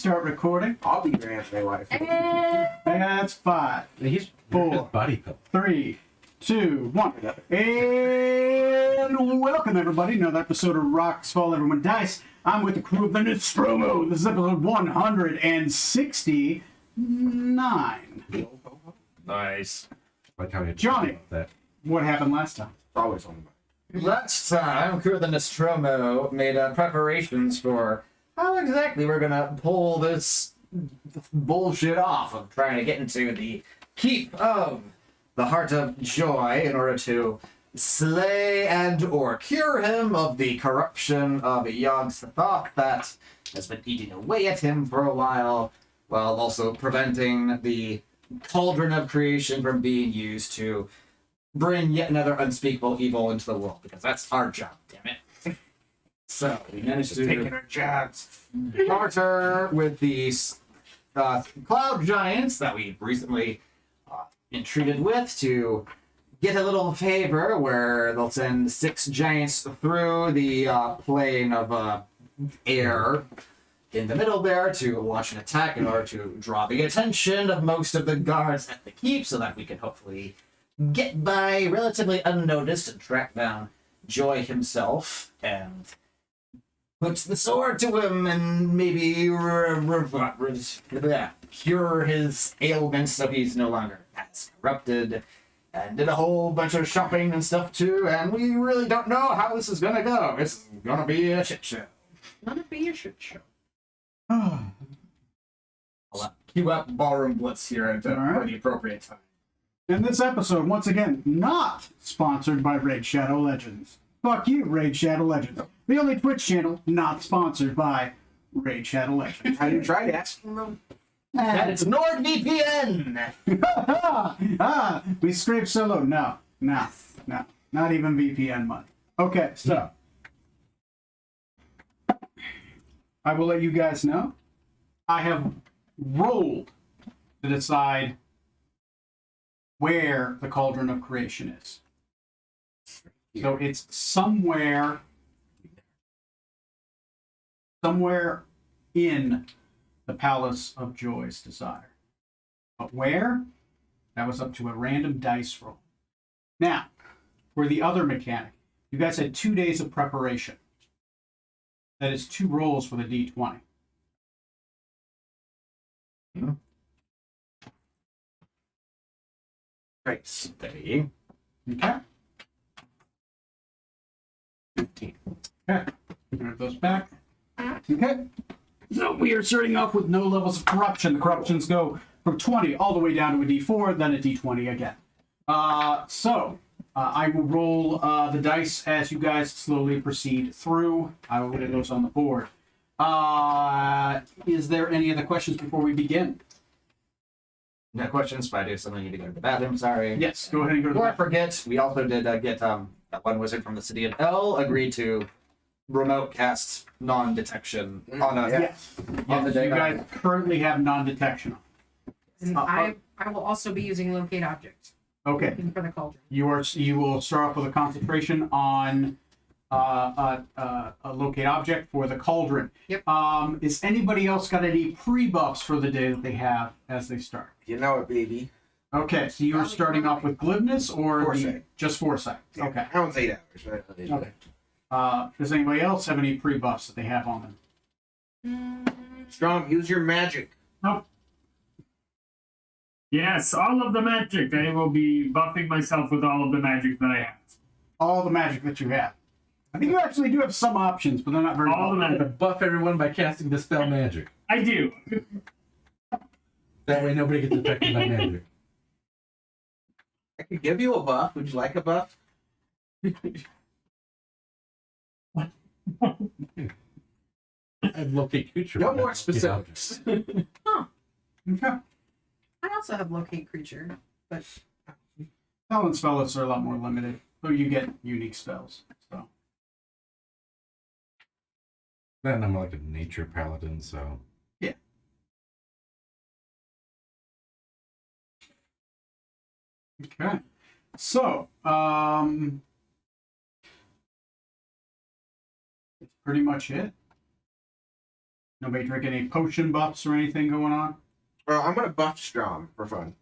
Start recording. I'll be your Anthony wife. That's 5, He's 4, body pillow. 3, 2, 1. And welcome, everybody, to another episode of Rocks Fall Everyone Dice. I'm with the crew of the Nostromo. This is episode 169. Nice. Like how you Johnny. that. What happened last time? It's always on the Last time, crew of the Nostromo made preparations for how exactly we're gonna pull this bullshit off of trying to get into the keep of the Heart of Joy in order to slay and or cure him of the corruption of Yog-Sothoth that has been eating away at him for a while also preventing the Cauldron of Creation from being used to bring yet another unspeakable evil into the world, because that's our job, damn it. So we managed to taking our jobs. barter with these cloud giants that we recently been treated with to get a little favor where they'll send 6 giants through the plane of air in the middle there to launch an attack in order to draw the attention of most of the guards at the keep, so that we can hopefully get by relatively unnoticed and track down Joy himself and put the sword to him and maybe cure his ailments so he's no longer as corrupted. And did a whole bunch of shopping and stuff too, and we really don't know how this is gonna go. It's gonna be a shit show. Gonna be a shit show. I'll cue up Ballroom Blitz here at for the appropriate time. In this episode, once again, not sponsored by Raid Shadow Legends. Fuck you, Raid Shadow Legends. The only Twitch channel not sponsored by Raid Shadow Legends. Have you tried asking them? And it's NordVPN! We scrape solo. No, not even VPN money. Okay, so I will let you guys know. I have rolled to decide where the Cauldron of Creation is. So it's somewhere in the Palace of Joy's Desire. But where? That was up to a random dice roll. Now, for the other mechanic, you guys had 2 days of preparation. That is 2 rolls for the D20. Great. Steady. Okay? 15. Okay. Move those back. Okay. So we are starting off with no levels of corruption. The corruptions go from 20 all the way down to a D4, then a D20 again. I will roll the dice as you guys slowly proceed through. I will lay those on the board. Is there any other questions before we begin? No questions, but I do something need to go to the bathroom, sorry. Yes, go ahead and go to the Before I bathroom. forget, we also did get that one wizard from the city of L agreed to remote cast non-detection on us. Yes. On the Yes, day. you guys currently have non-detection. And I will also be using locate object Okay. for the cauldron. You will start off with a concentration on a locate object for the cauldron. Yep. Is anybody else got any pre-buffs for the day that they have as they start? You know it, baby. Okay, so you're starting off with glibness or Foresight. just foresight. Yeah, Okay. That one's 8 hours. Right? Okay. Does anybody else have any pre-buffs that they have on them? Strong, use your magic. Nope. Yes, all of the magic. I will be buffing myself with all of the magic that I have. All the magic that you have. I think you actually do have some options, but they're not very All the helpful. magic. Buff everyone by casting Dispel Magic. I do. That way nobody gets affected by magic. I could give you a buff. Would you like a buff? I locate creature. No but more not specifics. Okay. I also have locate creature, but Talent spells are a lot more limited, though you get unique spells. So Then I'm like a nature paladin, so. okay. So that's pretty much it. Nobody drinking any potion buffs or anything going on? Well, I'm gonna buff Strom for fun.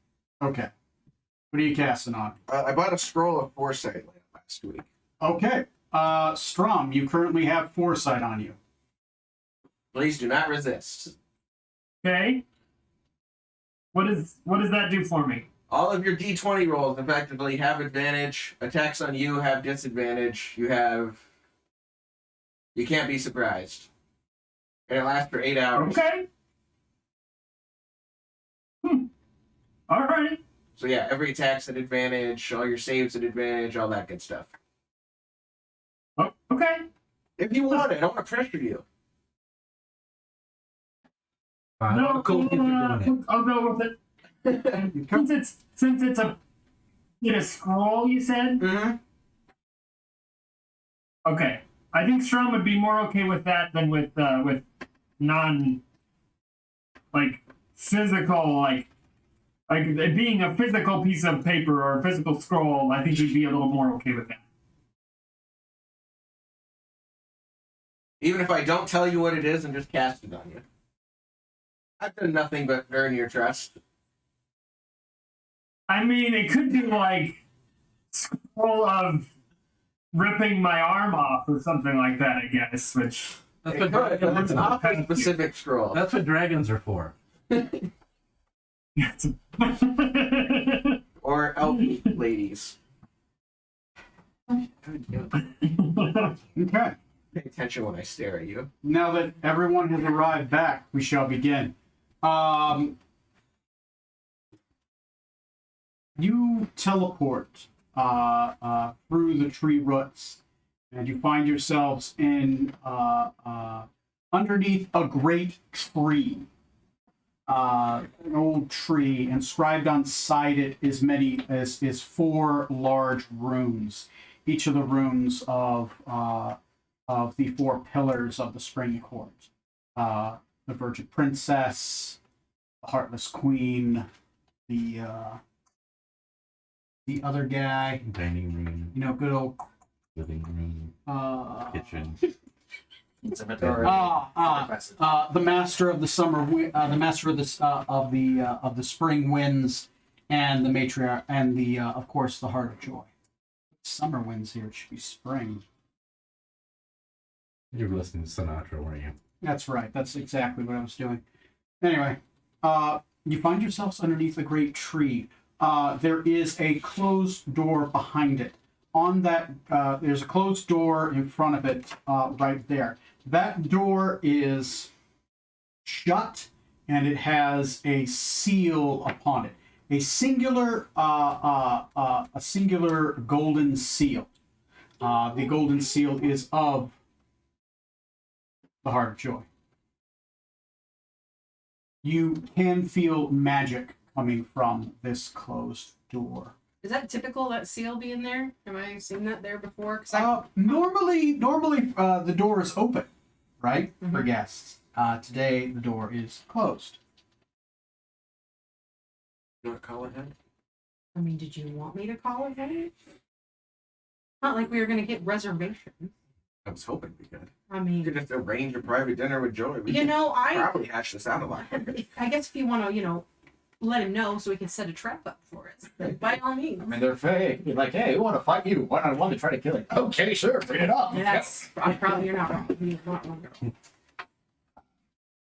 Okay. What are you casting on? I bought a scroll of foresight last week. Okay. Strom, you currently have foresight on you. Please do not resist. Okay. What does that do for me? All of your D20 rolls effectively have advantage. Attacks on you have disadvantage. You can't be surprised. And it lasts for 8 hours. Okay. All right. So yeah, every attack's an advantage, all your saves an advantage, all that good stuff. Oh, okay. If you want it, I don't want to pressure you. No, cool. I'll go with it. Since it's a scroll, you said. Mm-hmm. Okay, I think Strom would be more okay with that than with non physical like it being a physical piece of paper or a physical scroll. I think he'd be a little more okay with that. Even if I don't tell you what it is and just cast it on you. I've done nothing but earn your trust. I mean, it could be like scroll of ripping my arm off or something like that, I guess. Which That's It what could, but dragons it's an are. awfully specific scroll. That's what dragons are for. Or elf ladies. Okay. Pay attention when I stare at you. Now that everyone has arrived back, we shall begin. You teleport through the tree roots, and you find yourselves in underneath a great tree. An old tree. Inscribed on side it is 4 large runes. Each of the runes of the 4 pillars of the Spring Court. The Virgin Princess, the Heartless Queen, the other guy, Dining room, good old living room, kitchen. Inventory. the Master of the Summer, the Master of the Spring Winds, and the Matriarch, and the of course the Heart of Joy. Summer winds here. It should be spring. You were listening to Sinatra, weren't you? That's right. That's exactly what I was doing. Anyway, you find yourselves underneath a great tree. There is a closed door behind it. On that, there's a closed door in front of it, right there. That door is shut, and it has a seal upon it. A singular golden seal. The golden seal is of the Heart of Joy. You can feel magic coming from this closed door. Is that typical, that seal being there? Have I seen that there before? 'Cause Normally, the door is open, right, for Mhm. guests. Today, the door is closed. You want to call ahead? I mean, did you want me to call it then? Not like we were going to get reservations. I was hoping we could. I You mean, could just arrange a private dinner with Joy. We you could know, probably hash this out a lot quicker. I guess if you want to, let him know so we can set a trap up for us, then by all means. I mean, they're fake. You're like, hey, we want to fight you. One on one to try to kill you. Okay, sure, bring it up. Yeah, that's probably you're not wrong. You're not wrong at all.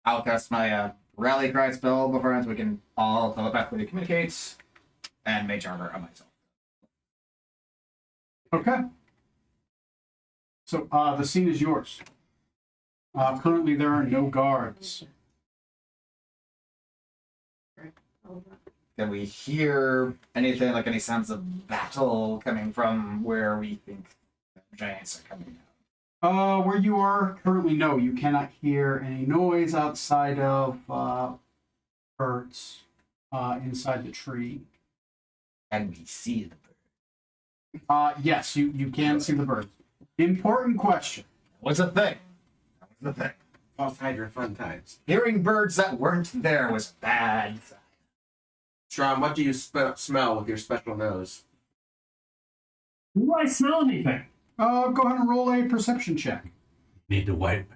I'll cast my rally cry spell before so we can all telepathically communicate, and mage armor on myself. Okay. So the scene is yours. Currently, there are no guards. Can we hear anything, like any sounds of battle coming from where we think the giants are coming out? Where you are currently, no, you cannot hear any noise outside of birds inside the tree. And we see the bird. Yes, you can see the birds. Important question. What's the thing? What's the thing? False Hydra fun times. Hearing birds that weren't there was bad. Strom, what do you smell with your special nose? do I smell anything? Go ahead and roll a perception check. Need to wipe.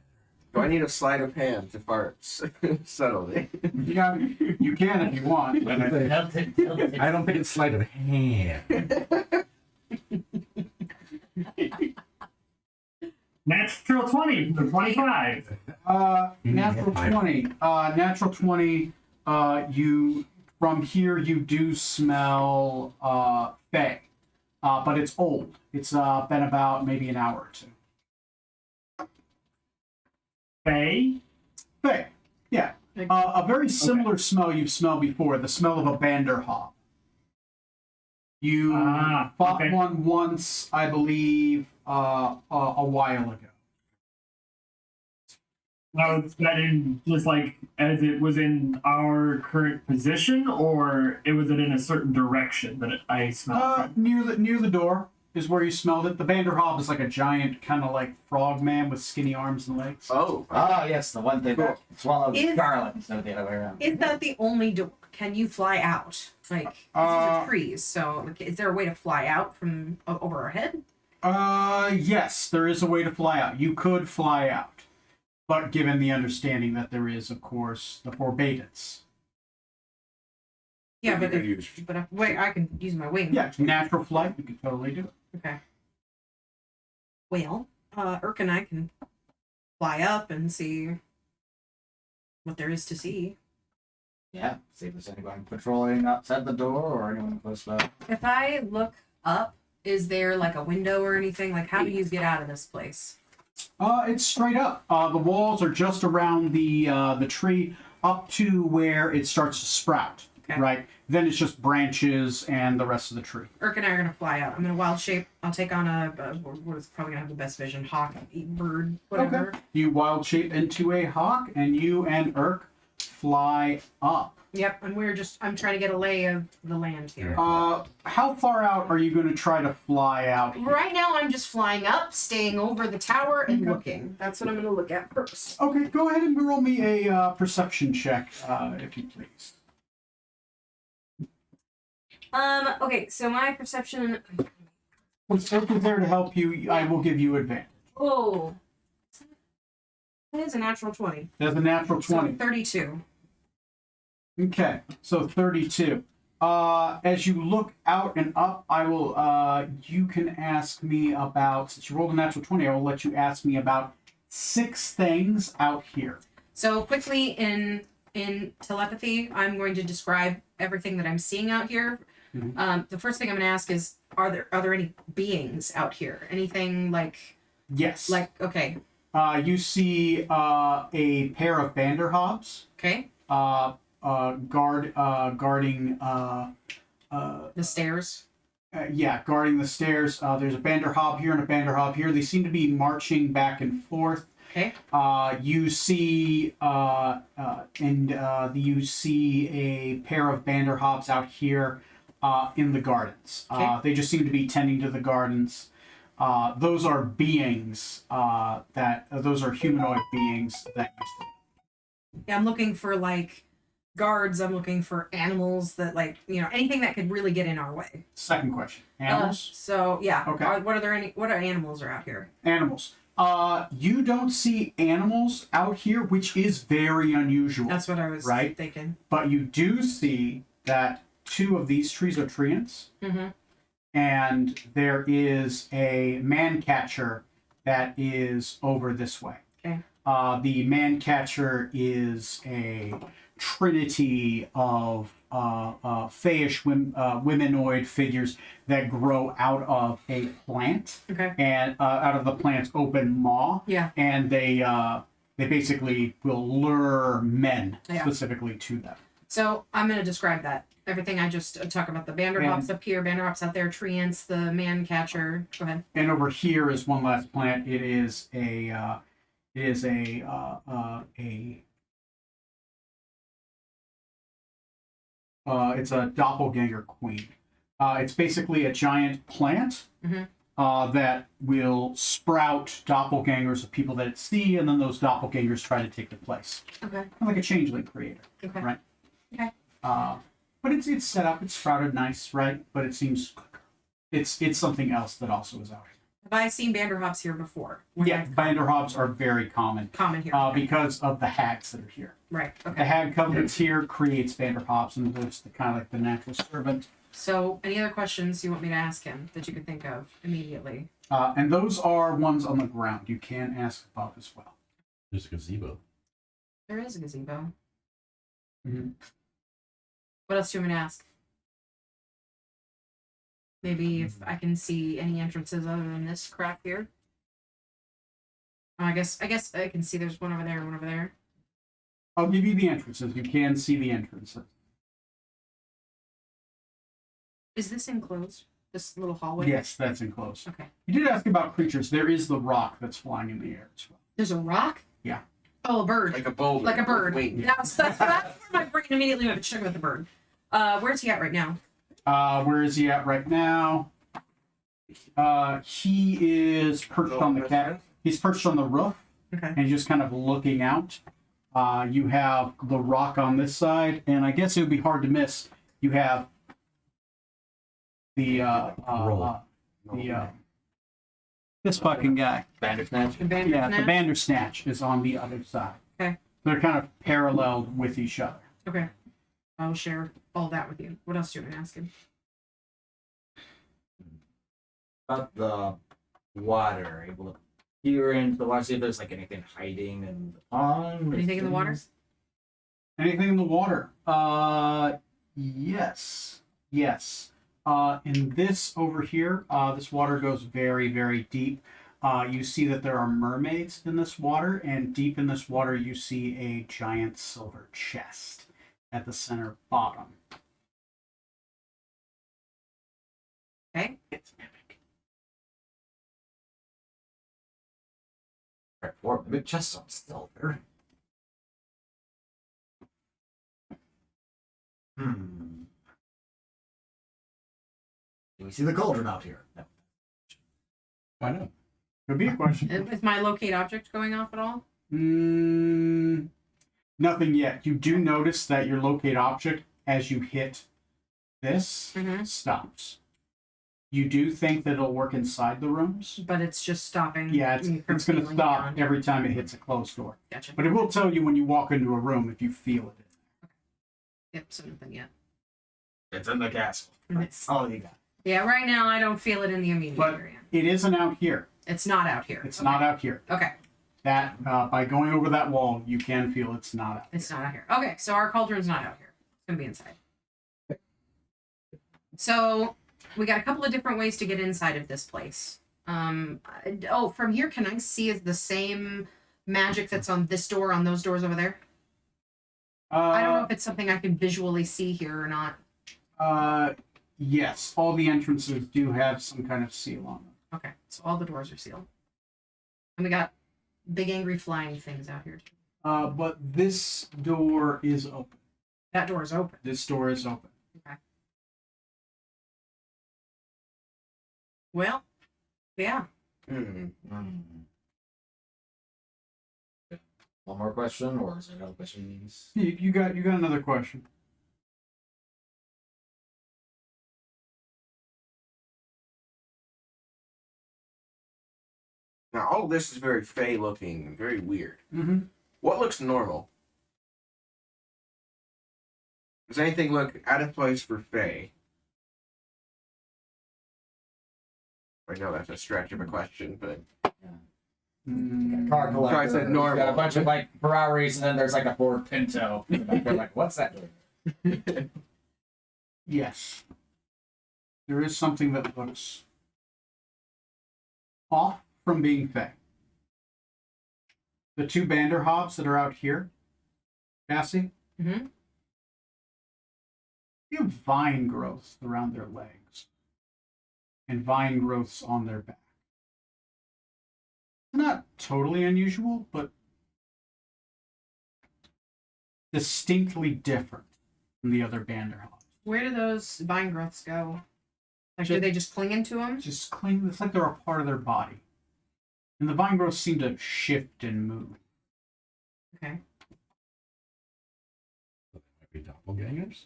Do I need a sleight of hand to fart subtly? Yeah, you can if you want. I don't think it's sleight of hand. Natural 20 for 25. Natural 20. Natural 20. You from here you do smell Fey, but it's old. It's been about maybe an hour or two. Faye? Fey, yeah. A very similar smell you've smelled before. The smell of a Banderhob. You fought okay. one once, I believe, a while ago. Now, is that in just like as it was in our current position, or it was in a certain direction that I smelled from? Near the door is where you smelled it. The Banderhob is like a giant kind of like frog man with skinny arms and legs. Oh. Ah, yes, the one thing that swallowed Is- Scarlet instead of the other way around. Is that the only door? Can you fly out? Like, 'cause these are trees, so like, is there a way to fly out from over our head? Yes, there is a way to fly out. You could fly out, but given the understanding that there is, of course, the forbadance. Yeah, but You could if, use- but if, wait, I can use my wings. Yeah, natural flight. You could totally do it. Okay. Well, Urk and I can fly up and see what there is to see. Yeah, see if there's anyone patrolling outside the door or anyone close by. If I look up, is there like a window or anything? Like, how do you get out of this place? It's straight up. The walls are just around the tree up to where it starts to sprout. Okay. Right. Then it's just branches and the rest of the tree. Urk and I are gonna fly out. I'm gonna wild shape. I'll take on what's probably gonna have the best vision, hawk, bird, whatever. Okay. You wild shape into a hawk, and you and Urk fly up. Yep, and I'm trying to get a lay of the land here. How far out are you going to try to fly out? Right now, I'm just flying up, staying over the tower, and Okay. looking. That's what I'm gonna look at first. Okay, go ahead and roll me a perception check, if you please. Okay, so my perception. Since Urk is there to help you, I will give you advantage. Oh, that is a natural 20. There's a natural 20. So 32. Okay, so 32. As you look out and up, I will, you can ask me about, since you rolled a natural 20, I will let you ask me about 6 things out here. So quickly in telepathy, I'm going to describe everything that I'm seeing out here. Mhm. The first thing I'm going to ask is, are there any beings out here? Anything like Yes. okay, You see a pair of Banderhobs, okay, guarding, the stairs. guarding the stairs. There's a Banderhob here and a Banderhob here. They seem to be marching back and forth. Okay, You see, you see a pair of Banderhobs out here in the gardens. Okay. They just seem to be tending to the gardens. Those are beings those are humanoid beings that you see. yeah, I'm looking for like guards. I'm looking for animals that anything that could really get in our way. Second question: animals. So yeah, Okay. what animals are out here? Animals. You don't see animals out here, which is very unusual. That's what I was Right. thinking. But you do see that 2 of these trees are treants. Mm-hmm. And there is a man catcher that is over this way. Okay. The man catcher is a trinity of fayish womenoid figures that grow out of a plant Okay. and out of the plant's open maw. Yeah. And they basically will lure men Yeah. specifically to them. So I'm going to describe that. Everything I just talk about the Banderhops up here, Banderhops out there, treants, the man catcher. Go ahead. And over here is one last plant. It is it's a doppelganger queen. It's basically a giant plant Mhm. that will sprout doppelgangers of people that it see, and then those doppelgangers try to take their place. Okay. Kind of like a changeling creator, Okay. right? Okay. But it's set up, it's sprouted nice, right? But it seems it's something else that also is out here. Have I seen Vanderhops here before? When Yeah, I've Vanderhops are very common common here. because of the hags that are here. Right. The Okay. hag covenants here creates Vanderhops, and there's the kind of like the natural servant. So, any other questions you want me to ask him that you can think of immediately? And those are ones on the ground. You can ask above as well. There's a gazebo. There is a gazebo. Mhm. What else do you want me to ask? Maybe if I can see any entrances other than this crap here. I guess I can see there's one over there and one over there. I'll give you the entrances. You can see the entrances. Is this enclosed? This little hallway? Yes, that's enclosed. Okay. You did ask about creatures. There is the rock that's flying in the air as well. There's a rock? Yeah. Oh, a bird. Like a boulder. Like a bird. Wait. That's where my brain immediately went to check with the bird. Where's he at right now? Where is he at right now? He is perched on the cat. He's perched on the roof Okay. and just kind of looking out. You have the rock on this side, and I guess it would be hard to miss. You have the this fucking guy. Bandersnatch. The Yeah, the Bandersnatch? Bandersnatch is on the other side. Okay. They're kind of paralleled with each other. Okay. I'll share all that with you. What else do you want to ask him? About the water, able to peer into the water, see if there's like anything hiding in the pond. Anything in the water? Anything in the water? Yes. Yes. In this over here, this water goes very, very deep. You see that there are mermaids in this water, and deep in this water, you see a giant silver chest at the center bottom. Okay. It's mimic. Right, or the big chest on still there. Do we see the cauldron out here? No. Why not? Could be a question. Is my locate object going off at all? Nothing yet. You do notice that your locate object, as you hit this, Mhm. stops. You do think that it'll work inside the rooms. But it's just stopping. Yeah, it's me from going to feeling stop beyond. every time it hits a closed door. Gotcha. But it will tell you when you walk into a room if you feel it. Yep, so nothing yet. It's in the castle. That's all you got. Yeah, right now I don't feel it in the immediate But area. it isn't out here. It's not out here. It's Okay. not out here. Okay, That by going over that wall, you can feel it's not out. it's not out here. Okay, so our cauldron's not out here. It's gonna be inside. So we got a couple of different ways to get inside of this place. From here, can I see is the same magic that's on this door on those doors over there? I don't know if it's something I can visually see here or not. Yes, all the entrances do have some kind of seal on them. Okay, so all the doors are sealed. And we got big angry flying things out here too. But this door is open. That door is open. This door is open. Well, yeah. Hmm. One more question, or is there another question? You got another question. Now all this is very fey looking and very weird. Mm-hmm. What looks normal? Does anything look out of place for fey? I know that's a stretch of a question, but Car collector. I said He's normal. got a bunch of like Ferraris, and then there's like a Ford Pinto. They're like, what's that doing? Yes. There is something that looks off from being fey. The two Banderhobbs that are out here, Cassie, Mm-hmm. they have vine growths around their legs and vine growths on their back. Not totally unusual, but distinctly different from the other Banderhobbs. Where do those vine growths go? Like, do they just cling into them? Just cling. It's like they're a part of their body, and the vine growths seem to shift and move. Okay. Might be doppelgangers.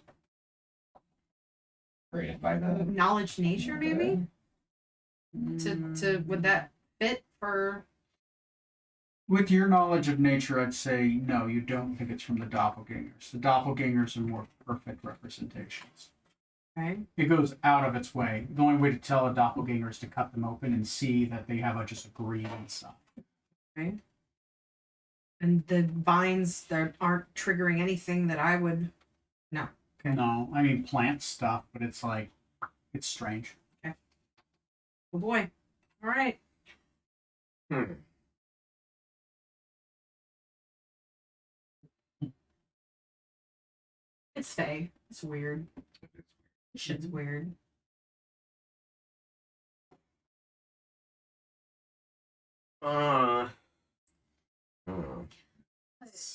Created by the Knowledge nature, maybe? To would that fit for? With your knowledge of nature, I'd say no, you don't think it's from the doppelgangers. The doppelgangers are more perfect representations. Okay. It goes out of its way. The only way to tell a doppelganger is to cut them open and see that they have just a green inside. Okay. And the vines that aren't triggering anything that I would. No. Okay. No, I mean plant stuff, but it's like, it's strange. Oh boy. All right. It's Faye. It's weird. Shit's weird.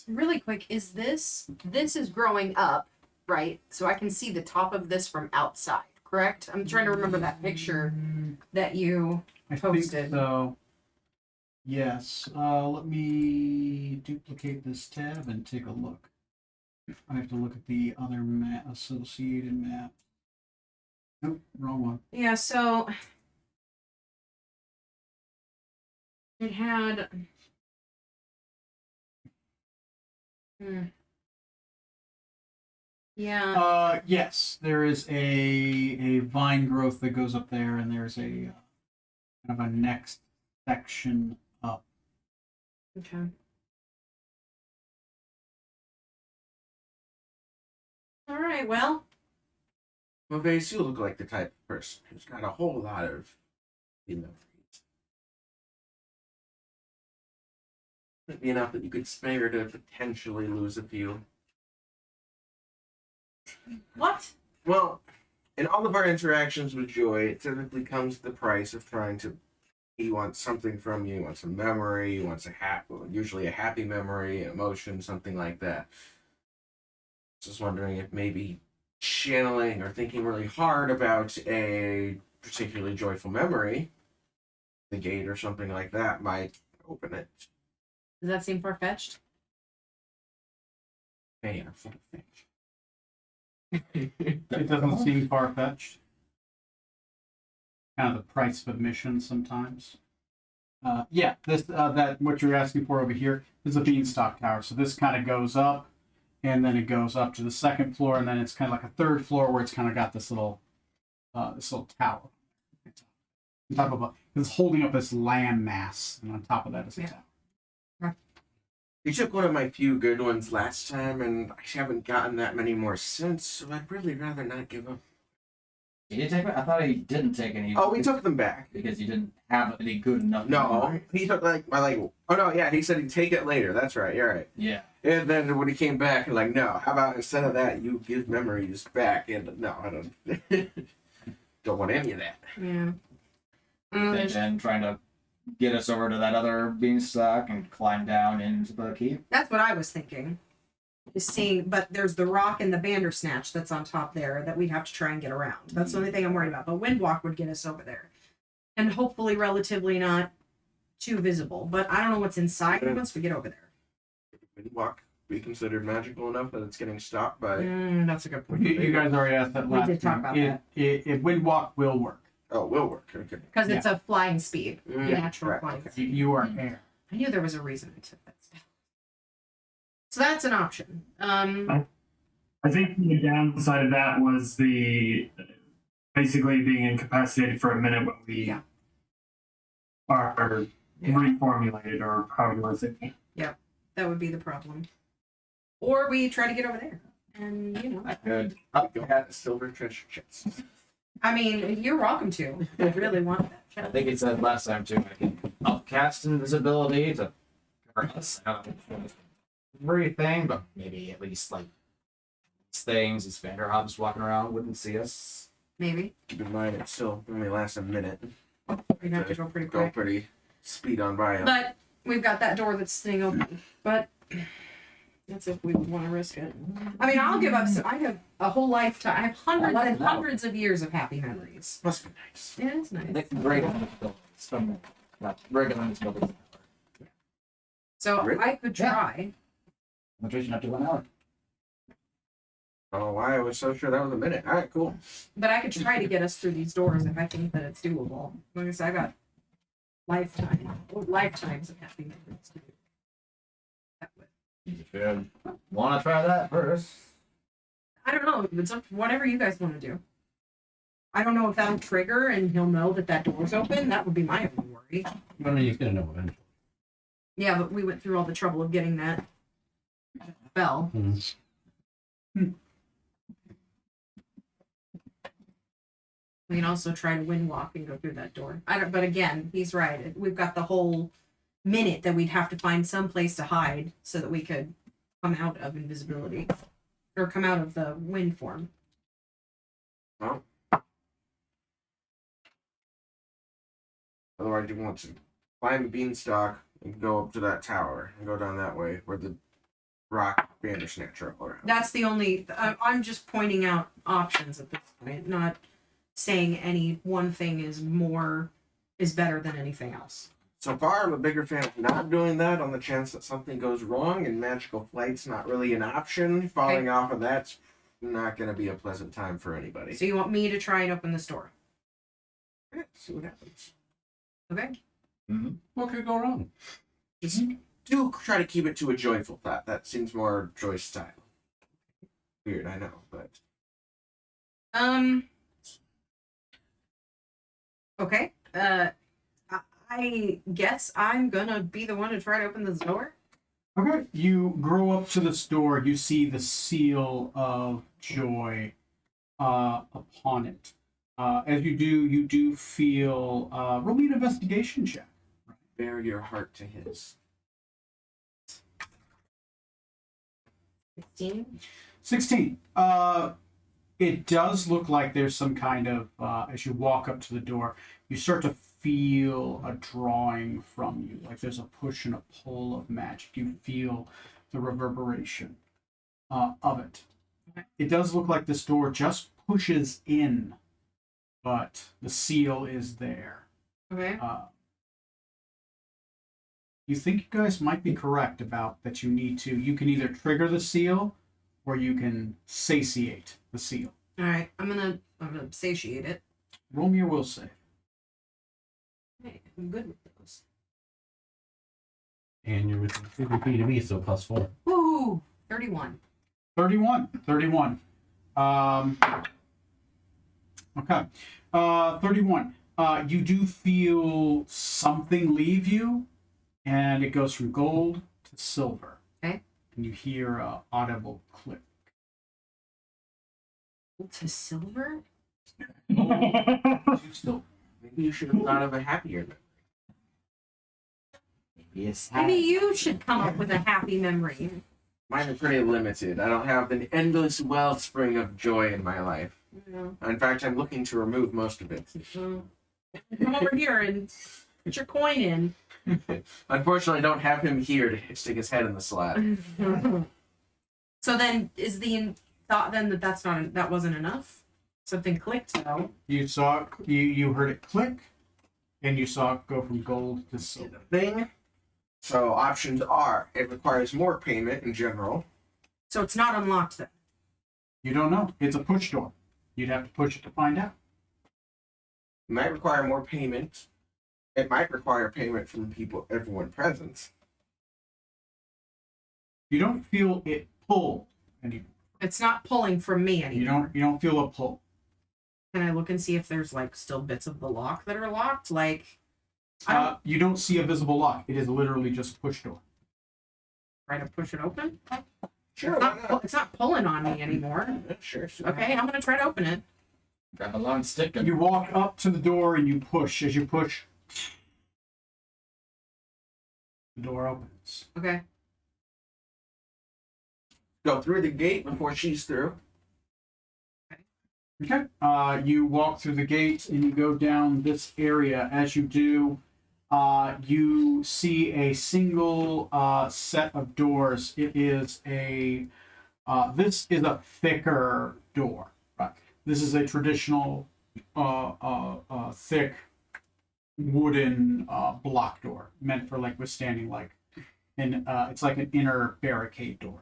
Really quick, is this is growing up, right? So I can see the top of this from outside, correct? I'm trying to remember that picture that you I Posted. think so. Yes. Let me duplicate this tab and take a look. I have to look at the other map, associated map. Nope, wrong one. Yeah, so it had yeah. Yes, there is a vine growth that goes up there, and there's a kind of a next section up. Okay. All right, well, Well, Vase, you look like the type of person who's got a whole lot of memories. Might be enough that you could spare to potentially lose a few. what? Well, in all of our interactions with Joy, it typically comes at the price of trying to. He wants something from you. He wants a memory. He wants usually a happy memory, an emotion, something like that. Just wondering if maybe channeling or thinking really hard about a particularly joyful memory, the gate or something like that, might open it. Does that seem far fetched? Hey, I'm full of things. It doesn't seem far fetched. Kind of the price of admission sometimes. Yeah, this that what you're asking for over here is a beanstalk tower. So this kind of goes up, and then it goes up to the second floor, and then it's kind of like a third floor where it's kind of got this little tower. On top of it's holding up this land mass, and on top of that is a tower. You took one of my few good ones last time, and I haven't gotten that many more since, so I'd really rather not give up. Did you take it? I thought he didn't take any. Oh, we took them back. Because you didn't have any good enough. No, he took oh no, yeah, he said he'd take it later. That's right, you're right. Yeah. And then when he came back, like, no, how about instead of that, you give memories back? And no, I don't, don't want any of that. Yeah. And then trying to get us over to that other beanstalk and climb down into the keep. That's what I was thinking. Is seeing, but there's the rock and the Bandersnatch that's on top there that we'd have to try and get around. That's the only thing I'm worried about. But Windwalk would get us over there, and hopefully relatively not too visible. But I don't know what's inside once we get over there. Windwalk be considered magical enough that it's getting stopped by. That's a good point. You guys already asked that We last did talk time. about It Windwalk will work. Oh, will work. Okay. Because it's a flying speed, Mm, natural right, flying okay. speed. You are air. I knew there was a reason I took that stuff. So that's an option. I think the downside of that was the basically being incapacitated for a minute when we Yeah. are reformulated, or how you were thinking. That would be the problem. Or we try to get over there, and you know. I could. Go ahead, silver treasure chest. I mean, you're welcome to. I really want that. I Challenge. think it said last time too. I can upcast invisibility to cover us. I don't know everything, but maybe at least like things. These Vanderhops walking around wouldn't see us. Maybe. Keep in mind, it still only lasts a minute. We'd have to go pretty Go quick. pretty speed on by. But we've got that door that's staying open. But that's if we would want to risk it. I mean, I'll give up. I have a whole lifetime. I have hundreds like and that. hundreds of years of happy memories. Must be nice. Yeah, it's nice. I think regular invisibility. Not regular invisibility. So Really? I could Yeah. try. Concentration up to 1 hour. Oh, why I was so sure that was a minute. All right, cool. But I could try to get us through these doors if I think that it's doable. Like I said, I got lifetimes of happy memories to do that with. Want to try that first? I don't know. It's up whatever you guys want to do. I don't know if that'll trigger and he'll know that that door's open. That would be my only worry. I mean, he's gonna know eventually. Yeah, but we went through all the trouble of getting that bell. We can also try to wind walk and go through that door. I don't. But again, he's right. We've got the whole minute that we'd have to find some place to hide so that we could come out of invisibility or come out of the wind form. Well, otherwise, you want to climb a beanstalk and go up to that tower and go down that way where the rock bandersnatch are all around. That's the only. I'm just pointing out options at this point, not saying any one thing is better than anything else. So far, I'm a bigger fan of not doing that on the chance that something goes wrong and magical flight's not really an option. Falling off of that's not going to be a pleasant time for anybody. So you want me to try and open this door? Yeah, see what happens. Okay. What could go wrong? Just do try to keep it to a joyful thought. That seems more Joyce style. Weird, I know, but Okay. I guess I'm gonna be the one to try to open this door. Okay, you grow up to this door. You see the seal of joy upon it. As you do feel. Roll me an investigation check. bare your heart to his. 16. 16. It does look like there's some kind of, as you walk up to the door, you start to feel a drawing from you. Like there's a push and a pull of magic. You feel the reverberation of it. It does look like this door just pushes in, but the seal is there. Okay. You think you guys might be correct about that you can either trigger the seal or you can satiate the seal. All right. I'm gonna satiate it. Roll me your will save. Hey, I'm good with those. And you're within 50 feet of me, so +4. Woo! 31. 31. Okay. 31. You do feel something leave you, and it goes from gold to silver. Okay. And you hear a audible click. To silver? To silver. Maybe you should have thought of a happier note. Yes. Maybe you should come up with a happy memory. Mine are pretty limited. I don't have an endless wellspring of joy in my life. In fact, I'm looking to remove most of it. Come over here and put your coin in. Unfortunately, I don't have him here to stick his head in the slot. So then, is the thought then that wasn't enough? Something clicked though. You saw you heard it click, and you saw it go from gold to silver. Thing. So options are: it requires more payment in general. So it's not unlocked then. You don't know. It's a push door. You'd have to push it to find out. It might require more payment. It might require payment from everyone present. You don't feel it pull anymore. It's not pulling from me anymore. You don't feel a pull. Can I look and see if there's like still bits of the lock that are locked? Like, You don't see a visible lock. It is literally just a push door. try to push it open. Sure, It's why not, not? it's not pulling on me anymore. Sure. Okay, I'm gonna try to open it. Grab a long stick and You walk up to the door and you push. As you push, the door opens. Okay. Go through the gate before she's through. Okay. You walk through the gate and you go down this area. As you do, you see a single set of doors. It is this is a thicker door. Right. This is a traditional thick wooden block door meant for like withstanding it's like an inner barricade door.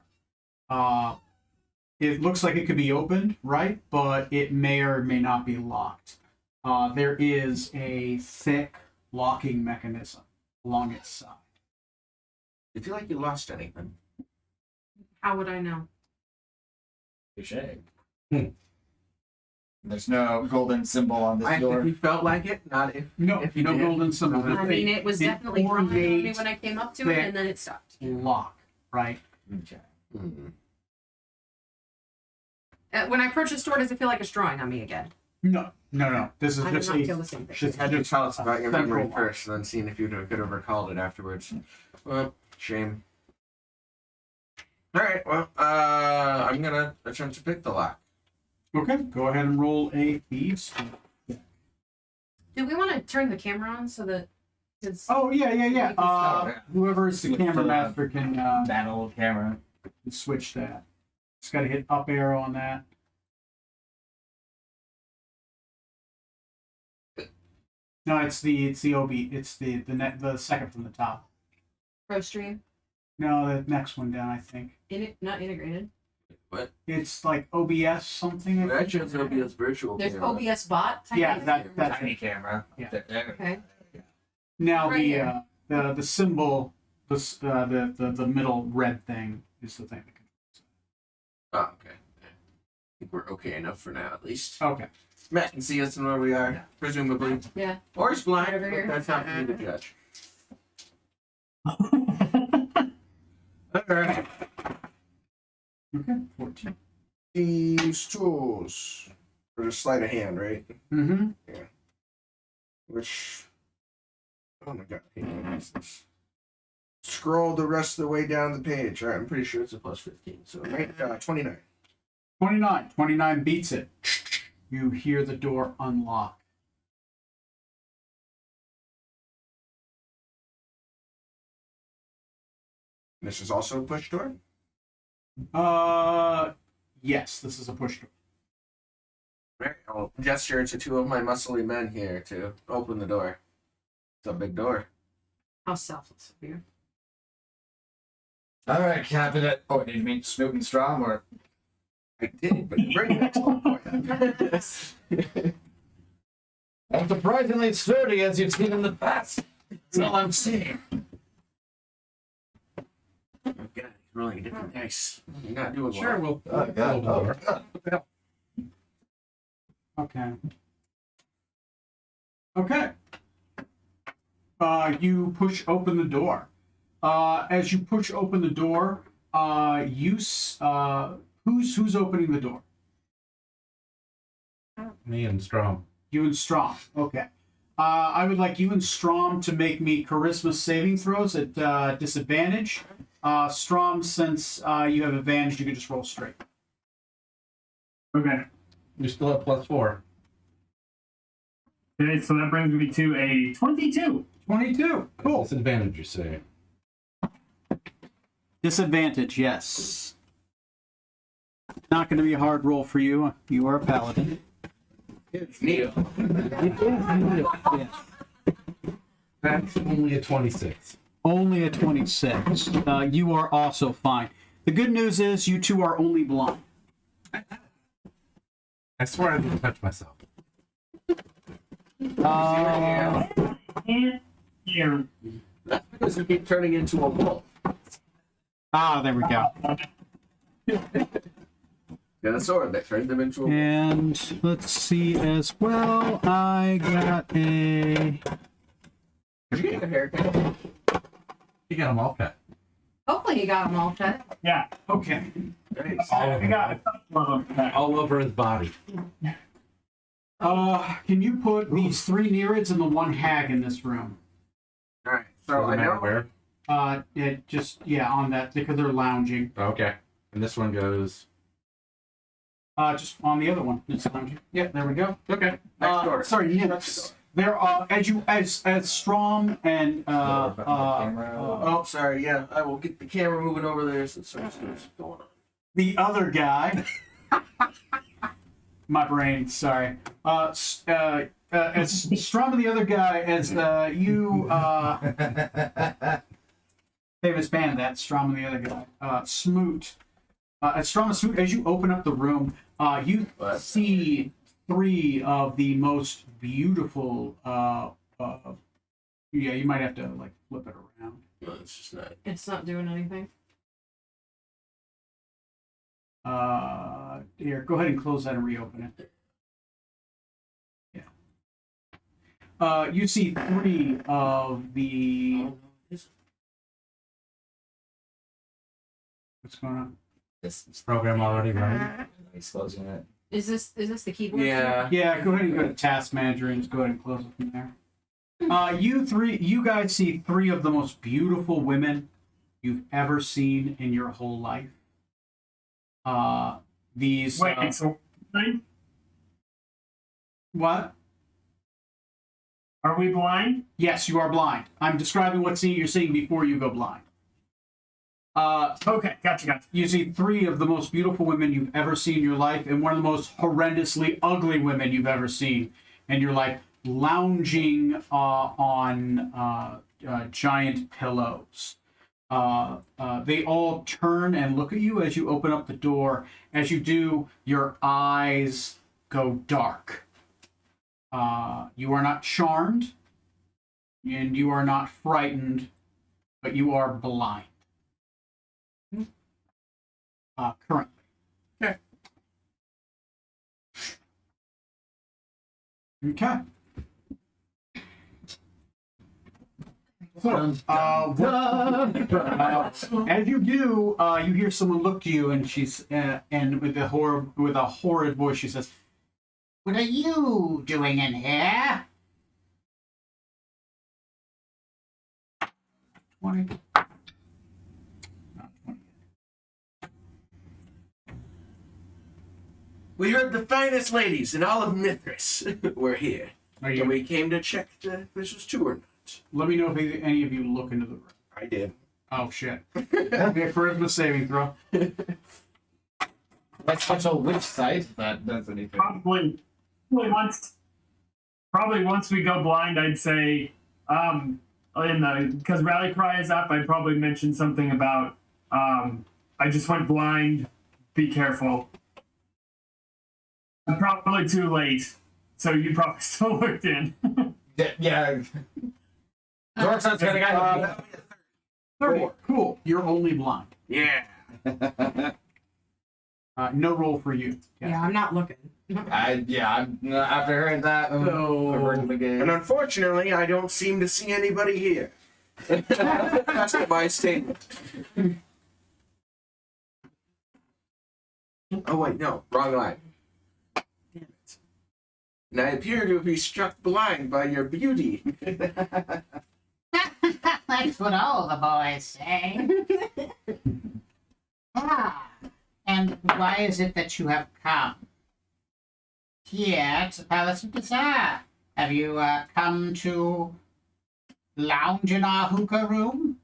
it looks like it could be opened, right? But it may or may not be locked. There is a thick locking mechanism along its side. You feel like you lost anything? How would I know? Touche. There's no golden symbol on this If door. you felt like it, not if. No, If you no did. golden symbol. I I mean, it was An definitely drawn on me ornate when I came up to it, and then it stopped. lock, right? Okay. Hmm. When I approach this door, does it feel like it's drawing on me again? No. This is I did just not a feel the same thing. just- Had to tell us about your central memory lock. first, and then seeing if you could have recalled it afterwards. Well, shame. All right. Well, I'm gonna attempt to pick the lock. Okay, go ahead and roll a thieves. Do we want to turn the camera on so that it's Oh yeah. yeah. Whoever is the Switch camera to, master can Battle camera. switch that. Just got to hit up arrow on that. No, it's the OB. It's the second from the top. pro stream? No, the next one down. I think Not integrated. it's like OBS something. I think. Imagine OBS virtual There's camera. OBS bot. type Yeah, of that- thing? that's Tiny camera. Yeah. Okay. Now Right here. the symbol, the middle red thing is the thing. that Oh, okay. I think we're okay enough for now, at least. Okay. Matt can see us and where we are, presumably. Yeah. Or he's blind, Right over but here. that's not for me to judge. Alright. Okay. 14. These tools. For just sleight of hand, right? Mm-hmm. Which. Oh my god, I hate when I use this. Scroll the rest of the way down the page. Alright, I'm pretty sure it's a plus 15. So, right, 29. 29. 29 beats it. You hear the door unlock. This is also a push door? Yes, this is a push door. Right, I'll gesture to two of my muscly men here to open the door. It's a big door. How selfless of you. All right, Cabinet. Oh, did you mean Smoot and Strom or? I did, but you bring an excellent point. I'm surprisingly sturdy as you've seen in the past. That's all I'm seeing. Oh god, he's rolling a different dice. You're not doing Sure, well. we'll. Oh, God. we'll- Okay. Okay. You push open the door. As you push open the door, who's opening the door? Me and Strom. You and Strom. Okay. I would like you and Strom to make me charisma saving throws at disadvantage. Strom, since you have advantage, you can just roll straight. Okay. You're still at +4. Okay, so that brings me to a 22. 22. Cool. Disadvantage, you say. Disadvantage, yes. Not going to be a hard roll for you. You are a paladin. It's Neil. That's only a 26. Only a 26. You are also fine. The good news is you two are only blind. I swear I didn't touch myself. And here. That's because you keep turning into a wolf. There we go. Got a sword that turns them into a wolf. And let's see as well. I got a. Did you get a haircut? You got them all cut. Hopefully you got them all cut. Yeah. Okay. Nice. All of I them. got a couple of them. All over his body. Can you put these 3 Nereids and the 1 hag in this room? Alright, so I Doesn't matter know. where. On that because they're lounging. Okay. And this one goes. Just on the other one. It's lounging. Yeah, there we go. Okay. Next door. Sorry, nymphs. There are as Strom and Oh, sorry. Yeah, I will get the camera moving over there so it's what's going on. the other guy. My brain, sorry. As Strom and the other guy, as you famous band that Strom and the other guy. Smoot Stramasu, as you open up the room, you see three of the most beautiful. Yeah, you might have to like flip it around. No, it's just not. It's not doing anything. Here, go ahead and close that and reopen it. Yeah. You see three of the. What's going on? This Program already running. he's closing it. Is this the keyboard? Yeah. Yeah, go ahead and go to Task Manager and just go ahead and close it from there. You guys see three of the most beautiful women you've ever seen in your whole life. These. Wait, so What? are we blind? Yes, you are blind. I'm describing what scene you're seeing before you go blind. Okay, gotcha. You see three of the most beautiful women you've ever seen in your life, and one of the most horrendously ugly women you've ever seen in your life, lounging on giant pillows. They all turn and look at you as you open up the door. As you do, your eyes go dark. You are not charmed, and you are not frightened, but you are blind. Currently. Okay. Okay. So, as you do, you hear someone look to you, and she's and with a horrid voice, she says, "What are you doing in here?" 20. Not 20. We heard the finest ladies in all of Mithras were here. Are And you? we came to check if this was true or not. Let me know if any of you look into the room. I did. Oh shit! Be a charisma saving throw. That's such a witch site that does anything. Probably once we go blind, I'd say, because rally cry is up, I'd probably mention something about, I just went blind. Be careful. I'm probably too late, so you probably still looked in. Yeah. Dorkson's gonna go. 30. Cool. You're only blind. Yeah. No roll for you. Yeah, I'm not looking. I'm after hearing that, over to the game. And unfortunately, I don't seem to see anybody here. That's my statement. Oh wait, no, wrong line. Damn it. And I appear to be struck blind by your beauty. That's what all the boys say. And why is it that you have come here to the Palace of Desire? Have you come to lounge in our hookah room?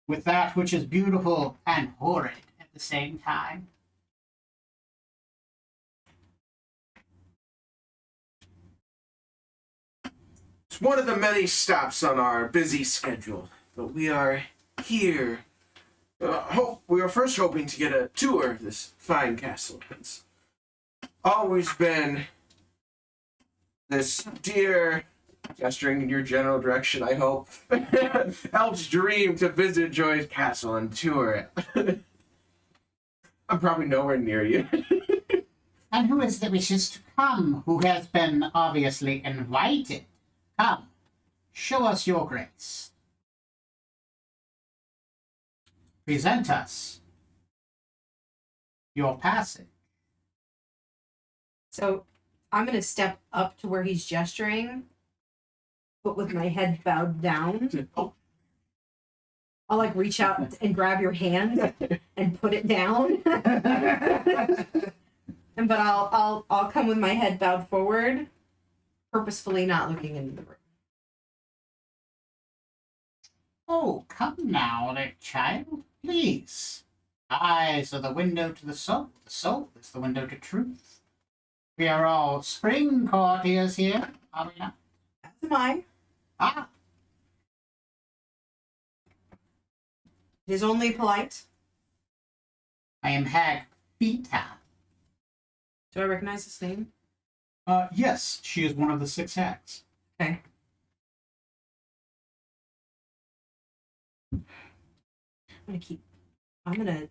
With that which is beautiful and horrid at the same time? It's one of the many stops on our busy schedule, but we are here. We were first hoping to get a tour of this fine castle. It's always been this dear, gesturing in your general direction, I hope, elf's dream to visit Joy's castle and tour it. I'm probably nowhere near you. And who is that wishes to come, who has been obviously invited? Come, show us your grace. Present us your passage. So I'm gonna step up to where he's gesturing, but with my head bowed down. I'll like reach out and grab your hand and put it down. But I'll come with my head bowed forward, purposefully not looking into the room. Oh, come now, little child, please. Eyes are the window to the soul. The soul is the window to truth. We are all spring courtiers here, are we not? As am I. Ah, It is only polite I am Hag Fita. Do I recognize this name? Yes, she is one of the 6 hags. Okay. I'm gonna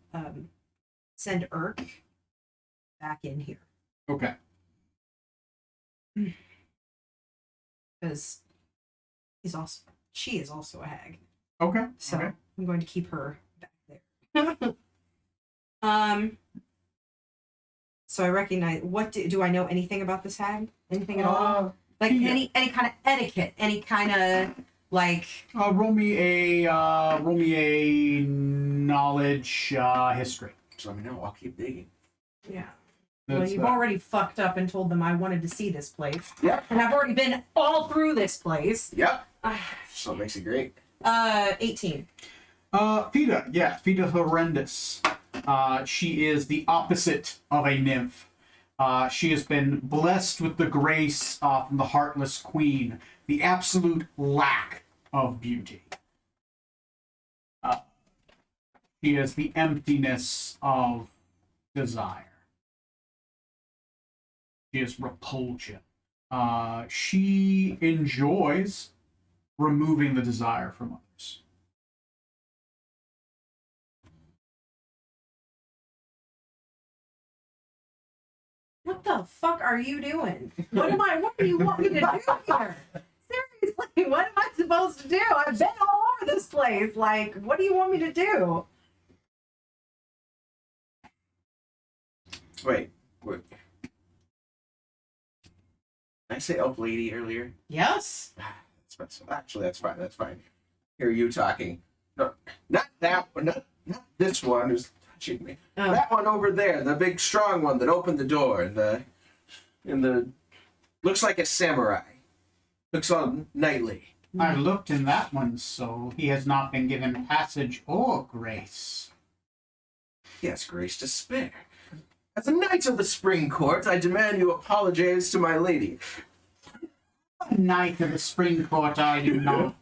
send Urk back in here Okay. because she is also a hag. Okay. So Okay. I'm going to keep her back there. So I recognize do I know anything about this hag? Anything at all? Like yeah. any kind of etiquette, any kind of like Roll me a knowledge history. So let me know. I'll keep digging. yeah. Well, That's, you've already fucked up and told them I wanted to see this place. Yep. And I've already been all through this place. Yep. So it makes it great. 18. Fida, yeah, Fida Horrendous. She is the opposite of a nymph. She has been blessed with the grace from the Heartless Queen, the absolute lack of beauty. She is the emptiness of desire. She is repulsion. She enjoys removing the desire from others. What the fuck are you doing? What do you want me to do here? Seriously, what am I supposed to do? I've been all over this place. Like, what do you want me to do? Wait. Did I say elf lady earlier? Yes. Actually, that's fine. That's fine. Hear you talking. No, not that one. Not this one who's touching me. Oh. That one over there, the big strong one that opened the door, and the looks like a samurai. Looks all knightly. I looked in that one's soul. He has not been given passage or grace. He has grace to spare. As a knight of the Spring Court, I demand you apologize to my lady. Knight of the Spring Court, are you not?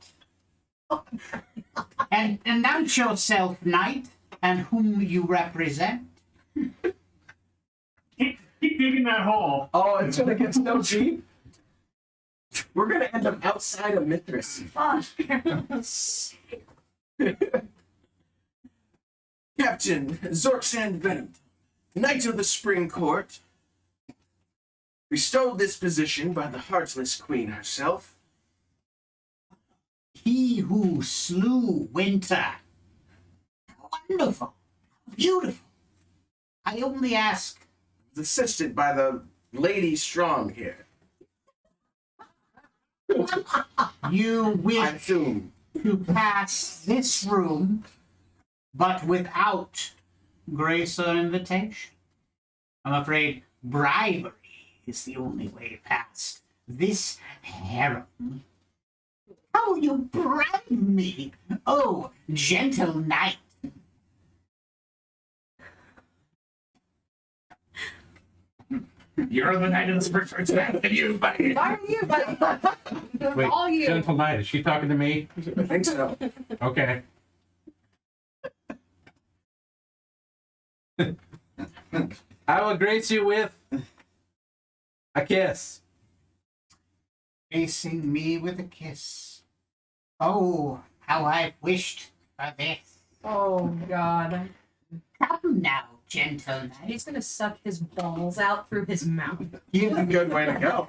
And announce yourself, knight, and whom you represent. Keep digging that hole. Oh, it's gonna get so deep. We're gonna end up outside of Mithras. Captain Zorksand Venom, Knight of the Spring Court, bestowed this position by the Heartless Queen herself. He who slew Winter. Wonderful. Beautiful. I only ask, Was assisted by the Lady Strong here. you I wish assume. to pass this room, but without grace or invitation. I'm afraid bribery is the only way past this harem. How will you bribe me, oh gentle knight? You're the knight of the spring court tonight. And you, buddy. Why are you, buddy? Wait, All you. gentle knight, is she talking to me? I think so. Okay. I will grace you with a kiss. Facing me with a kiss. Oh, how I've wished for this. Oh, God. Come now, gentle knight. He's going to suck his balls out through his mouth. He's a good way to go.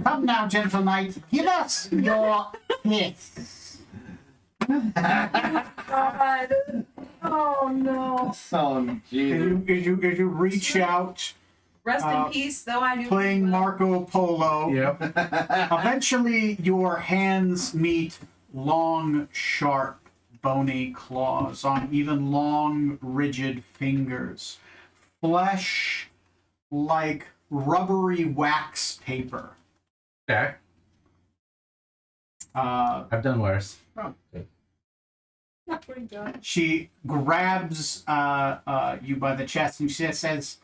Come now, gentle knight. Give us your kiss. God. Oh, no. Oh, Jesus. As you reach out, Rest in peace, though I knew. playing Marco Polo. Yep. Eventually, your hands meet long, sharp, bony claws on even long, rigid fingers. Flesh like rubbery wax paper. Okay. I've done worse. She grabs you by the chest and she says,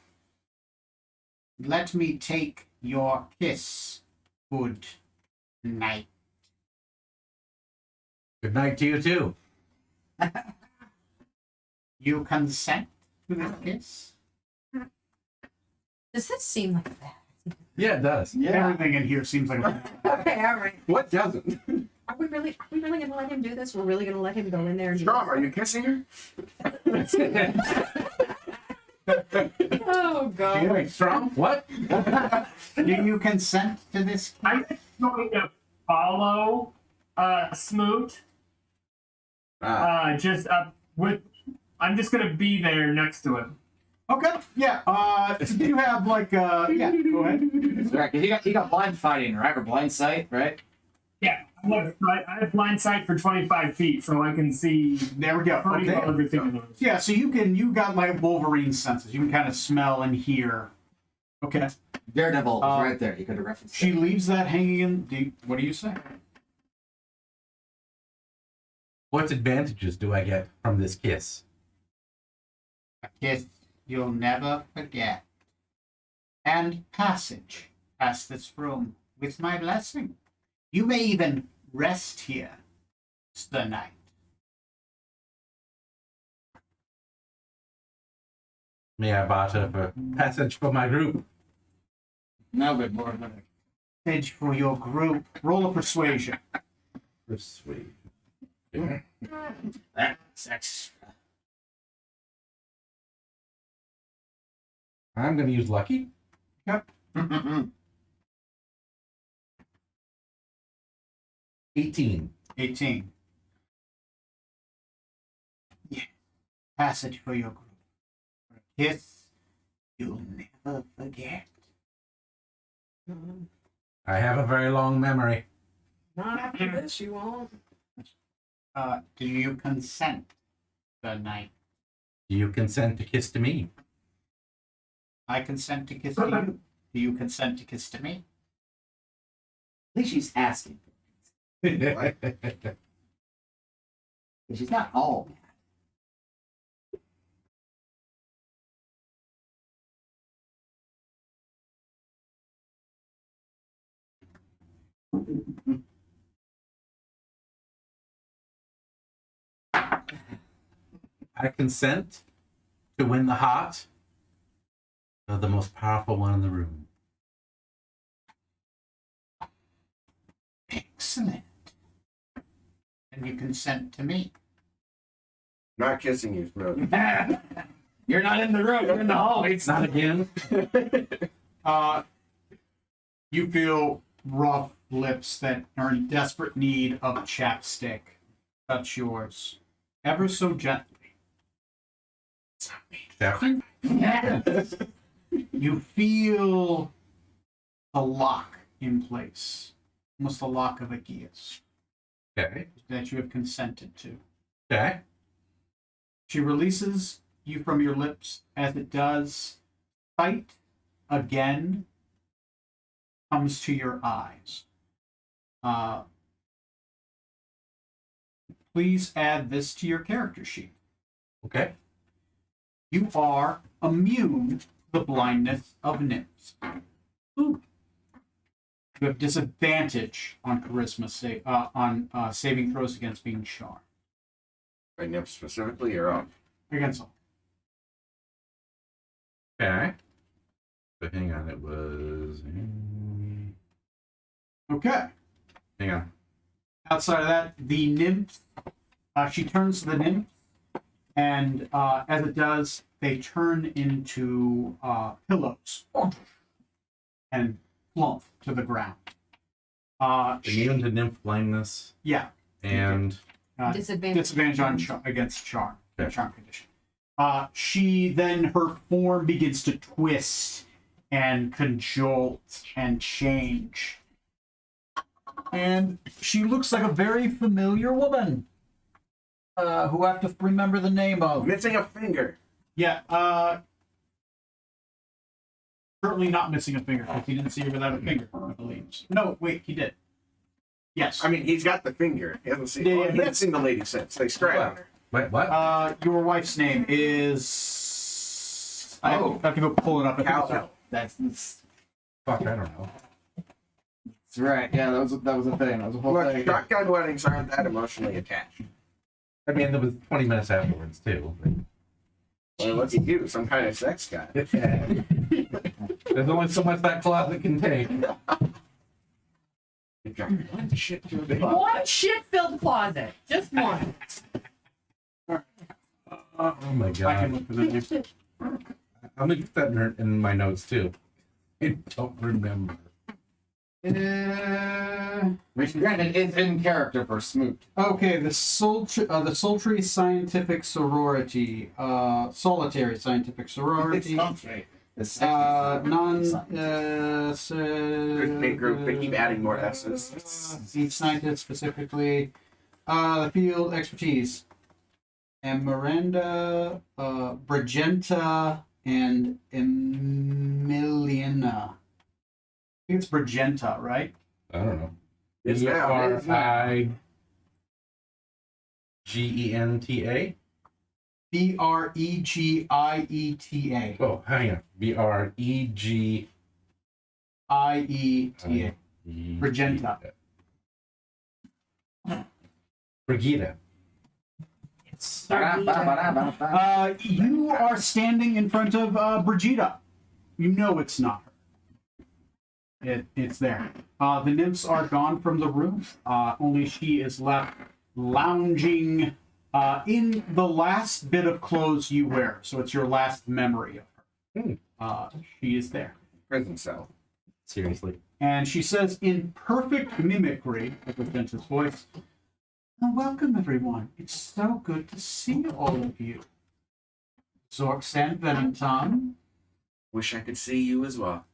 "Let me take your kiss, good night." Good night to you too. You consent? to this kiss? Does this seem like that? Yeah, it does. Everything in here seems like a Okay, all right. What doesn't? Are we really gonna let him do this? We're really gonna let him go in there and do Strom, are you kissing her? Oh god. Wait, Strom? What? Do you consent to this kiss? I'm going to follow Smoot. Just up with. I'm just gonna be there next to him. Okay, yeah. Do you have like yeah, go ahead. Right, 'cause he got blind fighting, right? Or blind sight, right? Yeah, I have blind sight for 25 feet, so I can see There we go. pretty Okay. well everything in the room. Yeah, so you got like Wolverine senses. You can kind of smell and hear. Okay. Daredevil was right there. You could have referenced She it. leaves that hanging in. What do you say? What advantages do I get from this kiss? A kiss you'll never forget. And passage past this room with my blessing. You may even rest here the night. May I barter for passage for my group? No, but more of a Passage for your group. Roll a persuasion. Persuade. that's extra. I'm going to use lucky. 18. 18. Yeah. Passage for your group. For a kiss you'll never forget. I have a very long memory. Not after this, you won't. Do you consent the night? Do you consent to kiss to me? I consent to kiss to you. Do you consent to kiss to me? At least she's asking. She's not all bad. I consent to win the heart of the most powerful one in the room. Excellent. And you consent to me. Not kissing you, Smoot. You're not in the room. You're in the hallways. Not again. You feel rough lips that are in desperate need of chapstick. Touch yours, ever so gently. Jeffrey? You feel a lock in place, almost the lock of a geas Okay. that you have consented to. Okay. She releases you from your lips. As it does, sight again comes to your eyes. Please add this to your character sheet. Okay. You are immune to the blindness of nymphs. Ooh. You have disadvantage on charisma saving throws against being charmed. By Nip specifically or up? Against all. Okay. But hang on, it was. Okay. Hang on. Outside of that, the nymph, she turns to the nymph, and as it does, they turn into pillows and plump to the ground. Immune to nymph blindness Yeah, and Disadvantage. disadvantage against charm, Okay. charm condition. She then, her form begins to twist and cajolt and change. And she looks like a very familiar woman who I have to remember the name of. Missing a finger. Yeah, certainly not missing a finger because he didn't see her without a finger, I believe. No, wait, he did. Yes. I mean, he's got the finger. He hasn't seen, Yeah, he yeah. hasn't seen the lady since. They strapped her. wait, what? Your wife's name is. I have to go pull it up. I think it's- Cowbell. That's Fuck, I don't know. right. Yeah, that was a thing. That was a whole Look, thing. shotgun weddings aren't that emotionally attached. I mean, there was 20 minutes afterwards too. But Well, look at you, some kind of sex guy. There's only so much that closet can take. You've got one shit to do. One shit-filled closet. Just one. Oh my I can god. look for the name. I'm gonna put that in my notes too. I don't remember. Which granted is in character for Smoot. Okay, the sultry scientific sorority, solitary scientific sorority, The sexy non, Big group, they keep adding more S's. Each scientist specifically, the field expertise, and Miranda, Brigenta, and Emiliana. I think it's Brigenta, right? I don't know. It's now. Brigenta. Bregieta. Oh, hang on. Breg. IETA. Brigenta. Brigida. You are standing in front of Brigida. You know it's not her. It's there. The nymphs are gone from the room. Only she is left lounging in the last bit of clothes you wear. So it's your last memory of her. She is there. Prison cell. Seriously. And she says in perfect mimicry of Brigenta's voice, welcome everyone. It's so good to see all of you. Zorx and Venenton. Wish I could see you as well.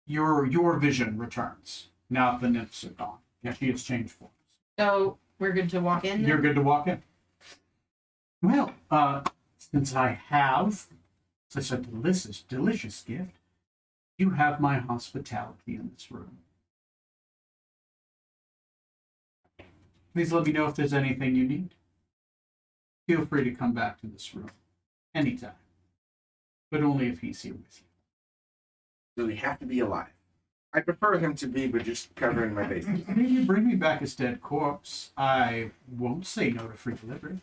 Your vision returns now that the nymphs are gone. Yeah, she has changed forms. So we're good to walk in. You're good to walk in. Well, since I have such a delicious gift, you have my hospitality in this room. Please let me know if there's anything you need. Feel free to come back to this room anytime, but only if he's here with you. Does he have to be alive? I prefer him to be, but just covering my bases. Maybe you bring me back his dead corpse. I won't say no to free delivery.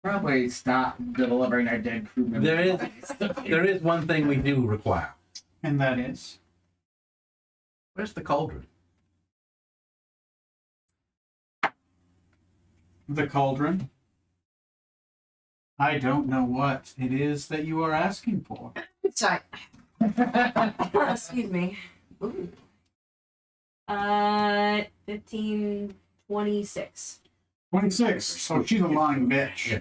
Probably stop delivering our dead crew members. There is one thing we do require. And that is? Where's the cauldron? The cauldron? I don't know what it is that you are asking for. Sorry. Excuse me. Ooh. 1526. 26. So she's a lying bitch. Yeah.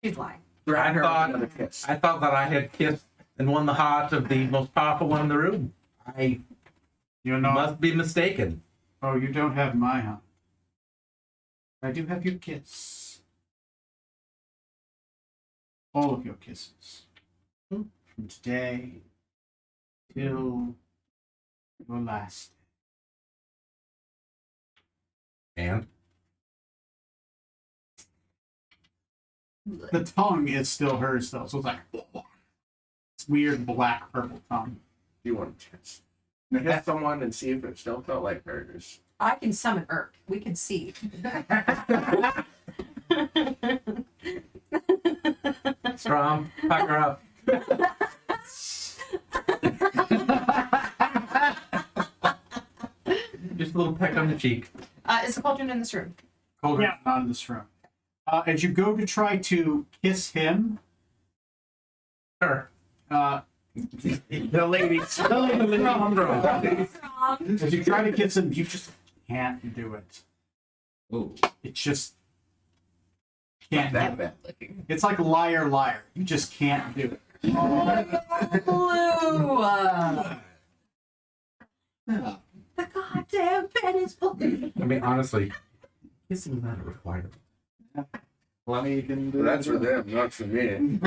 She's lying. Threaten her with thought- another kiss. I thought that I had kissed and won the heart of the most powerful one in the room. I You're not. must be mistaken. Oh, you don't have my heart. I do have your kiss. All of your kisses. From today till your last. And The tongue is still hers, though, so it's like it's weird black purple tongue. You want to kiss? Kiss someone and see if it still felt like hers. I can summon Urk. We can see. Strom, pack her up. Just a little peck on the cheek. Is the cauldron in this room? Cauldron's Yeah. not in this room. As you go to try to kiss him, Her. The ladies. as you try to kiss him, you just can't do it. Ooh. It's just can't do That it. bad looking. It's like liar, liar. You just can't do it. The goddamn pen is full. I mean, honestly, kissing is not a requirement. Plenty you can do. That's for them, not for me.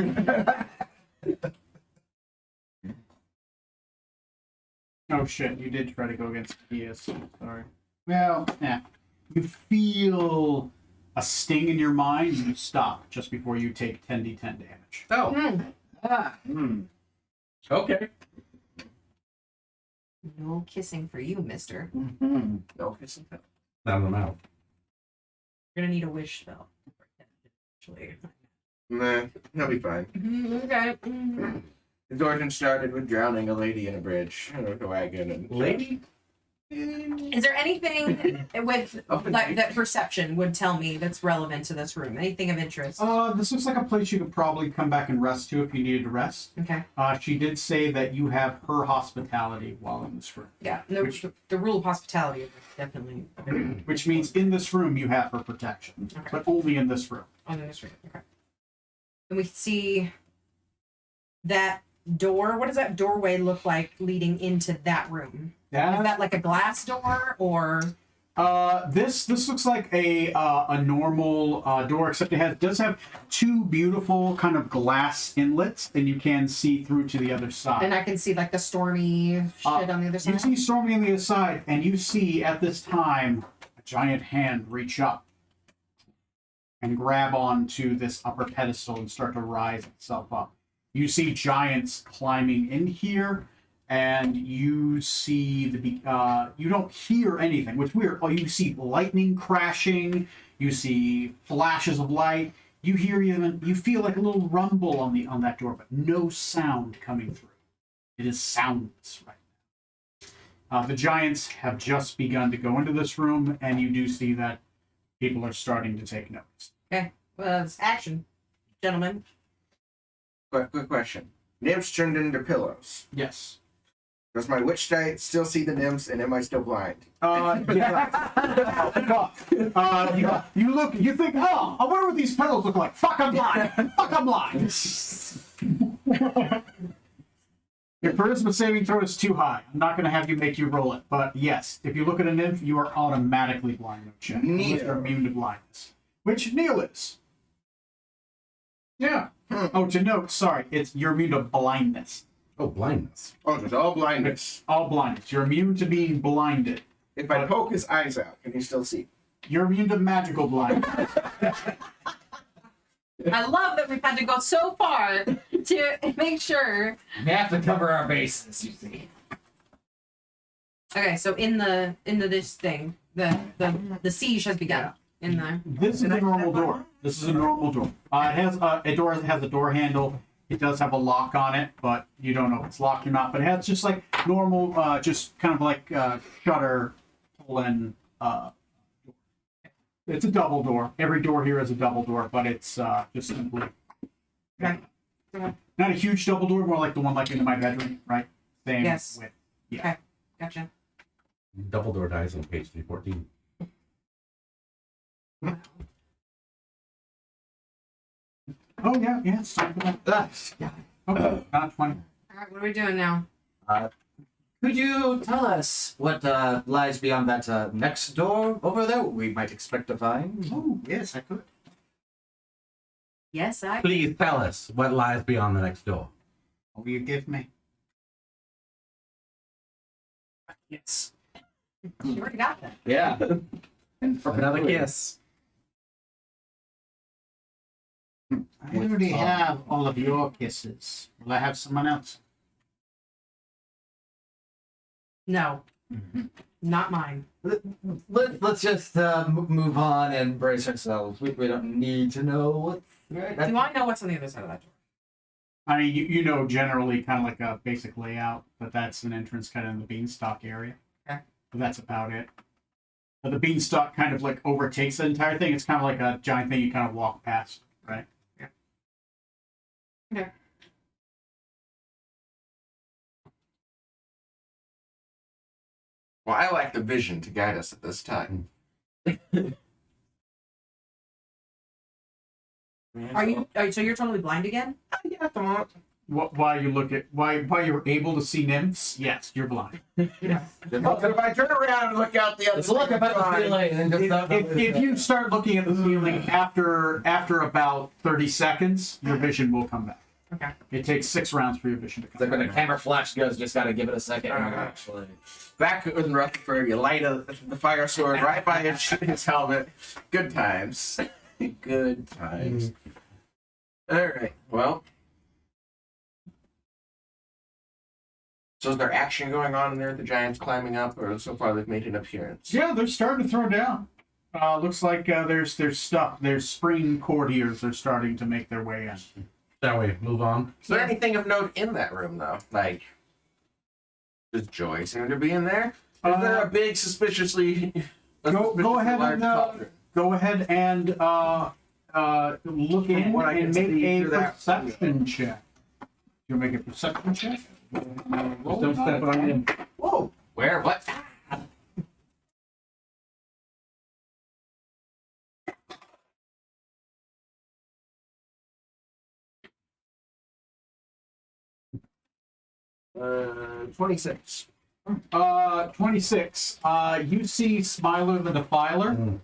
Oh shit, you did try to go against Kias. Sorry. Well, yeah. You feel a sting in your mind, and you stop just before you take 10d10 damage. Oh, okay. No kissing for you, mister. No kissing. Not in the mouth. You're gonna need a wish spell. Actually. Nah, he'll be fine. Okay. His origin started with drowning a lady in a bridge with a wagon and Lady? Is there anything with like that perception would tell me that's relevant to this room? Anything of interest? This looks like a place you could probably come back and rest to if you needed to rest. Okay. She did say that you have her hospitality while in this room, Yeah. No, the rule of hospitality is definitely which means in this room you have her protection, Okay. but only in this room. on this room. Okay. And we see that door. What does that doorway look like leading into that room? Is that like a glass door or? This looks like a normal door, except it does have two beautiful kind of glass inlets, and you can see through to the other side. And I can see like the stormy shit on the other side. You see Stormy on the other side, and you see at this time a giant hand reach up and grab onto this upper pedestal and start to rise itself up. You see giants climbing in here, and you see you don't hear anything, which is weird. Oh, you see lightning crashing, you see flashes of light, you feel like a little rumble on that door, but no sound coming through. It is soundless right now. The giants have just begun to go into this room, and you do see that people are starting to take notice. Okay. Well, it's action, gentlemen. Quick question. Nymphs turned into pillows. Yes. Does my witch sight still see the nymphs, and am I still blind? Yeah. You look, you think, oh, I wonder what these pillows look like. Fuck, I'm blind. Fuck, I'm blind. Your charisma saving throw is too high. I'm not going to have you make you roll it, but yes, if you look at a nymph, you are automatically blind. No check. Unless you're immune to blindness, which Neil is. Yeah. Oh, to note, sorry, you're immune to blindness. Oh, blindness. Oh, there's all blindness. All blindness. You're immune to being blinded. If I poke his eyes out, can he still see? You're immune to magical blindness. I love that we've had to go so far to make sure. We have to cover our bases, you see. Okay, so into this thing, the siege has begun. In the This is a normal door. This is a normal door. It has a door handle. It does have a lock on it, but you don't know if it's locked or not. But it has just like normal, just kind of like shutter pull-in. It's a double door. Every door here is a double door, but it's just simply Okay. not a huge double door, more like the one like into my bedroom, right? Same Yes. width. Okay, gotcha. Dumbledore dies on page 314. Oh yeah, it's time for that. Okay, not 20. All right, what are we doing now? Could you tell us what lies beyond that next door over there? We might expect to find. Oh, yes, I could. Yes, I. Please tell us what lies beyond the next door. What will you give me? Yes. You already got that. Yeah. Another kiss. I already have all of your kisses. Will I have someone else? No, not mine. Let's just move on and brace ourselves. We don't need to know what's right. Do I know what's on the other side of that door? I mean, you know generally kind of like a basic layout, but that's an entrance kind of in the beanstalk area. Okay. But that's about it. But the beanstalk kind of like overtakes the entire thing. It's kind of like a giant thing you kind of walk past, right? Yeah. Okay. Well, I lack the vision to guide us at this time. Are you? So you're totally blind again? Yeah, at the moment. While you're able to see nymphs, yes, you're blind. But if I turn around and look out the other Let's look side, about the fine. ceiling and just If you start looking at the ceiling after about 30 seconds, your vision will come back. Okay. It takes 6 rounds for your vision to It's like come when back. a camera flash goes, just gotta give it a second. Actually. Back in Rutherford, you light the fire sword right by his helmet. Good times. Good times. All right. Well. So is there action going on in there? The giants climbing up, or so far they've made an appearance? Yeah, they're starting to throw down. Looks like there's stuff. There's spring courtiers are starting to make their way in. Shall we move on? Is there anything of note in that room, though? Like, does Joy seem to be in there? Is there a big, suspiciously Go ahead large and cauldron? go ahead and look in What I and can make see a through that perception check. You make a perception check. Just don't step on him. Whoa! Where? What? Uh, 26. 26. You see Smiler the Defiler,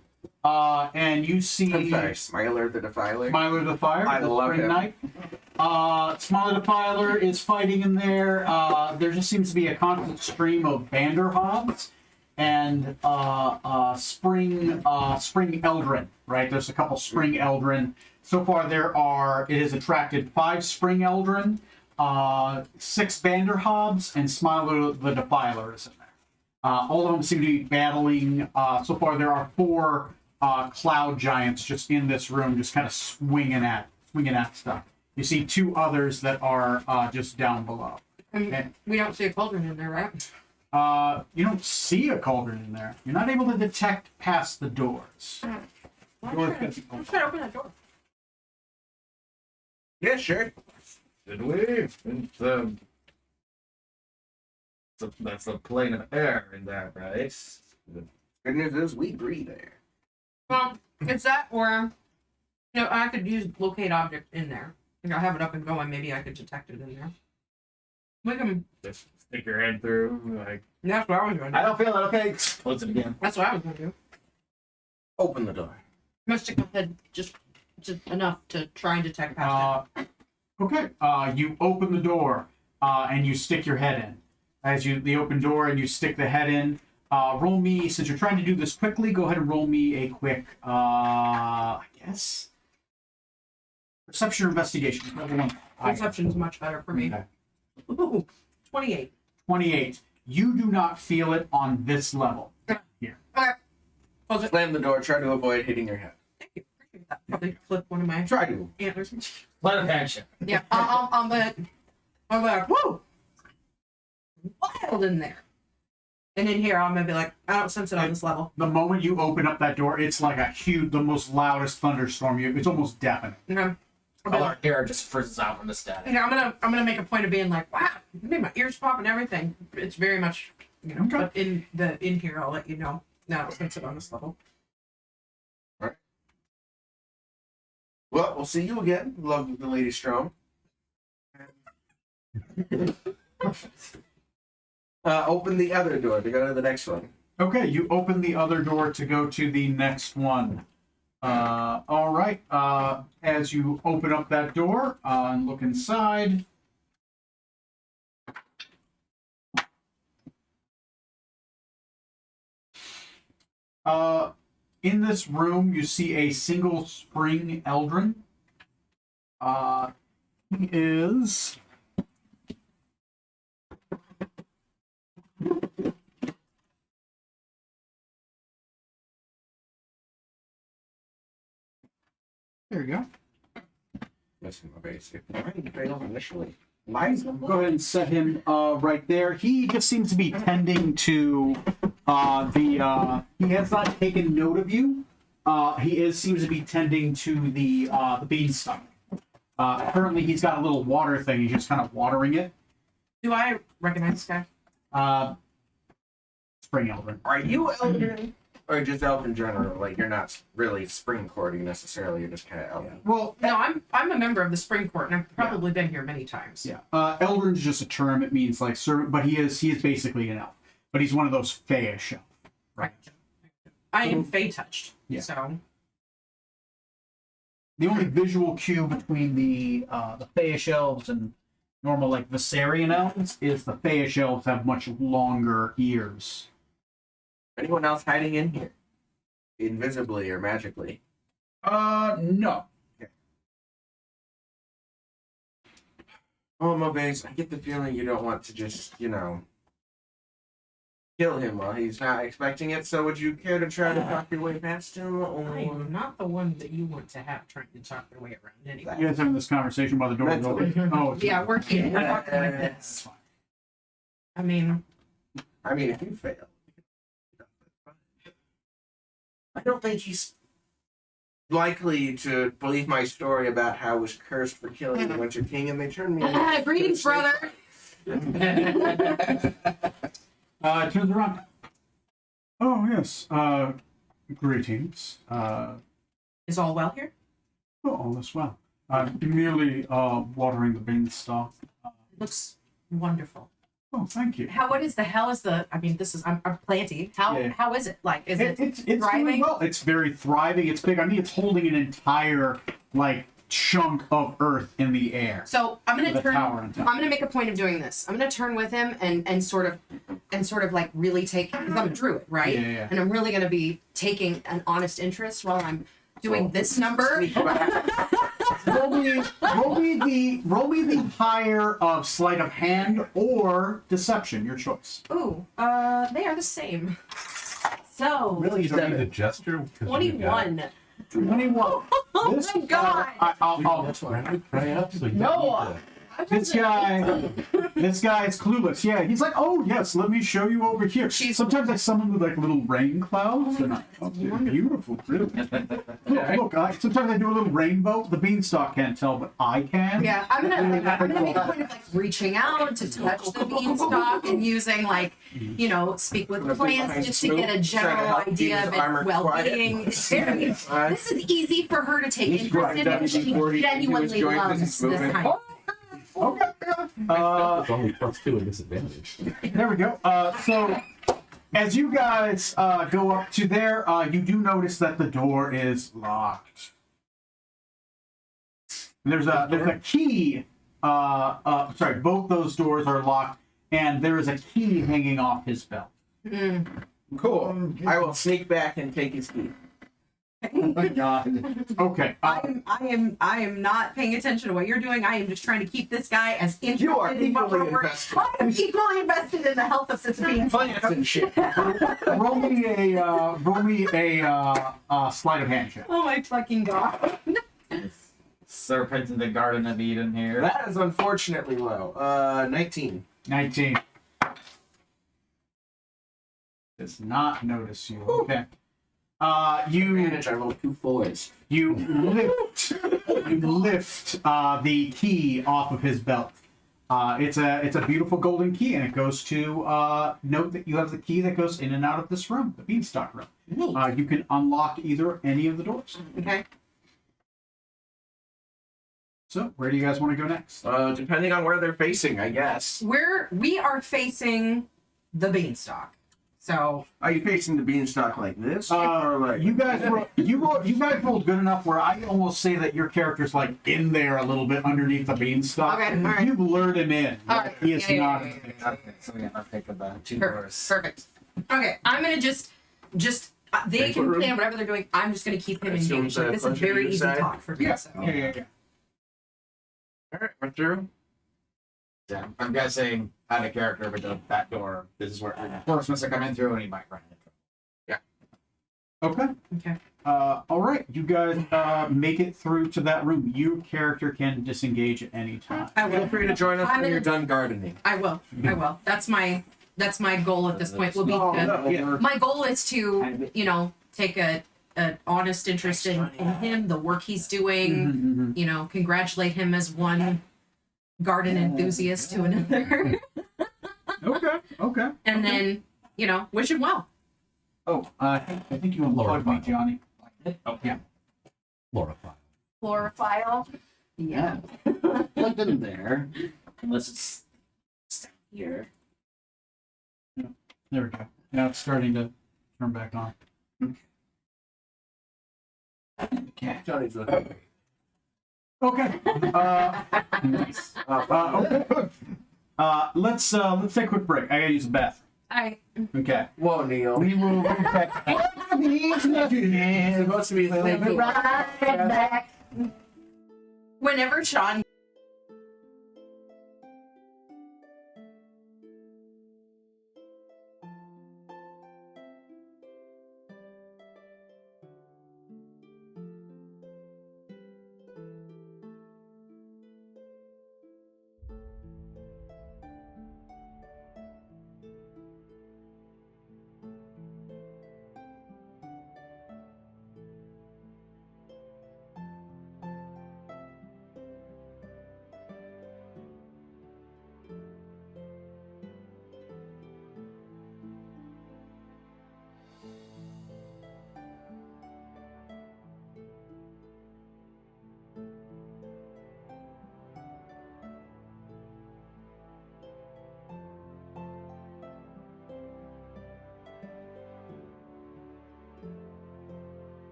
and you see I'm sorry, Smiler the Defiler. Smiler the Fire. I the love Spring him. Knight. Smiler the Defiler is fighting in there. There just seems to be a constant stream of Banderhogs and Spring Eldrin. Right, there's a couple Spring Eldrin. So far, it has attracted 5 Spring Eldrin. 6 Banderhogs and Smiler the Defiler is in there. All of them seem to be battling. So far, there are 4 cloud giants just in this room, just kind of swinging at stuff. You see 2 others that are just down below. And we don't see a cauldron in there, right? You don't see a cauldron in there. You're not able to detect past the doors. I'm Doors trying to open that door. Yeah, sure. Did we? That's a plane of air in that, right? Good news is we breathe air. Well, it's that, or I could use locate object in there. I have it up and going. Maybe I could detect it in there. We can. Just stick your head through, like. That's what I was going to I do. don't feel it. Okay, close it again. That's what I was going to do. Open the door. I'm gonna stick my head just enough to try and detect past Okay. You open the door and you stick your head in. As the open door and you stick the head in. Roll me, since you're trying to do this quickly, go ahead and roll me a quick, I guess, perception or investigation. Level 1. it. Perception's much better for me. Okay. Ooh, 28. 28. You do not feel it on this level. Here. Okay. Close it. Slam the door. Try to avoid hitting your head. Thank you. Appreciate that. Probably flip one of my Try to. antlers. Let him action. Yeah, I'm like, whoa! Wild in there. And in here, I'm gonna be like, I don't sense it on this level. The moment you open up that door, it's like the most loudest thunderstorm. It's almost deafening. Okay. I'll be All like, our hair just frizzes out from the static. I'm gonna make a point of being like, wow, made my ears pop and everything. It's very much, Okay. but in here, I'll let you know. No, I don't sense it on this level. Well, we'll see you again, lovely Lady Strom. Open the other door to go to the next one. Okay, you open the other door to go to the next one. All right. As you open up that door and look inside, in this room, you see a single Spring Eldrin. He is. There you go. Missing my base. If mine failed initially. Mine's Go ahead and set him right there. He just seems to be tending to he has not taken note of you. Seems to be tending to the beanstalk. Currently, he's got a little water thing. He's just kind of watering it. Do I recognize this guy? Spring Eldrin. Are you Elden? Or just elf in general? Like, you're not really spring courting necessarily, you're just kind of elf. Well, No, I'm a member of the Spring Court, and I've probably been here many times. yeah. Eldrin's just a term. It means like servant, but he is basically an elf. But he's one of those Fayish elf. Right. I am Fey touched. Yeah. So The only visual cue between the Fayish elves and normal like Viserion elves is the Fayish elves have much longer ears. Anyone else hiding in here? Invisibly or magically? No. Oh, Mobase, I get the feeling you don't want to just, get kill him while he's not expecting it. So would you care to try to talk your way past him? I Or... am not the one that you want to have trying to talk their way around anyway. You guys having this conversation while the door is open? Oh, it's Yeah, we're talking like That's this. fine. I mean, if you fail. I don't think he's likely to believe my story about how I was cursed for killing the Winter King and they turned me in. greetings, brother. It turns around. Oh, yes. Greetings. Is all well here? All is well. I'm merely watering the beanstalk. Looks wonderful. Oh, thank you. What is the hell is the? I mean, this is I'm planty. Yeah. How is it like? Is it It's thriving? doing well. It's very thriving. It's big. I mean, it's holding an entire like chunk of earth in the air. So I'm gonna The turn. tower on top. I'm gonna make a point of doing this. I'm gonna turn with him and sort of like really take. Because I'm a druid, right? Yeah. And I'm really gonna be taking an honest interest while I'm doing this number. roll me the higher of sleight of hand or deception, your choice. Ooh, they are the same. So Really, you don't need a gesture? 'Cause you got- 21. 21. Oh This, my god! I'll That's right. Try it up so you No, don't need to- This guy is clueless. Yeah, he's like, oh yes, let me show you over here. Sometimes I summon with like little rain clouds. Oh And my God, they're beautiful, really. Yeah. Look, sometimes I do a little rainbow. The beanstalk can't tell, but I can. Yeah, I'm gonna make a point of like reaching out to touch the beanstalk and using like, speak with plants just to get a general idea of its well-being. It's very. This is easy for her to take interest in because she genuinely loves this kind of. Okay. It's only +2 and disadvantage. There we go. So, as you guys go up to there, you do notice that the door is locked. There's a key. Sorry, both those doors are locked, and there is a key hanging off his belt. Cool. I will sneak back and take his key. Oh my god. Okay. I am not paying attention to what you're doing. I am just trying to keep this guy as interested You are in what equally we're invested. I am equally invested in the health of this being. Plants and shit. roll me a sleight of hand check. Oh my fucking god. Serpent in the Garden of Eden here. That is unfortunately low. 19. 19. Does not notice you. Okay. You Advantage, I rolled 2 4s. You lift the key off of his belt. It's a beautiful golden key, and it goes to note that you have the key that goes in and out of this room, the beanstalk room. You can unlock any of the doors. Okay. So, where do you guys want to go next? Depending on where they're facing, I guess. We are facing the beanstalk. So Are you facing the beanstalk like this? or like You guys rolled good enough where I almost say that your character's like in there a little bit underneath the beanstalk. Okay, all right. You've lured him in. All right, He is yeah, not. yeah. Okay, so we gotta pick about 2 perfect. doors. Perfect. Okay, I'm gonna just they Banquet can room? plan whatever they're doing. I'm just gonna keep him Assume engaged. it's a This is pleasure very to easy decide. talk for me. Yeah. So. Yeah. Alright, we're through. Yeah, I'm guessing out of character with the back door. This is where enforcements are coming through, and he might run into trouble. Okay. Okay. All right. You guys make it through to that room. Your character can disengage at any time. I Feel will. free to join us I'm when you're gonna- done gardening. I will. I will. That's my goal at this point. Will be to, Yeah. my goal is to take a honest interest in him, the work he's doing. Mhm. Congratulate him as one garden enthusiast to another, Okay. and then wish him well. Oh, I think you unplugged me, Johnny. Oh, yeah. Glorify. Chlorophyll. Yeah. Plugged in there. Unless it's here. There we go. Now it's starting to turn back on. Johnny's looking. Okay. Nice. Okay. Let's take a quick break. I gotta use the bathroom. I Okay. Whoa, Neil. We will be back. It's supposed to be right back. Whenever Sean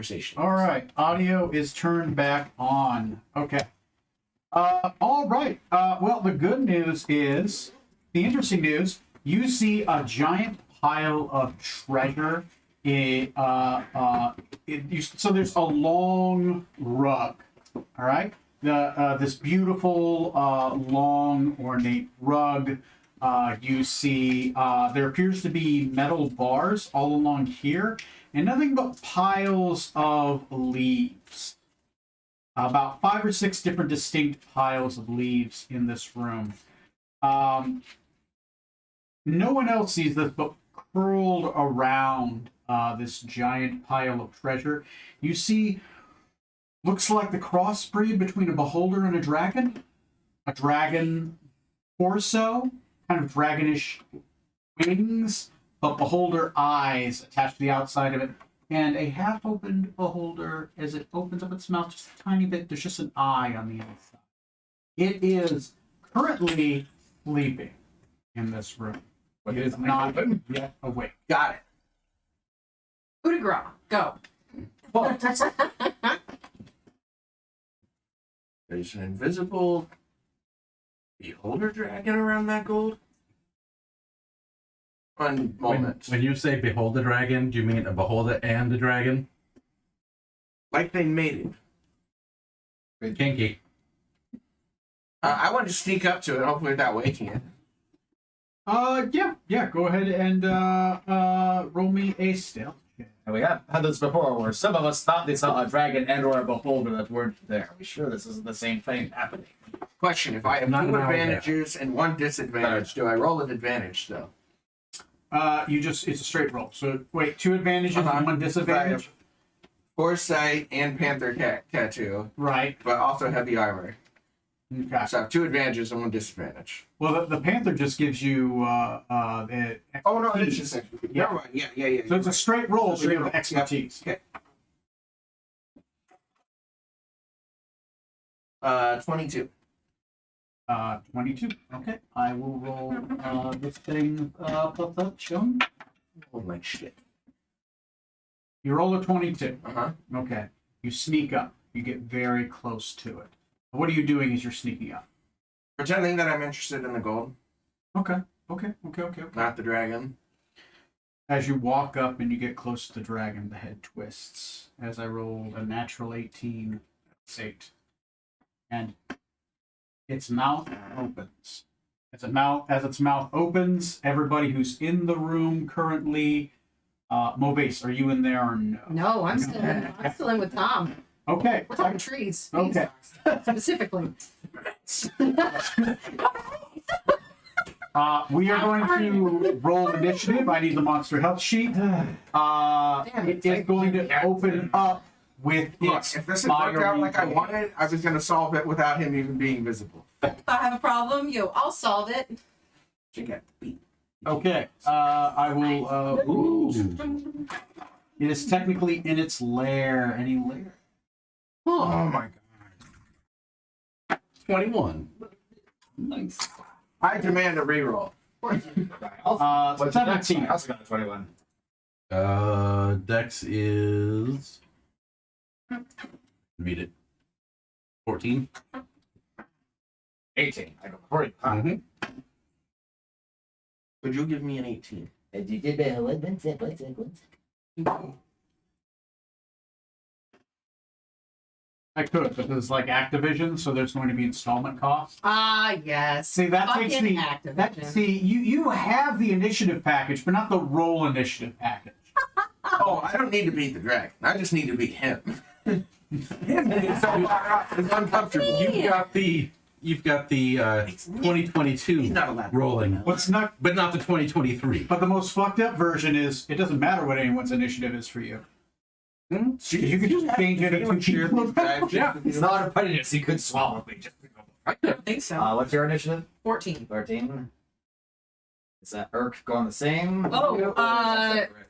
conversation. All right, audio is turned back on. Okay. All right. Well, the good news is, the interesting news, you see a giant pile of treasure. So there's a long rug. All right. This beautiful, long, ornate rug. You see there appears to be metal bars all along here, and nothing but piles of leaves. About 5 or 6 different distinct piles of leaves in this room. No one else sees this, but curled around this giant pile of treasure, you see, looks like the crossbreed between a beholder and a dragon. A dragon torso, kind of dragonish wings, but beholder eyes attached to the outside of it. And a half-opened beholder, as it opens up its mouth just a tiny bit, there's just an eye on the inside. It is currently sleeping in this room. It is not yet awake. Got it. Coup de grace. Go. There's an invisible beholder dragon around that gold. One moment. When you say behold the dragon, do you mean a beholder and a dragon? Like they made it. Kinky. I want to sneak up to it, hopefully without waking it. Yeah. Go ahead and roll me a stealth check. And we have had this before, where some of us thought they saw a dragon and/or a beholder that weren't there. Are we sure this isn't the same thing happening? Question: if I have Not 2 now, advantages and 1 disadvantage, do I roll an advantage though? It's a straight roll. So wait, 2 advantages and 1 disadvantage. Foresight and Panther tattoo, Right. but also heavy armor. Okay. So I have 2 advantages and 1 disadvantage. Well, the panther just gives you the Oh no, it's expertise. just Yeah. never mind. Yeah. So it's a straight roll, It's a but you straight have roll. expertise. Okay. 22. 22. Okay. I will roll this thing perception. Oh my shit. You roll a 22. Uh-huh. Okay. You sneak up. You get very close to it. What are you doing as you're sneaking up? Pretending that I'm interested in the gold, Okay. not the dragon. As you walk up and you get close to the dragon, the head twists. As I rolled a natural 18, that's 8. And its mouth opens. As its mouth opens, everybody who's in the room currently, Mobase, are you in there or no? No, I'm still in with Tom. Okay. We're talking trees. Okay. Specifically. We are going to roll initiative. I need the monster health sheet. It is going to open up with Look, its if this had worked out fiery like I blade. wanted, I was going to solve it without him even being visible. If I have a problem, I'll solve it. She got beat. Okay. I will. Ooh. It is technically in its lair. Any lair? Oh my god. 21. Nice. I demand a reroll. What's 17. I also got a 21. Dex is. Read it. 14. 18. I got 40. Would you give me an 18? I could, but this is like Activision, so there's going to be installment costs. Ah, yes. See, that takes Fucking the Activision. you have the initiative package, but not the roll initiative package. Oh, I don't need to beat the dragon. I just need to beat him. Him being so far up is uncomfortable. You've got the 2022 He's not allowed to rolling, What's not, but not the 2023. but the most fucked up version is it doesn't matter what anyone's initiative is for you. You can just change it into people. Yeah. It's not a prejudice. He could swallow me. I don't think so. What's your initiative? 14. 13. Is that Urk going the same? Oh, Or is that separate?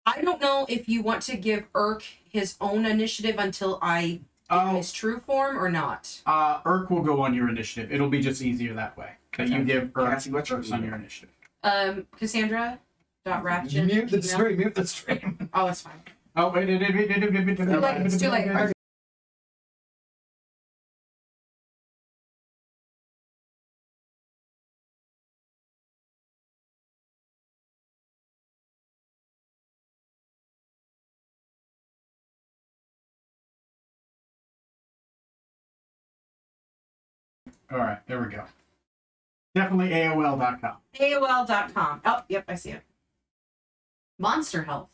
I don't know if you want to give Urk his own initiative until I give him his true form or not. Urk will go on your initiative. It'll be just easier that way. That you give Urk Cassie, what's your on your initiative. Cassandra. Dot Rathjen. Mute the email. stream. Mute the stream. Oh, that's fine. Oh, wait. It's too late. All right, there we go. Definitely AOL.com. AOL.com. Oh, yep, I see it. Monster Health.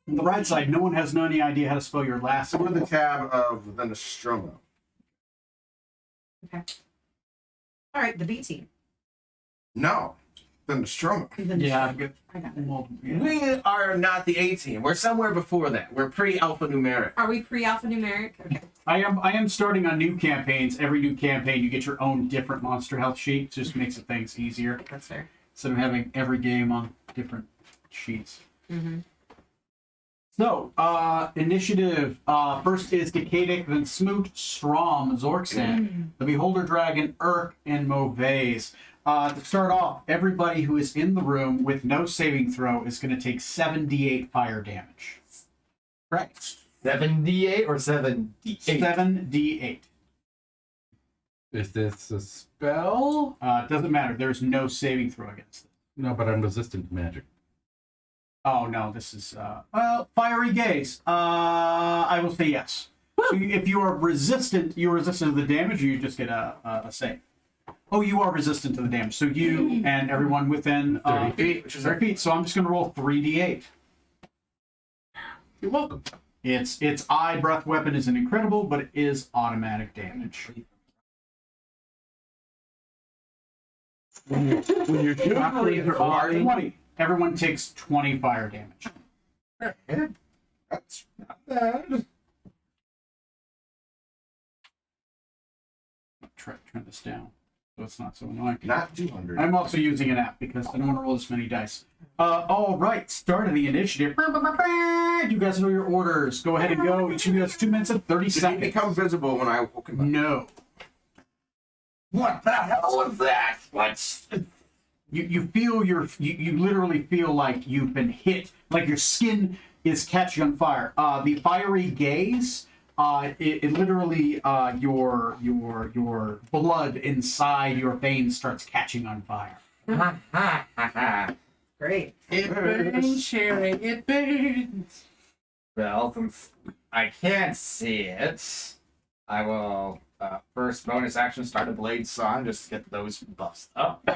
On the right side, no one has any idea how to spell your last Go to name. the tab of the Nostromo. Okay. All right, the B team. No, the Nostromo. Yeah, I get. I got it. Well, yeah. We are not the A team. We're somewhere before that. We're pre-alphanumeric. Are we pre-alphanumeric? Okay. I am starting on new campaigns. Every new campaign, you get your own different monster health sheet. It just makes things easier That's fair. instead of having every game on different sheets. Mm-hmm. So, initiative. First is Decadic, then Smoot, Strom, Zorksan, the Beholder Dragon, Urk, and Movays. To start off, everybody who is in the room with no saving throw is going to take 7d8 fire damage. Right. 78 or 78? 7d8. Is this a spell? Doesn't matter. There's no saving throw against it. No, but I'm resistant to magic. Oh no, this is Fiery Gaze. I will say yes. So if you are resistant, you're resistant to the damage, or you just get a save. Oh, you are resistant to the damage. So you and everyone within 30 feet, which is 30 feet. So I'm just going to roll 3d8. You're welcome. Its eye breath weapon isn't incredible, but it is automatic damage. When you're Usually, 20. Everyone takes 20 fire damage. That's not bad. Turn this down so it's not so annoying. Not 200. I'm also using an app because I don't want to roll this many dice. All right, start of the initiative. You guys know your orders. Go ahead and go. Each of you has 2 minutes and 30 Did he seconds. become visible when I woke him up? No. What the hell was that? What's... You feel you literally feel like you've been hit, like your skin is catching on fire. The fiery gaze, it literally your blood inside your veins starts catching on fire. Great. It burns, Sherry. It burns. Well, since I can't see it, I will first bonus action start a blade song just to get those buffs up.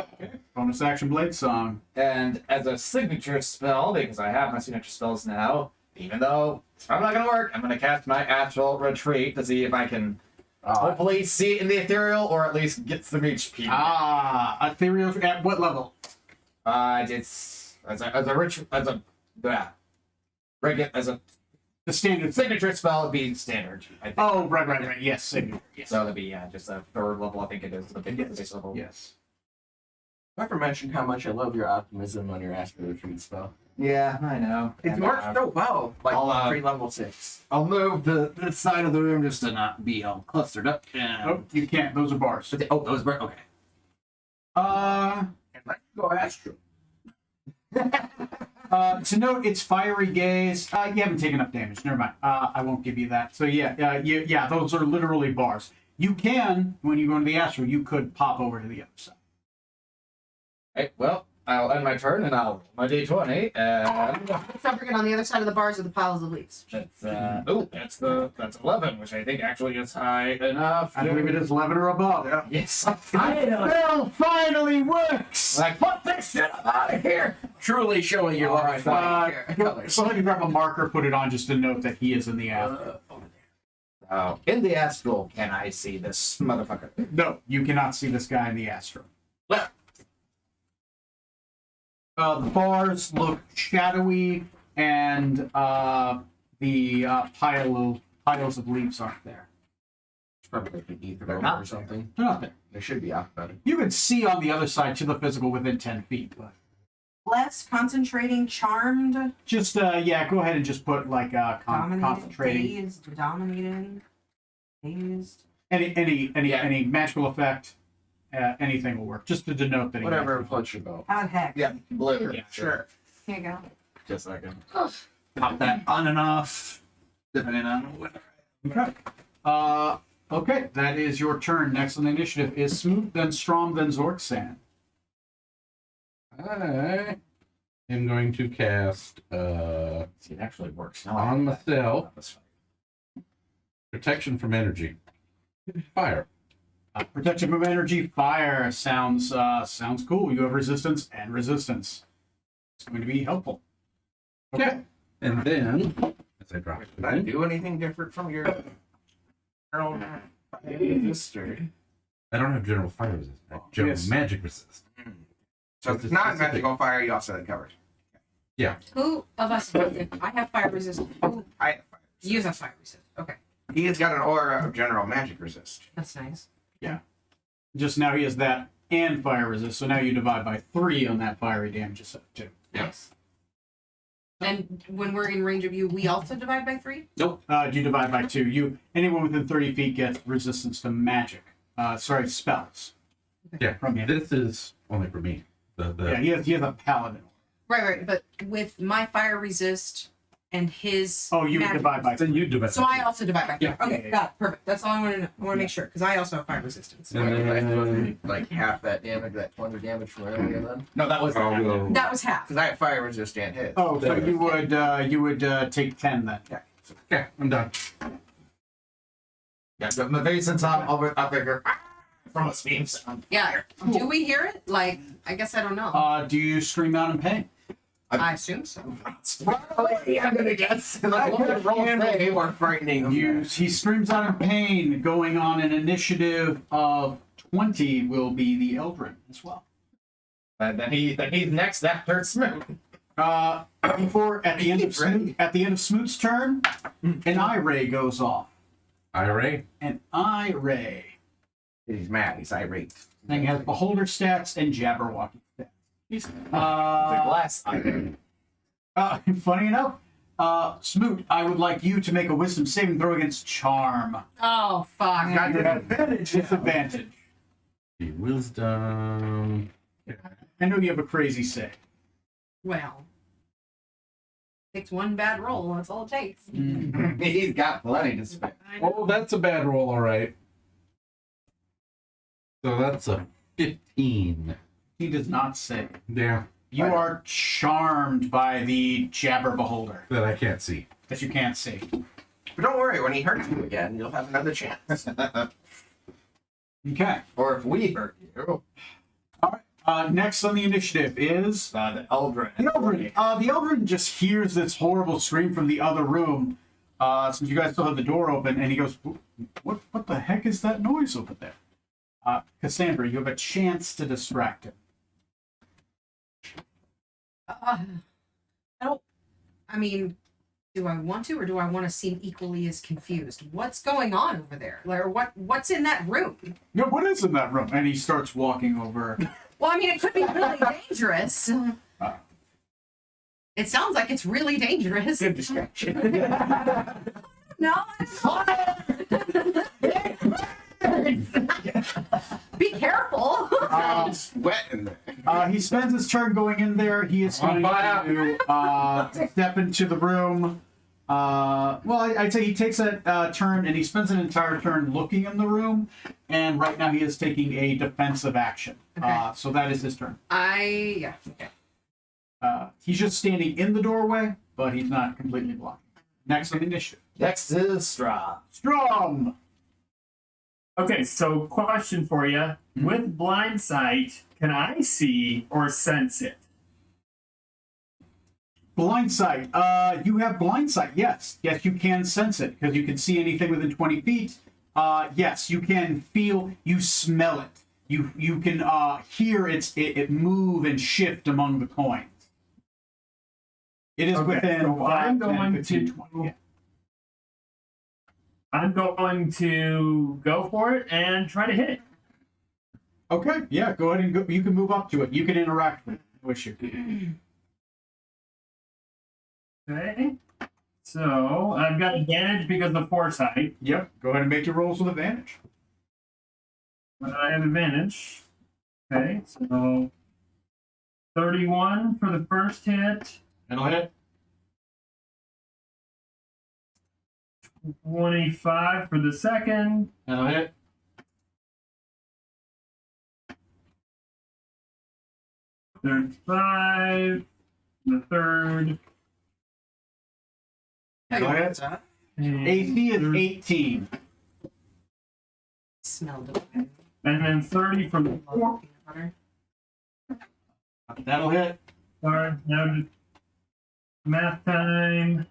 Bonus action blade song. And as a signature spell, because I have my signature spells now, even though it's probably not going to work, I'm going to cast my Astral Retreat to see if I can hopefully see it in the ethereal or at least get some HP. Ethereal at what level? It's as a The standard. signature spell would be standard. I think. Oh, right. Yes, signature. Yes. So that'd be just a third level. I think it is the base level. Yes. I never mentioned how much I love your optimism on your Astral Retreat spell. Yeah, I know. It And, works so well, like I'll, pre-level 6. I'll move the side of the room just to not be all clustered up. Oh, you can't. Those are bars. Those were okay. And let's go Astral. To note, it's fiery gaze. You haven't taken enough damage. Never mind. I won't give you that. So yeah, those are literally bars. You can, when you go into the astral, you could pop over to the other side. Hey, well, I'll end my turn and I'll roll my d20 and Let's not forget on the other side of the bars are the piles of leaves. that's 11, which I think actually is high enough. I believe it is 11 or above. Yeah. Yes. Spell finally works. Like, fuck this shit, I'm out of here. Truly showing your love colors. So let me grab a marker, put it on just to note that he is in the astral. Oh, in the astral, can I see this motherfucker? No, you cannot see this guy in the astral. Well, The bars look shadowy, and the piles of leaves aren't there. it's probably like an ether They're or not something. They're not there. They should be alphabetic. You can see on the other side to the physical within 10 feet, but Less concentrating, charmed, just go ahead and just put like dominated, concentrating. dazed, dominated, dazed. Any magical effect, anything will work. Just to denote that. Whatever floats your boat. How the heck? Yeah, blue. Yeah, sure. Here you go. Just a second. pop that on and off, depending on what. Okay. Okay, that is your turn. Next on the initiative is Smoot, then Strom, then Zorksan. I am going to cast See, it actually works. Now on myself protection from energy. Fire. Protection from energy, fire sounds cool. You have resistance and resistance. It's going to be helpful. Okay. And then, as I drop Did I do anything different from your general sister? I don't have general fire resist. I have general Yes. magic resist. So if it's not magical fire, you also had it covered. Who of us has it? I have fire resist. Who I have fire. you have fire resist? Okay, He has got an aura of general magic resist. that's nice. Just now he has that and fire resist, so now you divide by 3 on that fiery damage too. Nice. And when we're in range of you, we also divide by 3? You divide by 2. Anyone within 30 feet gets resistance to magic. Spells. Yeah, From him. this is only for me. Yeah, he has a paladin. Right. But with my fire resist and his. Oh, you magic divide by Then 3. you divide. So I also divide by 3. Yeah. Okay, got it. Perfect. That's all I want to know. I want to make sure because I also have fire resistance. And then, Like half that damage, that 200 damage from earlier then? No, that was I'll go. That was half. Because I have fire resist and his. Oh, so you would take 10 then. Okay, I'm done. Yeah, but maybe since I'm over up here from a beam sound. Yeah. Do we hear it? Like, I guess I don't know. Do you scream out in pain? I assume so. Probably, I'm gonna guess. I could roll save more frightening. He screams out in pain. Going on an initiative of 20 will be the Eldrin as well. And then he's next after Smoot. Before at the end of Smoot's turn, an eye ray goes off. IRA. An eye ray. He's mad. He's irate. Thing has beholder stats and Jabberwocky stats. The glass eye. Funny enough, Smoot, I would like you to make a wisdom saving throw against charm. Oh, fuck. Got your advantage. Disadvantage. The wisdom. I know you have a crazy save. Well, takes one bad roll. That's all it takes. He's got plenty to spare. I know. Oh, that's a bad roll, all right. So that's a 15. He does not save. Yeah, You are charmed by the Jabber Beholder that I can't see. that you can't see. But don't worry, when he hurts you again, you'll have another chance. Okay. Or if we hurt you, Next on the initiative is the Eldrin. the Eldrin. The Eldrin just hears this horrible scream from the other room. Since you guys still have the door open, and he goes, "What the heck is that noise over there?" Cassandra, you have a chance to distract him. I mean, do I want to, or do I want to seem equally as confused? What's going on over there? Like, or what's in that room? No, what is in that room? And he starts walking over. Well, I mean, it could be really dangerous. It sounds like it's really dangerous. Good distraction. No. Be careful. It's wet in there. He spends his turn going in there. He is going to step into the room. I'd say he takes a turn and he spends an entire turn looking in the room. And right now he is taking a defensive action. Okay. So that is his turn. Okay. He's just standing in the doorway, but he's not completely blocked. Next on the initiative. Next is Straw. Strom! Okay, so question for you. With blind sight, can I see or sense it? Blind sight. You have blind sight. Yes. Yes, you can sense it because you can see anything within 20 feet. Yes, you can feel, you smell it. You can hear it move and shift among the coins. It is Okay, within so 5, I'm 10, going 15, to- 20. Yeah. I'm going to go for it and try to hit it. Okay, yeah, go ahead and go. You can move up to it. You can interact with it. No issue. Okay. So I've got advantage because of foresight. Yep, go ahead and make your rolls with advantage. But I have advantage. Okay, so 31 for the first hit. That'll hit. 25 for the second. That'll hit. There's 5. The third. Go ahead. AC is 18. Smelled it. And then 30 from the fourth. Peanut butter. That'll hit. Sorry, now just math time.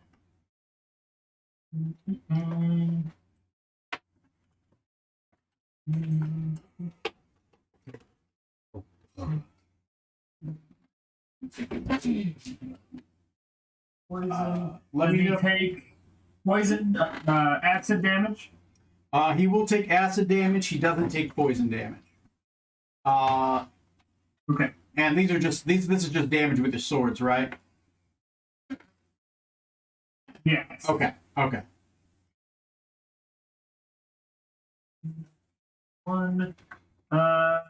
Poison. Let Does me he know. take poison, acid damage? He will take acid damage. He doesn't take poison damage. Okay. And these are just this is just damage with the swords, right? Yes. Okay. Okay. 1.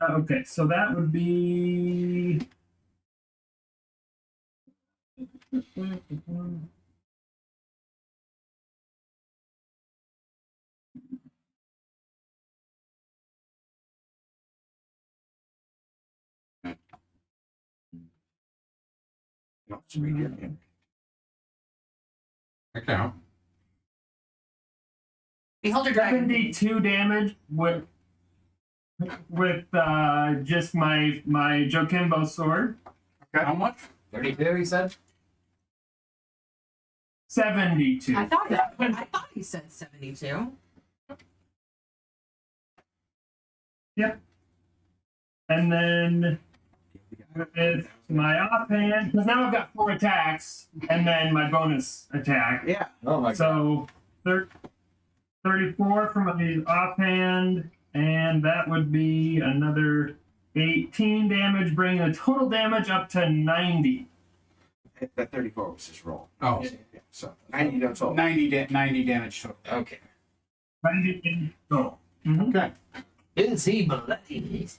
Okay, so that would be. No, it's read it. I count. Beholder dragon. 72 damage with just my Jokimbo sword. Okay. How much? 32, he said? 72. I thought he said 72. Yep. And then with my offhand, because now I've got 4 attacks, and then my bonus attack. Yeah. Oh my god. So 34 from my offhand, and that would be another 18 damage, bringing the total damage up to 90. That 34 was his roll. Oh, Yeah, so 90 no total. 90 damage total. Okay. 90 in total. Mhm. Okay. Is he bloody?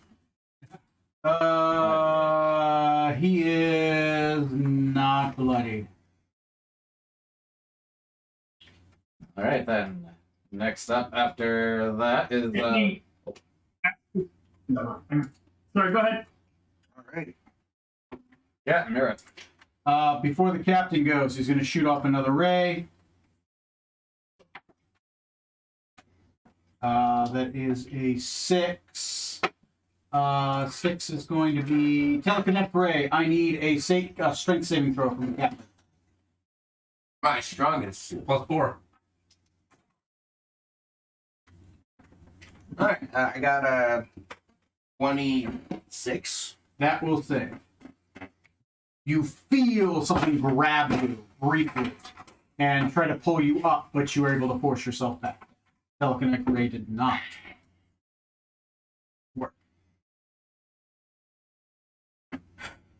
He is not bloody. All right then. Next up after that is Sorry, go ahead. All right. yeah, Mira. Before the captain goes, he's going to shoot off another ray. That is a 6. 6 is going to be telekinetic ray. I need a strength saving throw from the captain. My strongest. +4. All right. I got a 26. That will save. You feel something grab you briefly and try to pull you up, but you were able to force yourself back. Telekinetic ray did not work.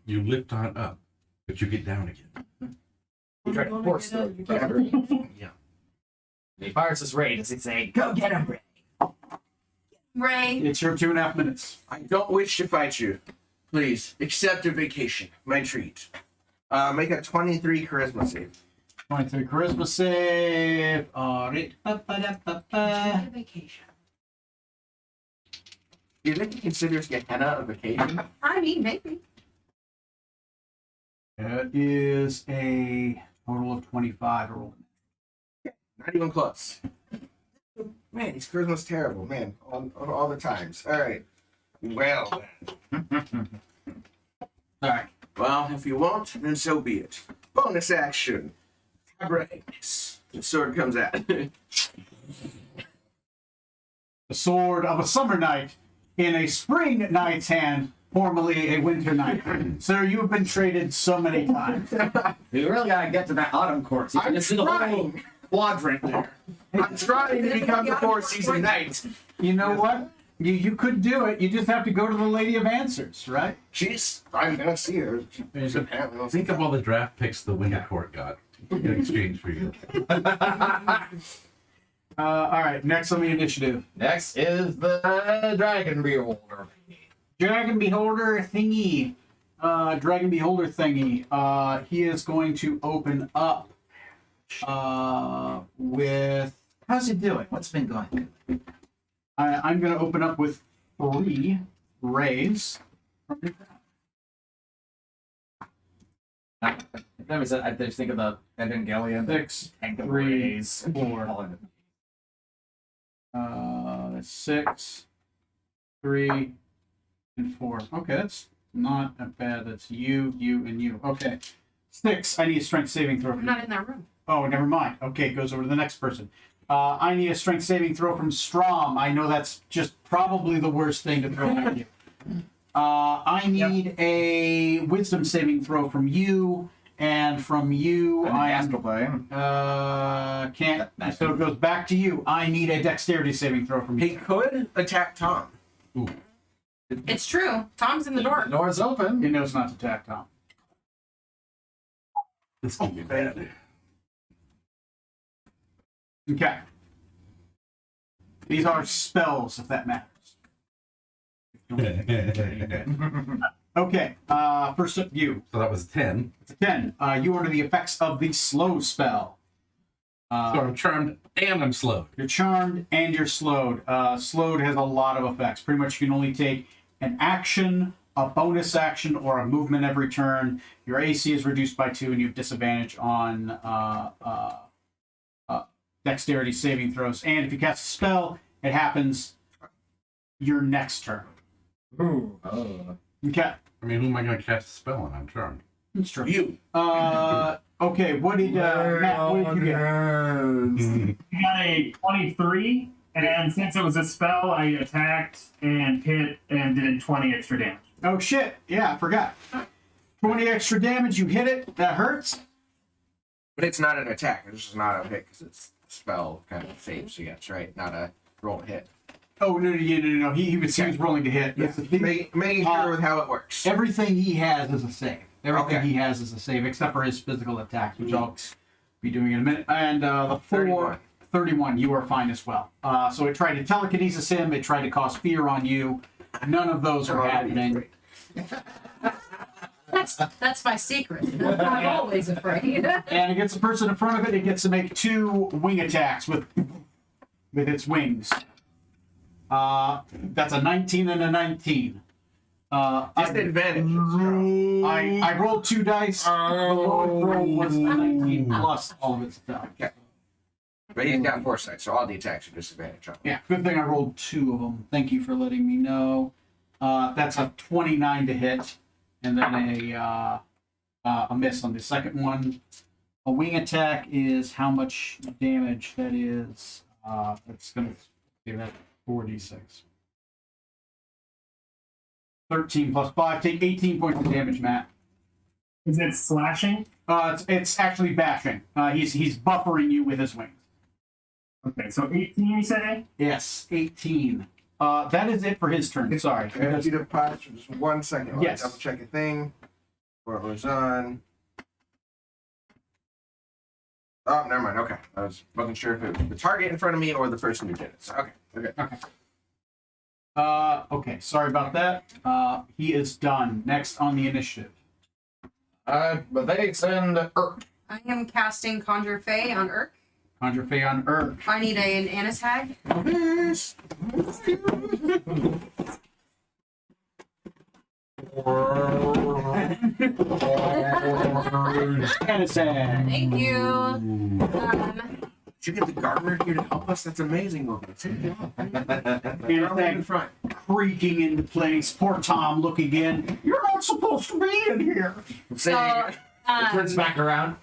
You lift on up, but you get down again. He tried to force though. You can't hurt him. Yeah. He fires his ray. Does he say, "Go get him, Ray"? Ray. It's your 2.5 minutes. I don't wish to fight you. Please accept a vacation, my treat. Make a 23 charisma save. 23 charisma save. All right. Enjoy vacation. Do you think he considers Gehenna a vacation? I mean, maybe. That is a total of 25 roll. Not even close. Man, his charisma's terrible, man. On all the times. All right. Well, then. All right. Well, if you won't, then so be it. Bonus action. Brightness. The sword comes out. The sword of a summer night in a spring knight's hand, formerly a winter knight. Sir, you have been traded so many times. We really gotta get to that autumn course. You can I'm just see the whole trying. quadrant there. I'm trying to become the 4-season knight. You know what? You could do it. You just have to go to the Lady of Answers, right? I'm gonna see her. There's a- Apparently knows Think of all the draft picks the Winter Court got in exchange for you. All right. Next on the initiative. Next is the Dragon Beholder. Dragon Beholder thingy. Dragon Beholder thingy. He is going to open up with How's he doing? What's been going on? I'm going to open up with 3 rays. I just think of the Evangelion. 6, Tank of 3, rays. 4. That's 6, 3, and 4. Okay, that's not that bad. That's you, and you. Okay. 6, I need a strength saving throw. I'm not in that room. Oh, never mind. Okay, it goes over to the next person. I need a strength saving throw from Strom. I know that's just probably the worst thing to throw at you. I need a wisdom saving throw from you, and from you, I am astral plane. can't. So it goes back to you. I need a dexterity saving throw from He you. could attack Tom. It's true. Tom's in the door. The door's open. He knows not to attack Tom. This can be bad. Okay. These are spells, if that matters. Okay. First up, you. So that was 10. It's a 10. You are under the effects of the slow spell. So I'm charmed and I'm slowed. You're charmed and you're slowed. Slowed has a lot of effects. Pretty much you can only take an action, a bonus action, or a movement every turn. Your AC is reduced by 2, and you have disadvantage on dexterity saving throws. And if you cast a spell, it happens your next turn. Ooh. Oh. Okay. I mean, who am I going to cast a spell on? I'm charmed. That's true. You. Okay, what did Matt, what did you get? I got a 23, and since it was a spell, I attacked and hit and did 20 extra damage. Oh shit, yeah, I forgot. 20 extra damage, you hit it, that hurts. But it's not an attack. It's just not a hit because it's a spell kind of saves against, right? Not a roll to hit. Oh, no. He was rolling to hit. Yeah. That's the thing. Making sure with how it works. Everything he has is a save. Everything Okay. he has is a save, except for his physical attacks, which I'll be doing in a minute. And the 31, you are fine as well. So it tried to telekinesis him, it tried to cause fear on you. None of those are happening. That's my secret. I'm always afraid. And against the person in front of it, it gets to make 2 wing attacks with its wings. That's a 19 and a 19. Disadvantage. I rolled 2 dice. The lowest roll was a 19 plus all of its attacks. Okay. But he's got foresight, so all the attacks are disadvantage on him. Yeah, good thing I rolled 2 of them. Thank you for letting me know. That's a 29 to hit, and then a miss on the second one. A wing attack is how much damage that is. That's going to do that 4d6. 13 plus 5. Take 18 points of damage, Matt. Is it slashing? It's actually bashing. He's buffering you with his wings. Okay, so 18 you say? Yes, 18. That is it for his turn. Sorry. I asked you to pause for just 1 second while Yes. I double check a thing. What was on? Oh, never mind. Okay, wasn't sure if it was the target in front of me or the person who did it. So, okay. Okay, sorry about that. He is done. Next on the initiative. But they send Urk. I am casting Conjure Fey on Urk. Conjure Fey on Urk. I need an Anishag. Tennyson. Thank you. Did you get the gardener here to help us? That's amazing looking. Tennyson front. creaking into place. Poor Tom looking in. You're not supposed to be in here. So, Turns back around.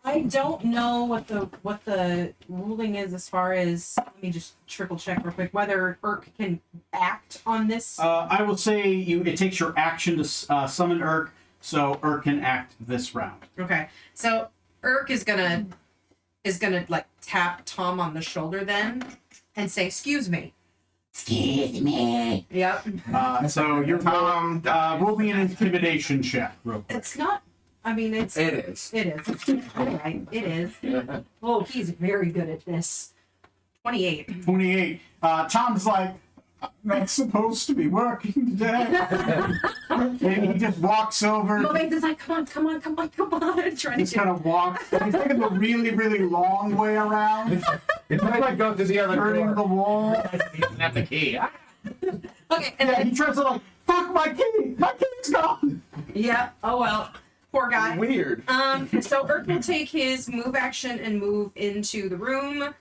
I don't know what the ruling is as far as, let me just triple check real quick, whether Urk can act on this. I will say it takes your action to summon Urk, so Urk can act this round. Okay, so Urk is gonna like tap Tom on the shoulder then and say, "Excuse me." Excuse me. Yep. So you're Tom. roll me an intimidation check, real quick. It's not. I mean, it's. It is. It is. Right. It is. Oh, he's very good at this. 28. 28. Tom's like, I'm not supposed to be working today. And he just walks over, Mobax is like, come on. Trying just to. kind of walks. He's taking the really, really long way around. It's like go to the other Turning the door. wall. He doesn't have the key. Okay, and Yeah, then he tries to like, fuck my key! My key's gone! yeah. Oh well, poor guy. Weird. So Urk will take his move action and move into the room.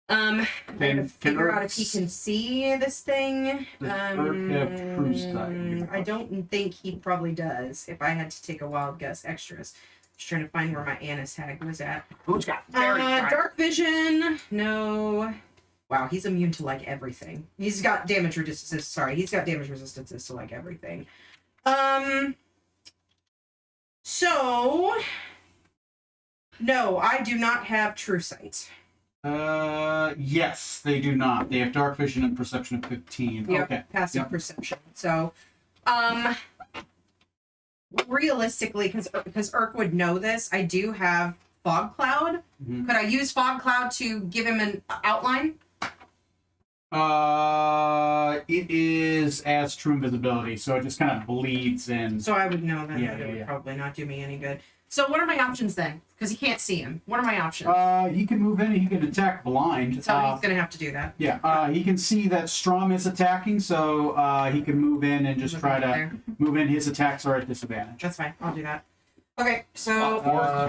I'm gonna figure out if he can see this thing. Does Urk have true sight? I don't think he probably does. If I had to take a wild guess, extras. Just trying to find where my Annis hag was at. Who's got very Dark vision. No. Wow, he's immune to like everything. He's got damage resistance. Sorry, he's got damage resistances to like everything. So no, I do not have true sight. Yes, they do not. They have dark vision and perception of 15. Yep, Okay. passive Yep. perception. So, realistically, because Urk would know this, I do have fog cloud. Mhm. Could I use fog cloud to give him an outline? It is as true invisibility, so it just kind of bleeds in. So I would know that, Yeah, that it would yeah. probably not do me any good. So what are my options then? Because he can't see him. What are my options? He can move in and he can attack blind. so he's gonna have to do that. Yeah, he can see that Strom is attacking, so he can move in and just Move try in to there. move in. His attacks are at disadvantage. That's fine. I'll do that. Okay, so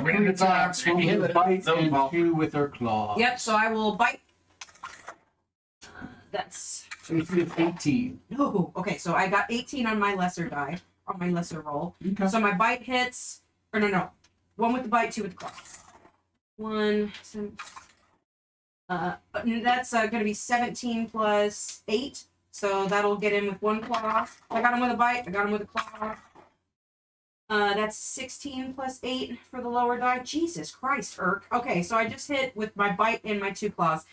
Three attacks, one with a bite So and involved. 2 with her claw. yep. So I will bite. That's AC is 18. no. Okay, so I got 18 on my lesser die, on my lesser roll. Okay. So my bite hits, or no, 1 with the bite, 2 with the claw. 1. That's going to be 17 plus 8. So that'll get him with 1 claw. I got him with a bite. I got him with a claw. That's 16 plus 8 for the lower die. Jesus Christ, Urk. Okay, so I just hit with my bite and my 2 claws.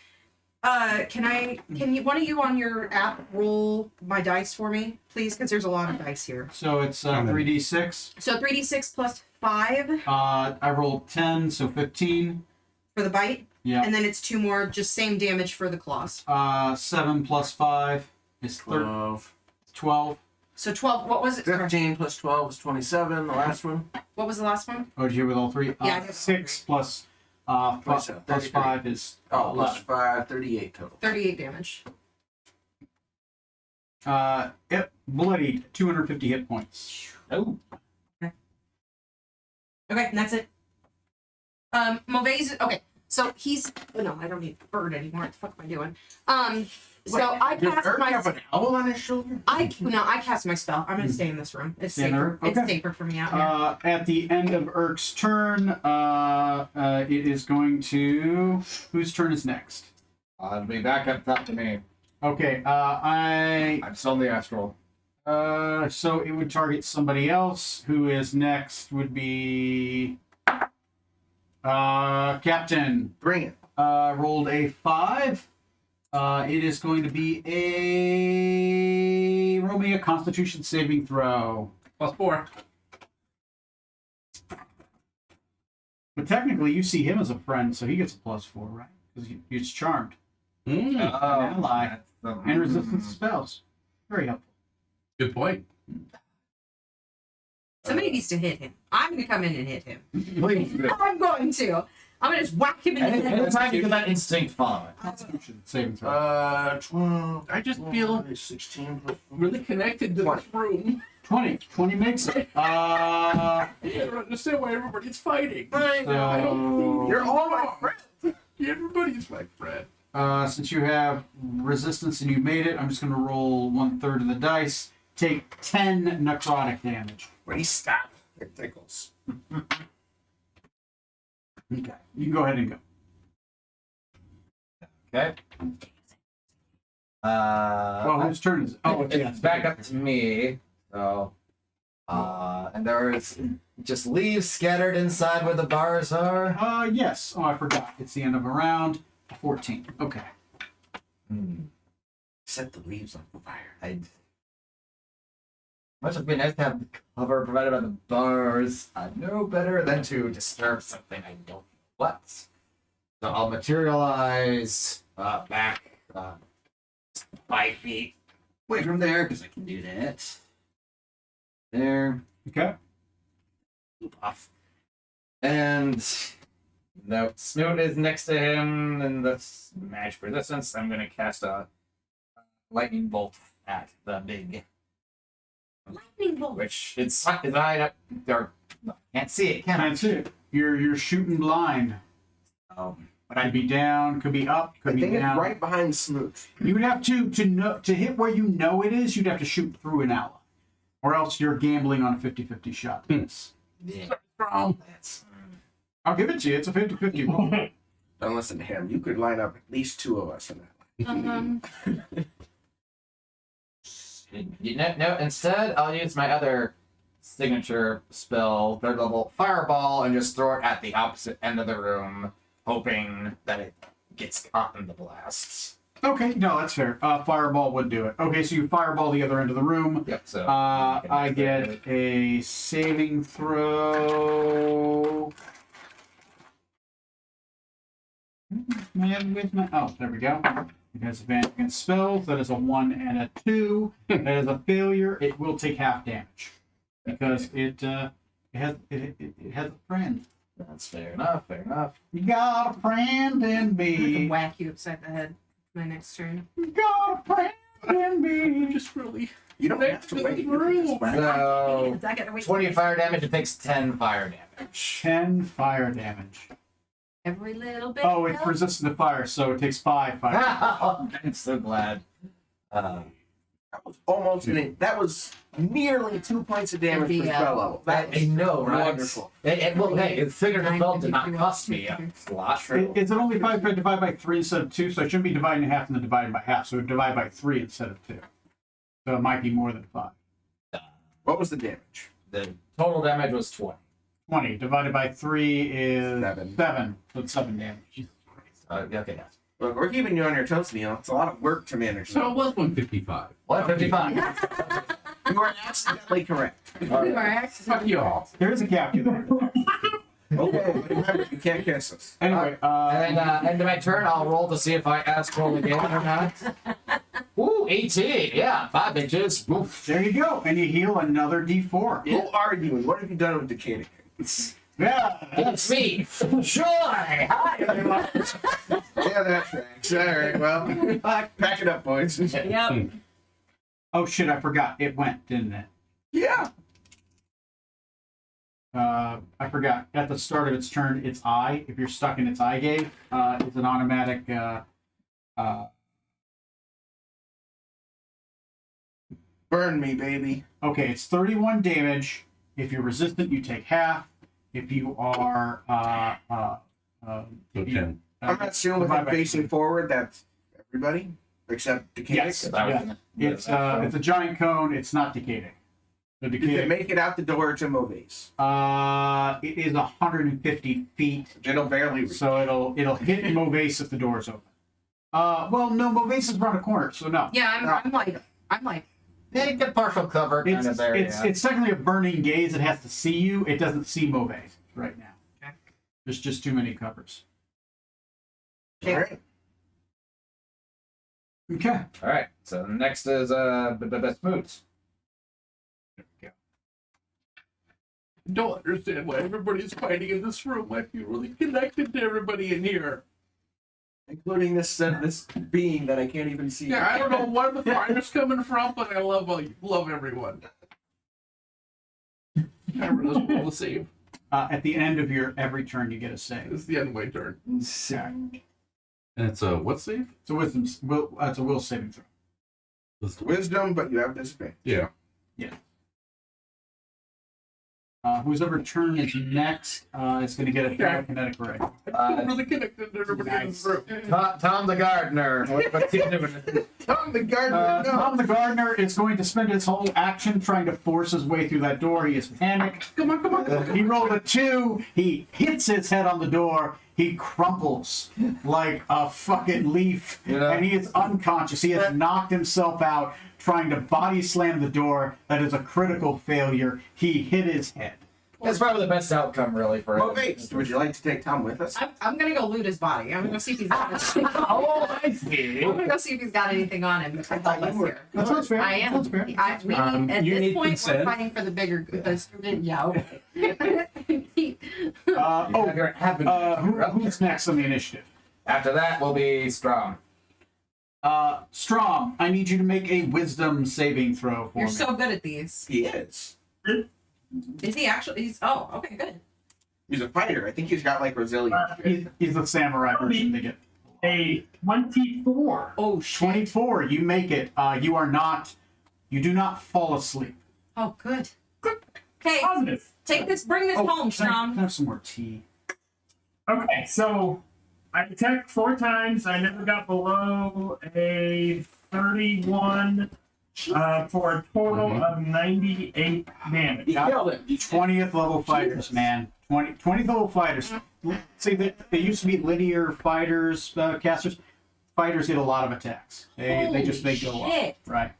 Can you, one of you on your app roll my dice for me, please? Because there's a lot of dice here. So it's 3d6. So 3d6 plus 5 I rolled 10, so 15. for the bite. Yeah. And then it's 2 more, just same damage for the claws. 7 plus 5 is 12. So 12, what was it? Sorry. 15 plus 12 is 27. The last one. What was the last one? Oh, did you with all 3? Yeah, I got all 6 three. plus, 27, plus 33. 5 is Oh, plus 11. 5, 38 total. 38 damage. It bloodied 250 hit points. Oh. Okay, and that's it. Movez, okay, so he's, oh no, I don't need bird anymore. What the fuck am I doing? So I Does cast Urk my, have an owl on his shoulder? I cast my spell. I'm gonna stay in this room. It's Stay in safer. there? It's Okay. safer for me out here. At the end of Urk's turn, it is going to. Whose turn is next? It'll be back up top to me. Okay, I'm still in the astral. so it would target somebody else. Who is next? Would be Captain. Bring it. Rolled a 5. It is going to be roll me a Constitution saving throw. +4. But technically, you see him as a friend, so he gets a +4, right? Because he's charmed Mm, an ally That's the- and resistance to spells. Very helpful. good point. Somebody needs to hit him. I'm gonna come in and hit him. Please do. I'm going to. I'm gonna just whack him in the head. Anytime you get that instinct following. Constitution saving throw. 12. I just feel 16 plus really connected to this room. 20. 20 makes it. I don't understand why everybody's fighting. I don't. You're all my friends. Everybody's my friend. Since you have resistance and you made it, I'm just going to roll 1/3 of the dice. Take 10 necrotic damage. When he stopped, it tickles. Okay. You can go ahead and go. Okay. Well, whose turn is it? Oh, It's back up to me. So, and there's just leaves scattered inside where the bars are. Yes. Oh, I forgot. It's the end of a round. 14. Okay. Set the leaves on fire. Much would be nice to have the cover provided by the bars. I know better than to disturb something I don't know what. So I'll materialize back 5 feet away from there because I can do that. There. Okay. Loop off. And No, Snoot is next to him in the magic resistance. I'm gonna cast a lightning bolt at the big, Lightning bolt. which it's high up. Or can't see it, can I? That's it. You're shooting blind. Could be down, could be up, I could be think it's down. right behind Smoot. You would have to hit where you know it is. You'd have to shoot through an ally, or else you're gambling on a 50-50 shot. Yeah. I'll give it to you. It's a 50-50 roll. Don't listen to him. You could line up at least two of us in that. No, instead, I'll use my other signature spell, third level fireball, and just throw it at the opposite end of the room, hoping that it gets caught in the blasts. Okay, no, that's fair. Fireball would do it. Okay, so you fireball the other end of the room. Yep. So I get a saving throw. Where's my? Oh, there we go. It has advantage against spells. That is a 1 and a 2. That is a failure. It will take half damage because it has a friend. That's fair enough. Fair enough. You got a friend in I can me. whack you upside the head my next turn. You got a friend in me. Just really. You don't have to wait. So I gotta wait 20 fire damage. It takes 10 fire damage. 10 fire damage. every little bit. Oh, it's helps. resistant to fire, so it takes 5 fire. I'm so glad. That was almost that was nearly 2 points of damage per spell level. That I know, right? wonderful. Well, hey, the figure spell did not cost me a lot. It's only 5 divided by 3 instead of 2, so it shouldn't be divided in half and then divided by half. So it would divide by 3 instead of 2. So it might be more than 5. What was the damage? The total damage was 20. 20 divided by 3 is 7. 7. So it's 7 damage. Okay, yes. Look, we're keeping you on your toes, Neil. It's a lot of work to manage. So it was 155. 155. You are accidentally correct. Fuck you all. There is a calculator. Okay, but remember, you can't kiss us. Anyway, And end of my turn, I'll roll to see if I ask roll again or not. Ooh, 18. Yeah, 5 inches. Oof. there you go. And you heal another d4. Who are you? And what have you done with Decadic? Yeah. It's me, Joy. Hi, everyone. Yeah, that tracks. All right, well, pack it up, boys. Yep. Oh, shit, I forgot. It went, didn't it? Yeah. I forgot. At the start of its turn, its eye, if you're stuck in its eye gate, it's an automatic Burn me, baby. okay, it's 31 damage. If you're resistant, you take half. If you are So 10. I'm not assuming with divide him by facing 3. forward, that's everybody except Decadic. Yes. I was Yeah. gonna- It's a giant cone. It's not decaying. The Did they decay. make it out the door to Movies? It is 150 feet, It'll barely reach. so it'll hit Movase if the door's open. Well, no, Movase is around a corner, so no. Yeah, I'm like, Yeah, you get partial cover kind of there. It's technically a burning gaze. It has to see you. It doesn't see Movase right now. Okay. There's just too many covers. All right. Okay. All right. So next is the best moods. I don't understand why everybody's fighting in this room. I feel really connected to everybody in here. Including this being that I can't even see. Yeah, I don't know where the fire's coming from, but I love everyone. I really roll a save. At the end of your every turn, you get a save. It's the end of my turn. Okay. And it's a what save? It's a it's a will saving throw. Wisdom, but you have disadvantage. Yeah. Whose ever turn is next is going to get a telekinetic ray. I feel really connected to everybody in this room. Tom the gardener. What's he doing? Tom the gardener. no. Tom the gardener is going to spend his whole action trying to force his way through that door. He is panicked. Come on, come on, come on. He rolled a 2. He hits his head on the door. He crumples like a fucking leaf, Yeah. and he is unconscious. He has knocked himself out trying to body slam the door. That is a critical failure. He hit his head. That's probably the best outcome, really, for Well, it. wait, would you like to take Tom with us? I'm gonna go loot his body. I'm gonna go see if he's got anything. Oh, I see. I'm gonna go see if he's got anything on him. If I thought you were- here. That sounds fair. I am. That sounds fair. We at you this need point, consent. we're fighting for the bigger good. The student, yeah. Okay. Who's next on the initiative? After that will be Strom. Strom, I need you to make a wisdom saving throw for You're me. so good at these. He is. Is he actually? He's oh, okay, good. He's a fighter. I think he's got like resilience. He's the samurai version. They get A 24. Oh shit. 24. You make it. You do not fall asleep. Oh good. Okay, Positive. take this. Bring this home, can I Strom. have some more tea? Okay, so I attacked 4 times. I never got below a 31 for a total of 98 damage. He killed him. 20th level fighters, man. 20th level fighters. See, they used to be linear fighters, casters. Fighters get a lot of attacks. They go up. Shit. Right.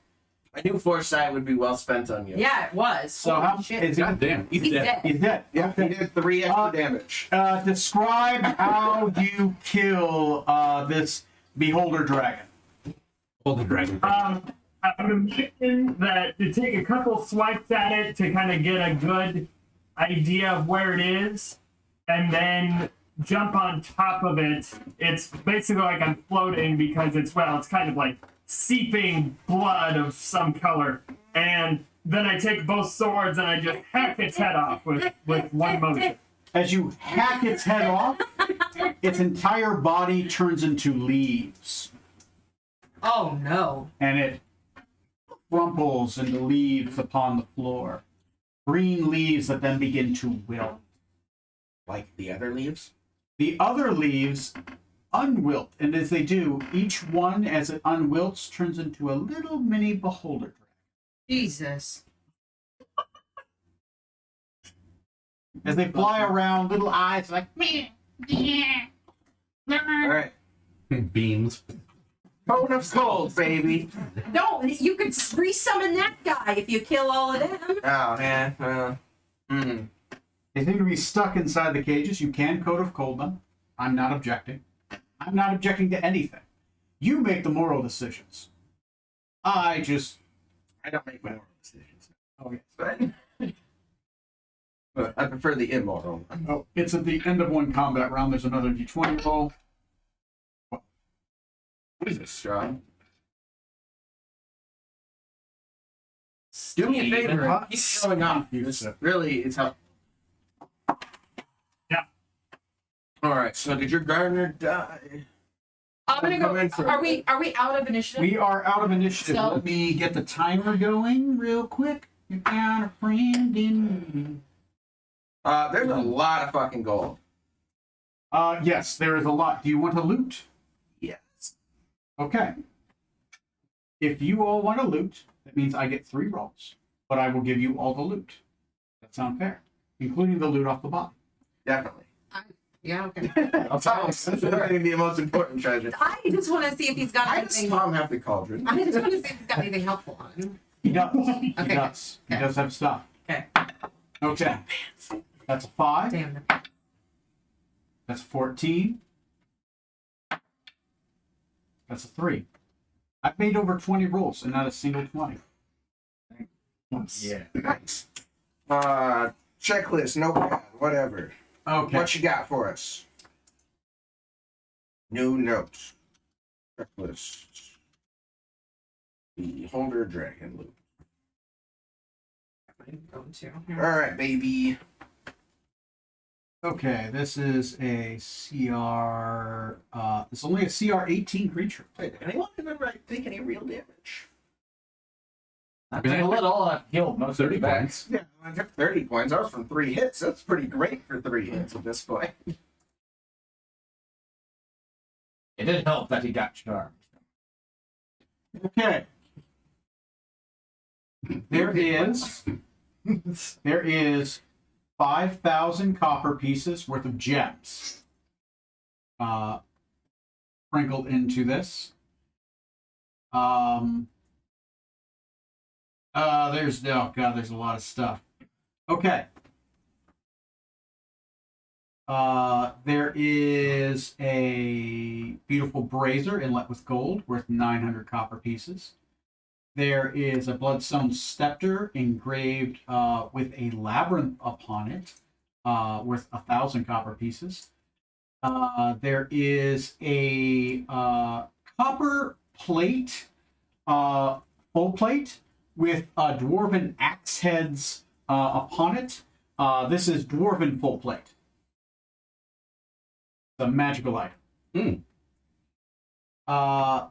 I knew foresight would be well spent on you. Yeah, it was. So Holy how shit. is God damn. He's dead. He's dead. Yeah, he did 3 extra Uh, damage. Describe how you kill this beholder dragon. Hold the dragon. I'm envisioning that to take a couple swipes at it to kind of get a good idea of where it is, and then jump on top of it. It's basically like I'm floating because it's kind of like seeping blood of some color. And then I take both swords and I just hack its head off with one motion. As you hack its head off, its entire body turns into leaves, Oh no. and it crumples into leaves upon the floor. Green leaves that then begin to wilt. Like the other leaves? The other leaves unwilt, and as they do, each one, as it unwilts, turns into a little mini beholder dragon. Jesus. As they fly around, little eyes like me. Alright. Beams. Cone of Cold, baby. No, you could resummon that guy if you kill all of them. Oh, man. They seem to be stuck inside the cages. You can Code of Cold them. I'm not objecting. I'm not objecting to anything. You make the moral decisions. I don't make moral decisions. Oh, yes. But I prefer the immoral. Oh, it's at the end of one combat round. There's another d20 roll. What is this, Strong? Do me a favor. Keep showing up. This really is helpful. Yeah. Alright, so did your gardener die? I'm gonna Come go. in for- Are we out of initiative? We are out of initiative. So- Let me get the timer going real quick. You got a friend in me. There's a lot of fucking gold. Yes, there is a lot. Do you want to loot? Yes. Okay. If you all want to loot, that means I get 3 rolls, but I will give you all the loot. That sound fair? Including the loot off the bottom. Definitely. Yeah. Okay. Tom's considering the most important treasure. I just want to see if he's got Why does anything. Tom have the cauldron? I just want to see if he's got anything helpful on him. He does. He Okay. does. He Okay. does have stuff. Okay. Okay. That's a 5. Damn. That's a 14. That's a 3. I've made over 20 rolls and not a single 20. Yeah. Nice. Checklist, notepad, whatever. Okay. What you got for us? New notes. Checklist. Beholder dragon loop. I'm going to. Alright, baby. Okay, this is a CR. It's only a CR 18 creature. Wait, anyone remember I take any real damage? I took a little, I've healed most of 30 it back. points. Yeah, I took 30 points. I was from 3 hits. That's pretty great for 3 hits at this point. It did help that he got charmed. Okay. There is 5,000 copper pieces worth of gems sprinkled into this. There's a lot of stuff. Okay. There is a beautiful brazier inlet with gold worth 900 copper pieces. There is a bloodstone scepter engraved with a labyrinth upon it, worth 1,000 copper pieces. There is a copper plate, full plate, with dwarven axe heads upon it. This is dwarven full plate. It's a magical item.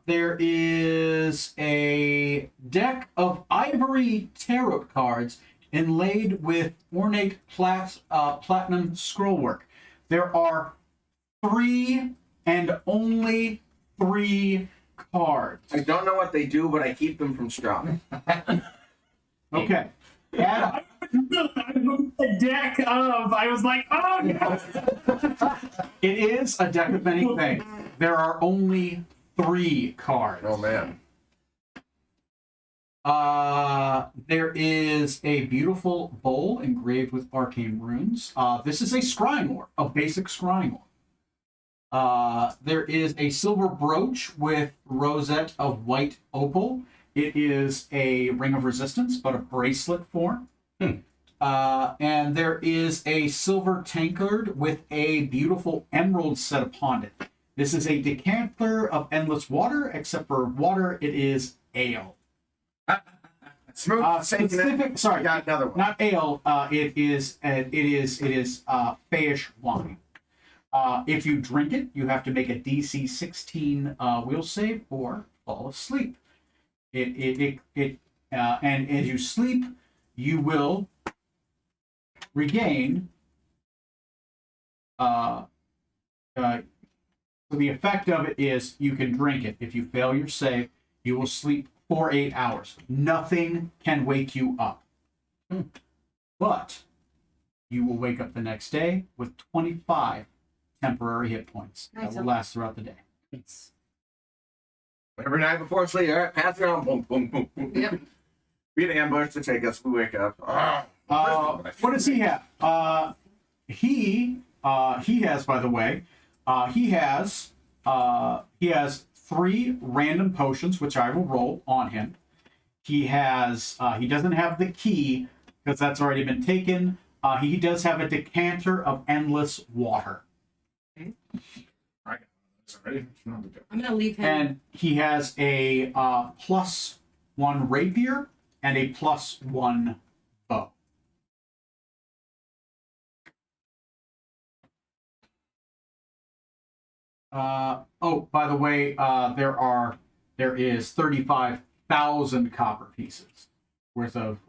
There is a deck of ivory tarot cards inlaid with ornate platinum scrollwork. There are 3 and only 3 cards. I don't know what they do, but I keep them from Strahd. Okay. Add, A deck of. I was like, oh yes. it is a deck of many things. There are only 3 cards. Oh man. There is a beautiful bowl engraved with arcane runes. This is a scrying ore, a basic scrying ore. There is a silver brooch with rosette of white opal. It is a ring of resistance, but a bracelet form. And there is a silver tankard with a beautiful emerald set upon it. This is a decanter of endless water, except for water, it is ale. Smooth. Specific, sorry, Got another one. not ale. It is Feyish wine. If you drink it, you have to make a DC 16 will save or fall asleep. And as you sleep, you will regain. So the effect of it is you can drink it. If you fail your save, you will sleep for 8 hours. Nothing can wake you up. But you will wake up the next day with 25 temporary hit points that Nice. will last throughout the day. Every night before sleep, all right, pass it on. Boom, boom, boom, boom. Yep. We had an ambush to take us. We wake up. What does he have? He has, by the way, he has 3 random potions, which I will roll on him. He has, he doesn't have the key because that's already been taken. He does have a decanter of endless water, I'm gonna leave him. and he has a +1 rapier and a +1 bow. Oh, by the way, there is 35,000 copper pieces worth of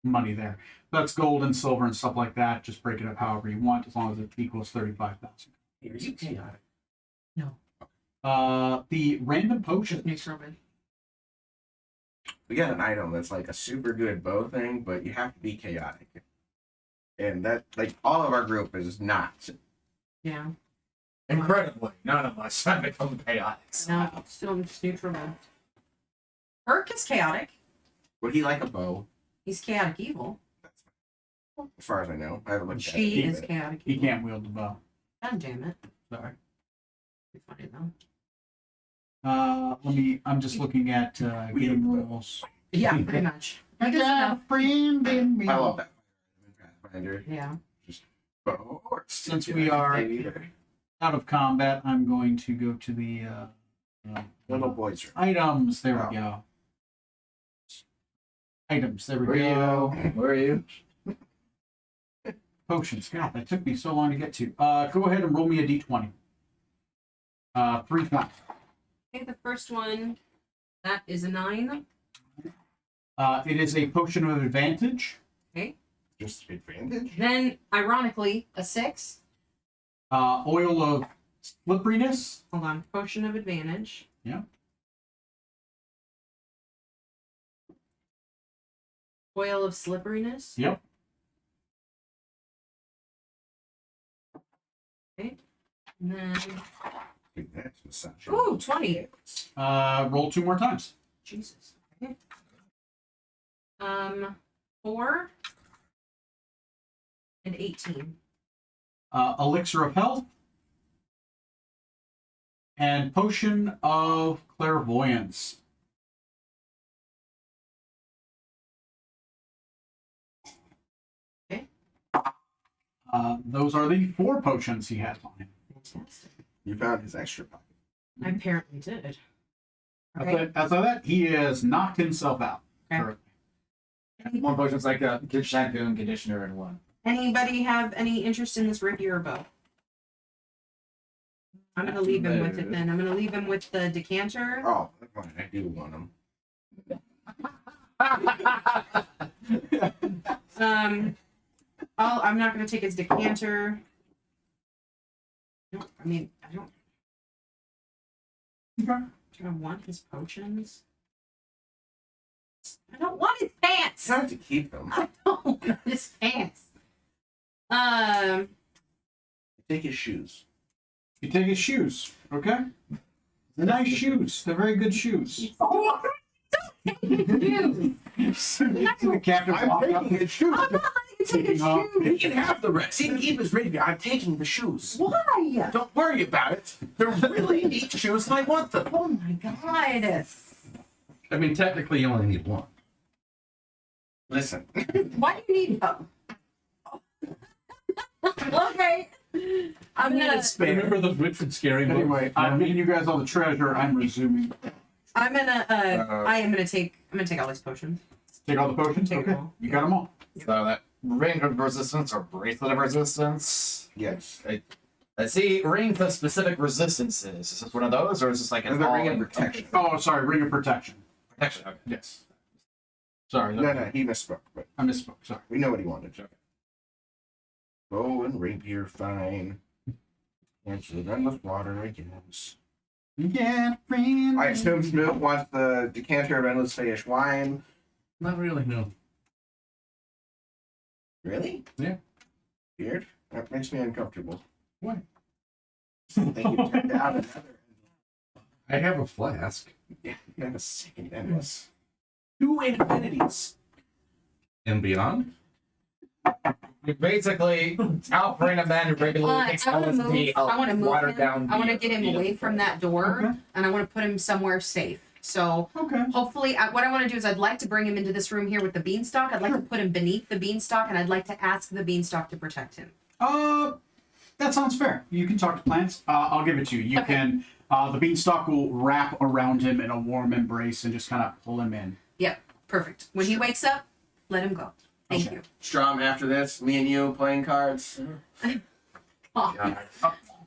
money there. That's gold and silver and stuff like that. Just break it up however you want, as long as it equals 35,000. Are you chaotic? The random potion. We got an item that's like a super good bow thing, but you have to be chaotic. And that, like, all of our group is not. Yeah. Incredibly, none of us have become chaotic. No, still just neutral mode. Herc is chaotic. Would he like a bow? He's chaotic evil. As far as I know. I haven't looked at She it. is chaotic He evil. can't wield the bow. God damn it. Sorry. Be funny though. I'm just looking at game rules. Yeah, pretty much. I Good got stuff. a friend in me. I love that. Pathfinder. Yeah. Bow or Since we are out of combat, I'm going to go to the little boys are. items. There we go. Items. There we go. Where are you? Potions. God, that took me so long to get to. Go ahead and roll me a d20. 3 times. Okay, the first one, that is a 9. It is a potion of advantage. Okay. Just advantage? Then, ironically, a 6. Oil of slipperiness. Hold on. Potion of advantage. Yeah. Oil of slipperiness. Yep. Okay. And then, Dude, that's massage. ooh, 20. Roll 2 more times. Jesus. Okay. 4. And 18. Elixir of Health, and Potion of Clairvoyance. Okay. Those are the 4 potions he has on him. Fantastic. You found his extra pocket. I apparently did. As of that, he has knocked himself out. Okay. currently. One potion's like a good shampoo and conditioner in one. Anybody have any interest in this rapier or bow? I'm gonna leave him with it then. I'm gonna leave him with the decanter. Oh, fine. I do want him. I'm not gonna take his decanter. I don't. Do I want his potions? I don't want his pants. It's time to keep them. I don't want his pants. Take his shoes. You take his shoes, okay? They're nice shoes. They're very good shoes. Dude, The captain I'm walked up. taking his shoes. I'm not letting you take his Taking off. He shoes. can have the rest. He can keep his rapier. I'm taking the shoes. Why? Don't worry about it. They're really neat shoes and I want them. Oh my god. I mean, technically, you only need one. Listen. Why do you need them? Okay. I'm gonna. Remember those Richard Scary books? Anyway, I'm giving you guys all the treasure. I'm resuming. I'm gonna. I am gonna take. I'm gonna take all these potions. Take all the potions? Take Okay. them all. You got them all. So that ring of resistance or bracelet of resistance. Yes. I see ring of specific resistances. Is this one of those, or is this like an Another all ring of protection. Oh, sorry. Ring of protection. protection? Okay. Yes. Sorry. No, he misspoke, but I misspoke. Sorry. we know what he wanted. Bow and rapier, fine. Answer the gun with water, I guess. Yeah, friend. I assume Snoop wants the decanter of endless fish wine. Not really, no. Really? Yeah. Weird. That makes me uncomfortable. Why? Then you turned down another. I have a flask. Yeah, you have a second endless. 2 infinities. And beyond? You basically outbrain a man who regularly takes I want to move. LSD. I want to move watered him. down I want to beer. get him away from that door, Okay. and I want to put him somewhere safe. So Okay. hopefully, what I want to do is I'd like to bring him into this room here with the beanstalk. I'd like to put him beneath the beanstalk, and I'd like to ask the beanstalk to protect him. That sounds fair. You can talk to plants. I'll give it to you. You Okay. can. The beanstalk will wrap around him in a warm embrace and just kind of pull him in. Yep, perfect. When he wakes up, let him go. Thank Okay. you. Strom, after this, me and you playing cards. Oh,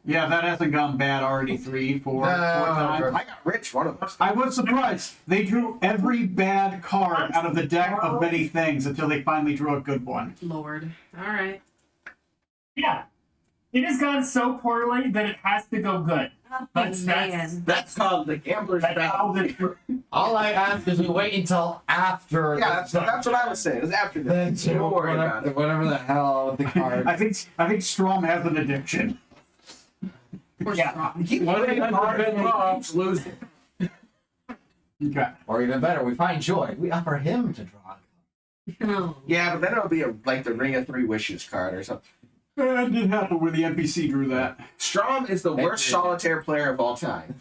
Yeah, that hasn't gone bad already. 3, 4 times. I got rich one of those. I was surprised. They drew every bad card out of the deck of many things until they finally drew a good one. Lord. All right. Yeah. It has gone so poorly that it has to go good. Oh, That's- man. That's called the gambler's That's how battle. this All I ask is we wait until after. Yeah, that's what I was saying. It's after Then this. Don't worry about it. whatever the hell with the card. I think Strom has an addiction. Yeah. Keep playing cards and he keeps losing. Okay. Or even better, we find joy. We offer him to draw. Oh. Yeah, but then it'll be like the Ring of 3 Wishes card or something. It did happen where the NPC drew that. Strom is the worst did. solitaire player of all time.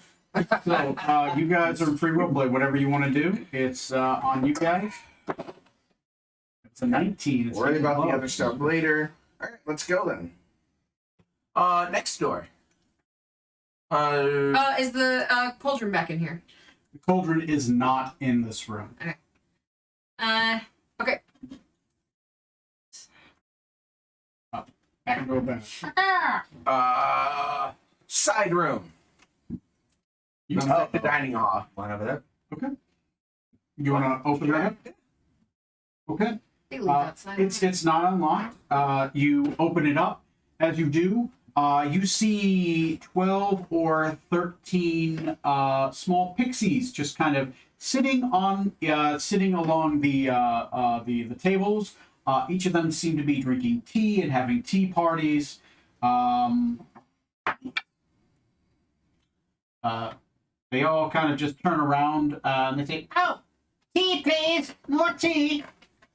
So you guys are free will play. Whatever you want to do, it's on you guys. It's a 19. It's Worry about the low. other stuff later. All right, let's go then. Next door. Is the cauldron back in here? The cauldron is not in this room. Okay. I can go back. Side room. You It's want like the dining hall. One over there. to open that? Okay. They leave outside. It's not unlocked. You open it up. As you do, you see 12 or 13 small pixies just kind of sitting along the tables. Each of them seem to be drinking tea and having tea parties. They all kind of just turn around and they say, Oh, tea, please. More tea.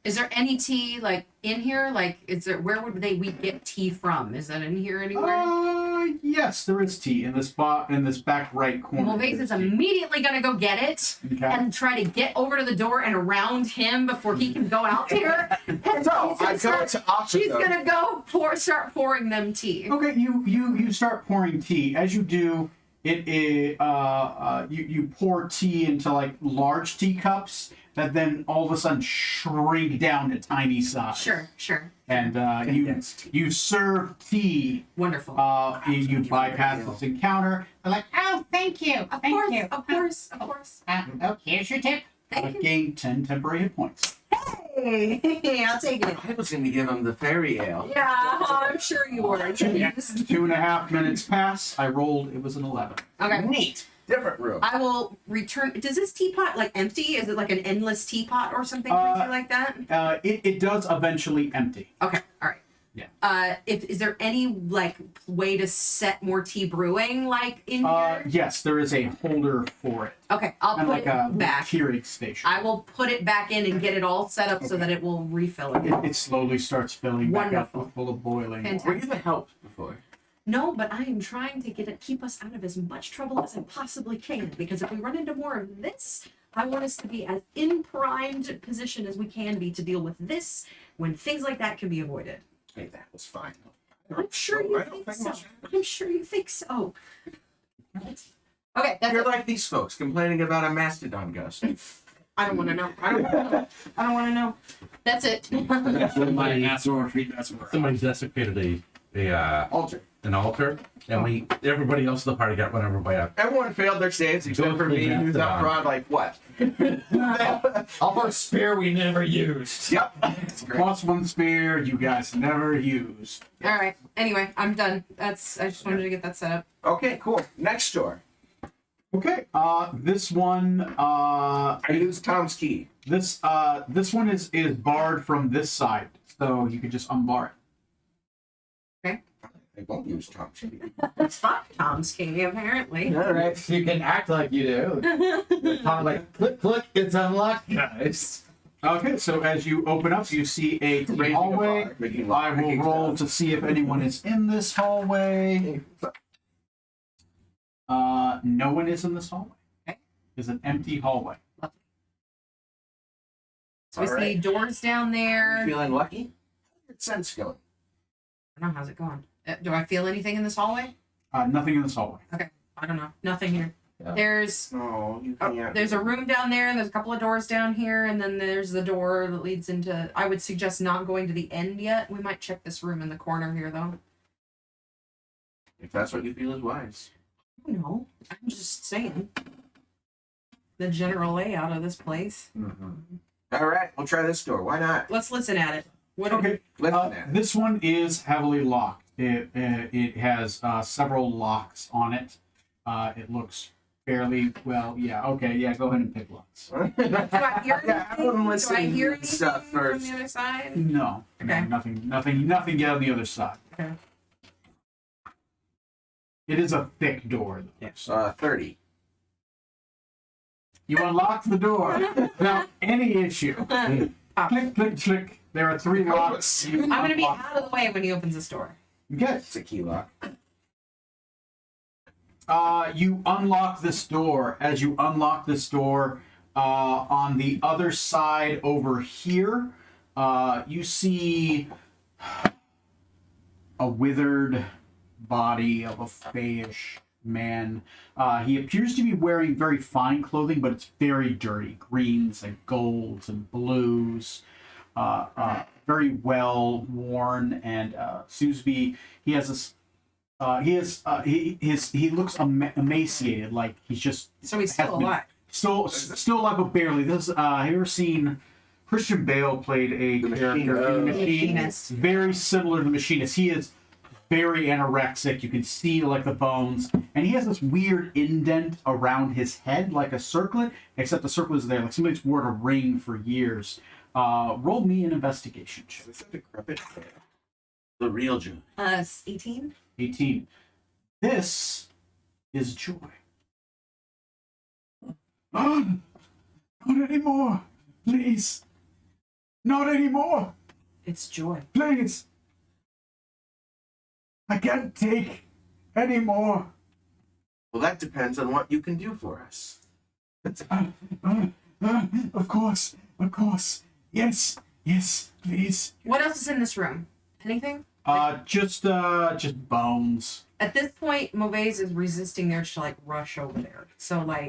Is there any tea like in here? Like, is there? Where would we get tea from? Is that in here anywhere? Yes, there is tea in this back right corner. Well, Vase is There's tea. immediately gonna go get it Okay. and try to get over to the door and around him before he can go out here. And So I she's go gonna to opposite she's them. gonna go start pouring them tea. Okay, you start pouring tea. As you do, you pour tea into like large teacups that then all of a sudden shrink down to tiny size. Sure. And you serve tea. Wonderful. You bypass this encounter. They're like, oh, thank you. Of Thank course, you. of course, of course. Oh, here's your tip. Thank you. Gain 10 temporary hit points. Hey, I'll take it. I was going to give him the fairy ale. Yeah, I'm sure you were. Jeez. 2.5 minutes pass. I rolled. It was an 11. Okay. Neat. Different room. I will return. Does this teapot like empty? Is it like an endless teapot or something crazy like that? It does eventually empty. Okay, all right. Yeah. Is there any like way to set more tea brewing like in here? Yes, there is a holder for it. Okay, I'll And put like a it back. Keurig station. I will put it back in and get it all set up so that it will refill again. It slowly starts filling back up Wonderful. full of boiling Fantastic. Were you the help before? No, but I am trying to keep us out of as much trouble as I possibly can, because if we run into more of this, I want us to be as in primed position as we can be to deal with this when things like that can be avoided. Hey, that was fine. I'm sure you I don't think so. much- I'm sure you think so. Okay, that's You're it. like these folks complaining about a mastodon ghost. I don't want to know. I don't want to know. I don't want to know. That's it. Somebody desecrated Altar. an altar, and everybody else in the party got run over by a. Everyone failed their saves except for me, who's up front, like, what? Our spear we never used. Yep. It's great. +1 spear you guys never use. All right. Anyway, I'm done. I just wanted to get that set up. Okay, cool. Next door. Okay. This one. I use Tom's key. This one is barred from this side, so you could just unbar it. I won't use Tom's key. It's fine. Tom's king, apparently. All right. You can act like you do. Kind of like click, click, it's unlocked, guys. Okay, so as you open up, you see a Raising a hallway. bar, making I will making roll sound. to see if anyone is in this hallway. No one is in this hallway. Okay. It's an empty hallway. So we All see right. doors down there. Feeling lucky? How's your sense going? I don't know. How's it going? Do I feel anything in this hallway? Nothing in this hallway. I don't know. Nothing here. Yeah. There's Oh, you oh, can't. there's a room down there, and there's a couple of doors down here, and then there's the door that leads into. I would suggest not going to the end yet. We might check this room in the corner here, though. If that's what you feel is wise. No, I'm just saying. The general layout of this place. All right, we'll try this door. Why not? Let's listen at it. What? Okay. Listen at it. This one is heavily locked. It has several locks on it. It looks fairly well. Yeah. Okay. Yeah. Go ahead and pick locks. Do I hear Yeah, I anything? wouldn't Do I listen hear to anything stuff from first. the other side? No. Okay. No, nothing yet on the other side. Okay. It is a thick door, though. 30. You unlock the door without any issue. Click, click, click. There are 3 locks. You I'm gonna be unlock- out of the way when he opens this door. Okay. It's a key lock. You unlock this door. As you unlock this door, on the other side over here, you see a withered body of a fayish man. He appears to be wearing very fine clothing, but it's very dirty. Greens and golds and blues. Very well worn, and seems to be. He has this. He looks emaciated, like he's just So he's still has been- alive. still alive, but barely. Have you ever seen Christian Bale played a The character in The Machinist. Machinist. Very similar to the Machinist. He is very anorexic. You can see like the bones, and he has this weird indent around his head, like a circlet, except the circle is there. Like somebody's worn a ring for years. Roll me an investigation check. Is this a decrepit? The real Joe. 18. 18. This is joy. Not anymore. Please. Not anymore. It's Joy. Please. I can't take any more. Well, that depends on what you can do for us. Of course. Yes, please. What else is in this room? Anything? Just bones. At this point, Movaes is resisting the urge to like rush over there. So like,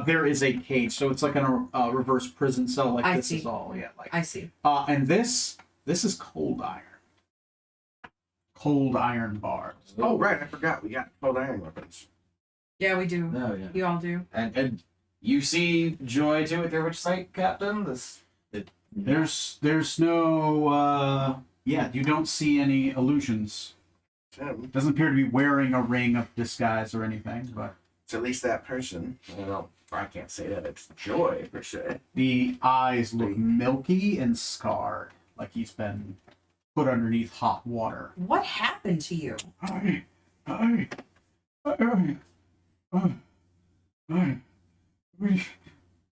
There is a cage, so it's like a reverse prison cell. Like I this see. is all, yeah. Like, I see. and this is cold iron. Cold iron bars. Oh, right, I forgot. We got cold iron weapons. Yeah, we do. Oh yeah. You all do. And you see Joy too with your witch sight, Captain? There's no you don't see any illusions. Tim, Doesn't appear to be wearing a ring of disguise or anything, but it's at least that person. I can't say that it's Joy, per se. the eyes look milky and scarred, like he's been put underneath hot water. What happened to you?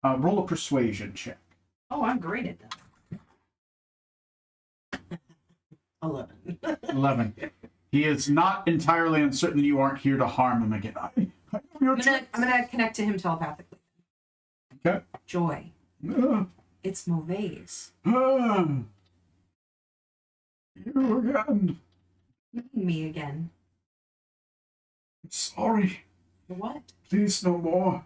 Roll a persuasion check. Oh, I'm great at that. 11. 11. He is not entirely uncertain that you aren't here to harm him again. I know your I'm gonna connect to him telepathically. Okay. Joy. It's Movaes. You again. Me again. Sorry. For what? Please, no more.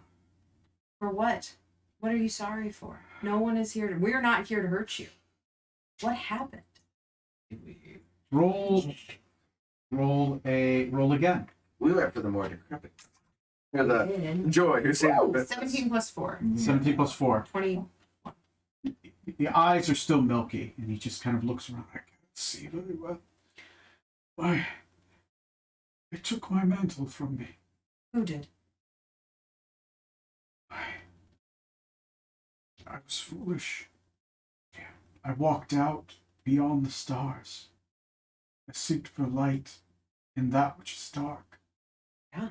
For what? What are you sorry for? No one is here to. We're not here to hurt you. What happened? Roll again. We went for the more decrepit. For the Did. Joy, who saved the Woo, business. 17 plus 4. 17 plus 4. 20. The eyes are still milky, and he just kind of looks around. I can't see very well. Why? They took my mantle from me. Who did? I was foolish. I walked out beyond the stars. I seeked for light in that which is dark. Yeah.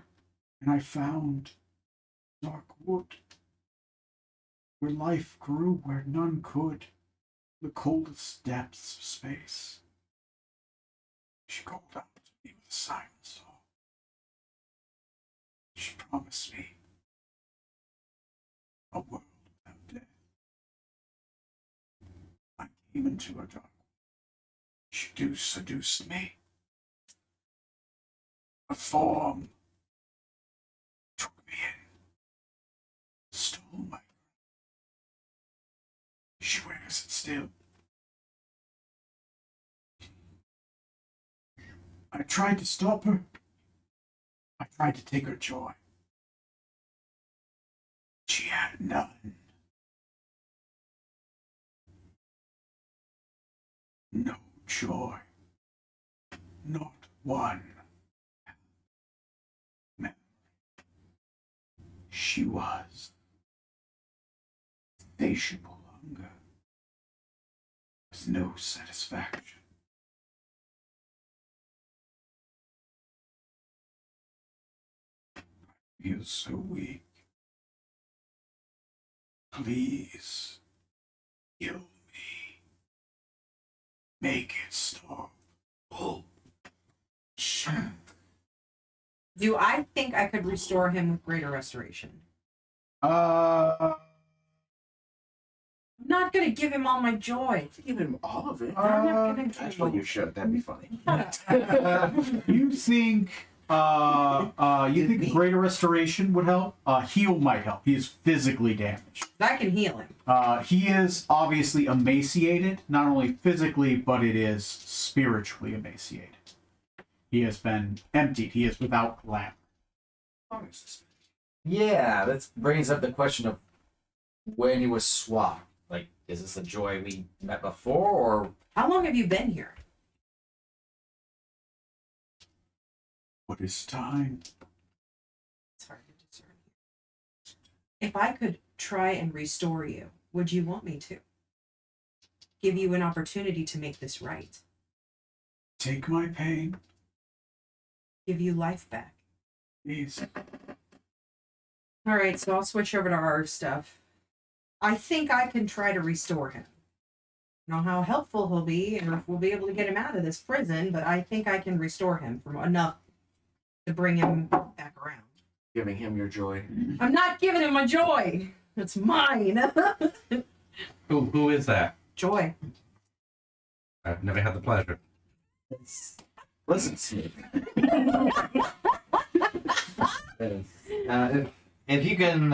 And I found dark wood, where life grew where none could, the coldest depths of space. She called out to me with a silent soul. She promised me a world without death. I came into her dark. She seduced me. A form took me in, stole my. She wears it still. I tried to stop her. I tried to take her joy. She had none. No joy. Not one. Memory. She was insatiable hunger. With no satisfaction. I feel so weak. Please, kill me. Make it stop. Oh. Do I think I could restore him with greater restoration? Uh, I'm not gonna give him all my joy. Give him all of it. I'm not gonna give Actually, you him. should. That'd be funny. you think greater restoration would help? Heal might help. He is physically damaged. I can heal him. He is obviously emaciated, not only physically, but it is spiritually emaciated. He has been emptied. He is without glamour. Yeah, that brings up the question of when he was swapped. Like, is this a Joy we met before, or How long have you been here? What is time? It's hard to discern. If I could try and restore you, would you want me to? Give you an opportunity to make this right. Take my pain, Give you life back. please. All right, so I'll switch over to our stuff. I think I can try to restore him. know how helpful he'll be or if we'll be able to get him out of this prison, but I think I can restore him from enough to bring him back around. Giving him your joy. I'm not giving him my joy. It's mine. Who is that? Joy. I've never had the pleasure. Listen, Smith. If you can,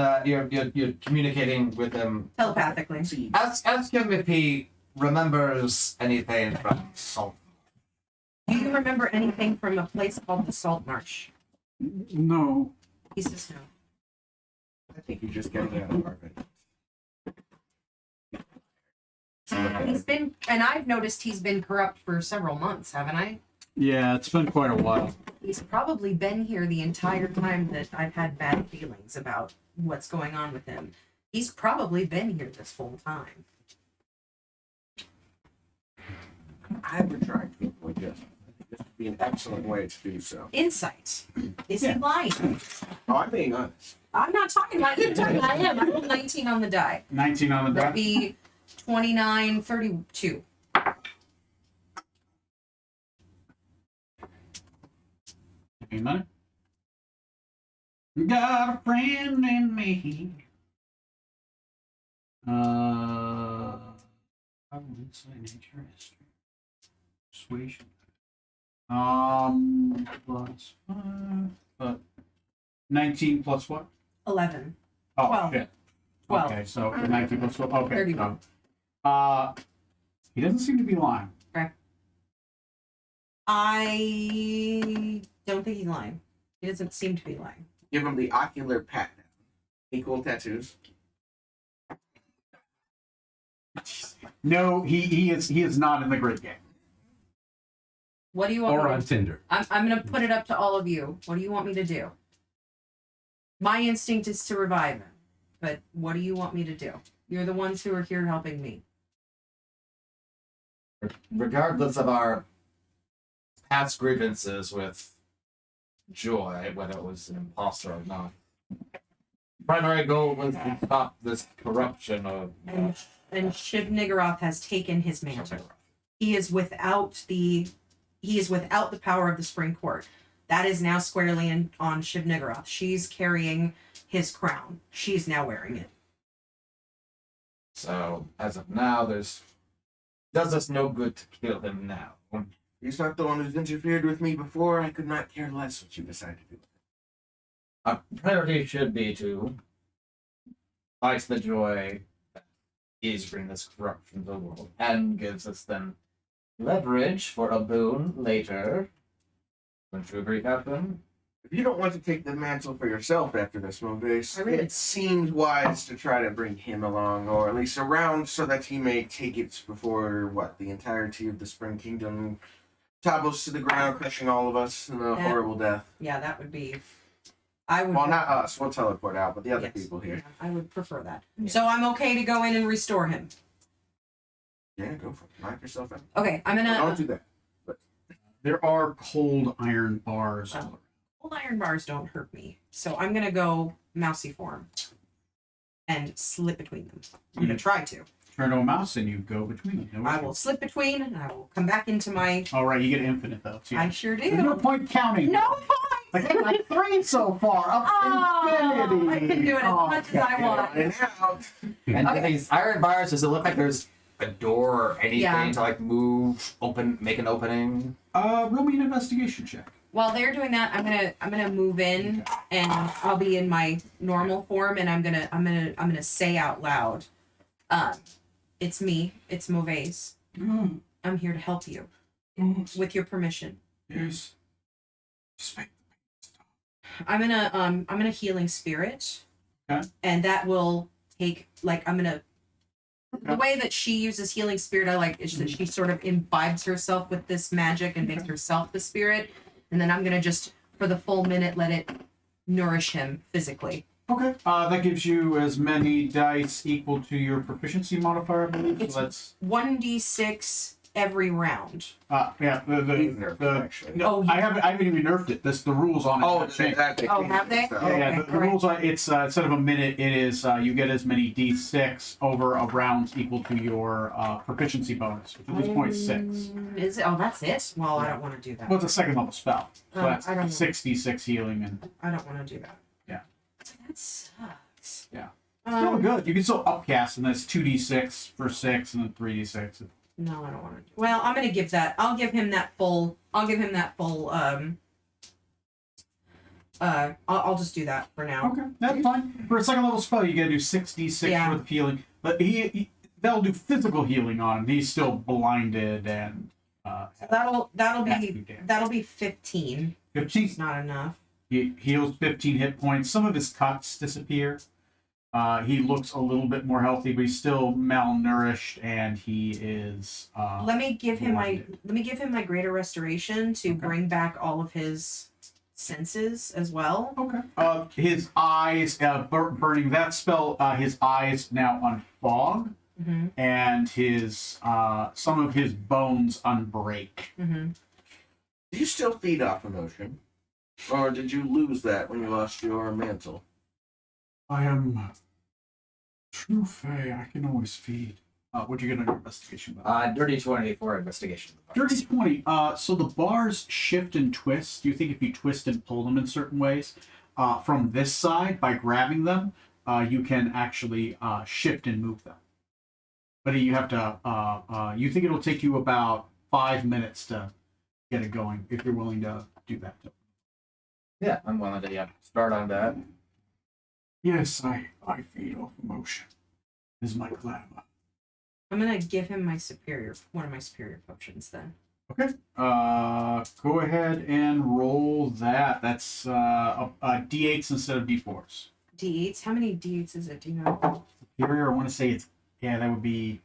you're communicating with him. Telepathically. Ask him if he remembers anything from Salt. Do you remember anything from a place called the Salt Marsh? No. He says no. I think you're just getting out of our He's been, and I've noticed he's been corrupt for several months, haven't I? Yeah, it's been quite a while. He's probably been here the entire time that I've had bad feelings about what's going on with him. He's probably been here this whole time. I would try to avoid this. This would be an excellent way to do so. Insight. Is he lying? Oh, I'm being honest. I'm not talking about you. I'm talking about him. I rolled 19 on the die. 19 on the That'd dot. be 29, 32. Give me money. Got a friend in me. I would say nature history. Persuasion. Plus 5, but 19 plus what? 11. Oh, 12. shit. 12. Okay, so 19 plus 12. Okay. 31. He doesn't seem to be lying. I don't think he's lying. He doesn't seem to be lying. Give him the ocular pat down. Equal tattoos. No, he is not in the great game. What do you want Or me on to Tinder. I'm going to put it up to all of you. What do you want me to do? My instinct is to revive him. But what do you want me to do? You're the ones who are here helping me. Regardless of our past grievances with Joy, whether it was an imposter or not, primary goal was to stop this corruption of. And Shiv Niggurath has taken his mantle. He is without the power of the Spring Court. That is now squarely on Shiv Niggurath. She's carrying his crown. She's now wearing it. So as of now, does us no good to kill him now. He's not the one who's interfered with me before. I could not care less what you decide to do. Our priority should be to fight the Joy that is bringing this corruption to the world and gives us then leverage for a boon later. Don't you agree, Captain? If you don't want to take the mantle for yourself after this, Movace, I really it don't. seems wise to try to bring him along, or at least around, so that he may take it before, the entirety of the Spring Kingdom topples to the ground, crushing all of us in a Yeah. horrible death. Yeah, that would be. I would. Well, not us. We'll teleport out, but the other Yes. people here. Yeah, I would prefer that. So I'm okay to go in and restore him. Yeah, go for it. Knock yourself out. Okay, I'm gonna. Don't do that. There are cold iron bars. Oh. Old iron bars don't hurt me, so I'm gonna go mousy form and slip between them. I'm gonna try to. Turn to a mouse and you go between them. No I issue. will slip between, and I will come back into my. All right, you get infinite though. So I sure There's no do. point counting. No Like, point. like 3 so far. Up Oh, infinity. I can do it as much as I want. In and out. And Okay. these iron bars, does it look like there's a door or anything Yeah. to like move, open, make an opening? Roll me an investigation check. While they're doing that, I'm gonna move in, and I'll be in my normal form, and I'm gonna say out loud, "It's me. It's Movace. I'm here to help you, with your permission." Yes. Speak. I'm gonna healing spirit, Okay. and that will take the way that she uses healing spirit. I like is that she sort of imbibes herself with this magic and makes herself the spirit, and then I'm gonna just for the full minute let it nourish him physically. Okay. That gives you as many dice equal to your proficiency modifier, I believe. It's- So that's 1d6 every round. Yeah, We've nerfed it, actually. no, Oh, I haven't even nerfed it. The rules on it. Oh, have changed. Oh, have they? So- Yeah, Okay, the alright. rules are it's instead of a minute, it is you get as many d6 over a round equal to your proficiency bonus, which at this point is 6. Is it? Oh, that's it. Well, I don't want to do that. Well, it's a second level spell, so that's I don't know. 66 healing and I don't want to do that. Yeah. That sucks. Yeah. still Um, good. You can still upcast, and that's 2d6 for 6, and then 3d6. no, I don't want to. Well, I'm gonna give that. I'll give him that full. I'll give him that full. I'll just do that for now. Okay, that's fine. For a second level spell, you gotta do 6d6 Yeah. worth of healing. But that'll do physical healing on him. He's still blinded and So that'll has to be damaged. that'll be 15. 15. It's not enough. He heals 15 hit points. Some of his cuts disappear. He looks a little bit more healthy, but he's still malnourished, and he is. Let me give him blinded. my greater restoration to Okay. bring back all of his senses as well. Okay. His eyes burning. That spell. His eyes now unfog, Mm-hmm. and his some of his bones unbreak. Mm-hmm. Do you still feed off emotion? Or did you lose that when you lost your mantle? I am true Fae. I can always feed. What'd you get on your investigation? Dirty 20 for investigation. Dirty 20. So the bars shift and twist. Do you think if you twist and pull them in certain ways, from this side by grabbing them, you can actually shift and move them? But you have to. You think it'll take you about 5 minutes to get it going if you're willing to do that. Yeah, I'm willing to start on that. Yes, I feed off emotion. Is my glamour. I'm gonna give him one of my superior potions then. Okay. Go ahead and roll that. That's d8s instead of d4s. D8s. How many D8s is it? Do you know? Superior, I want to say it's that would be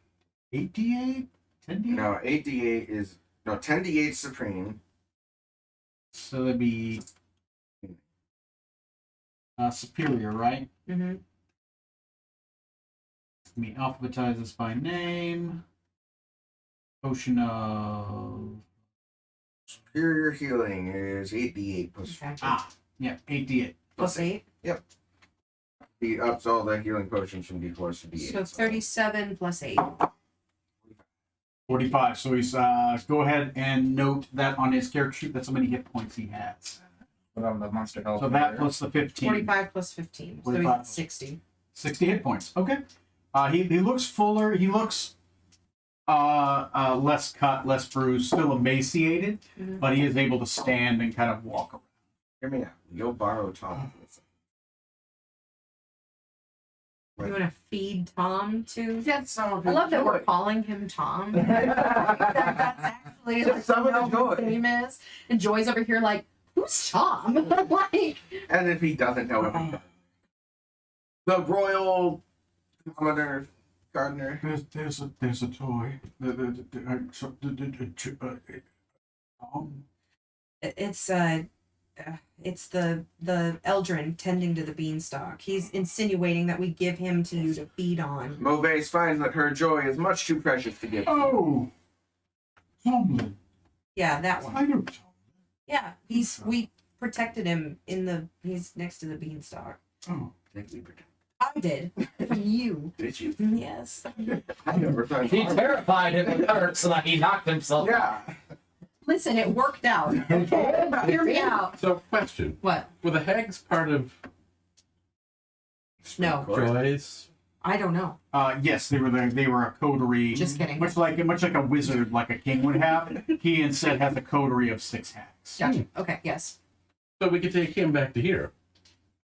8d8, 10d8. No, 8d8 is. No, 10d8 supreme. So that'd be superior, right? Mm-hmm. Let me alphabetize this by name. Potion of Superior healing is 8d8 plus. Okay. yeah, 8d8. Plus 8. He ups all the healing potions from d4s to d8. So 37 plus 8. 45. So he's go ahead and note that on his character sheet that's how many hit points he has. Put on the monster health. So that plus the 15. 45 plus 15. So he's 45. at 60. 60 hit points. Okay. He looks fuller. He looks less cut, less bruised, still emaciated, Mhm. but he is able to stand and kind of walk around. Hear me out. You'll borrow Tom. You want to feed Tom too? Get some of I his love that we're joy. calling him Tom. That's actually Just like some of how his joy. his name is. And Joy's over here like, who's Tom? Like, And if he doesn't know it, the royal commoner gardener. There's a toy. it's the Eldrin tending to the beanstalk. He's insinuating that we give him to you to feed on. Moves finds that her joy is much too precious to give. Oh, Tomlin. Yeah, that one. I know Tomlin. Yeah, we protected him he's next to the beanstalk. Oh, Did we protect? I did. From you. Did you? Yes. I never thought. He terrified him with hurt so that he knocked himself out. Yeah. Listen, it worked out. Okay? Hear me out. So, question: What? were the hags part of No. Joy's? I don't know. yes, they were a coterie. Just kidding. Much like a wizard, like a king would have. He instead has a coterie of 6 hags. Gotcha. Okay, yes. So we could take him back to here.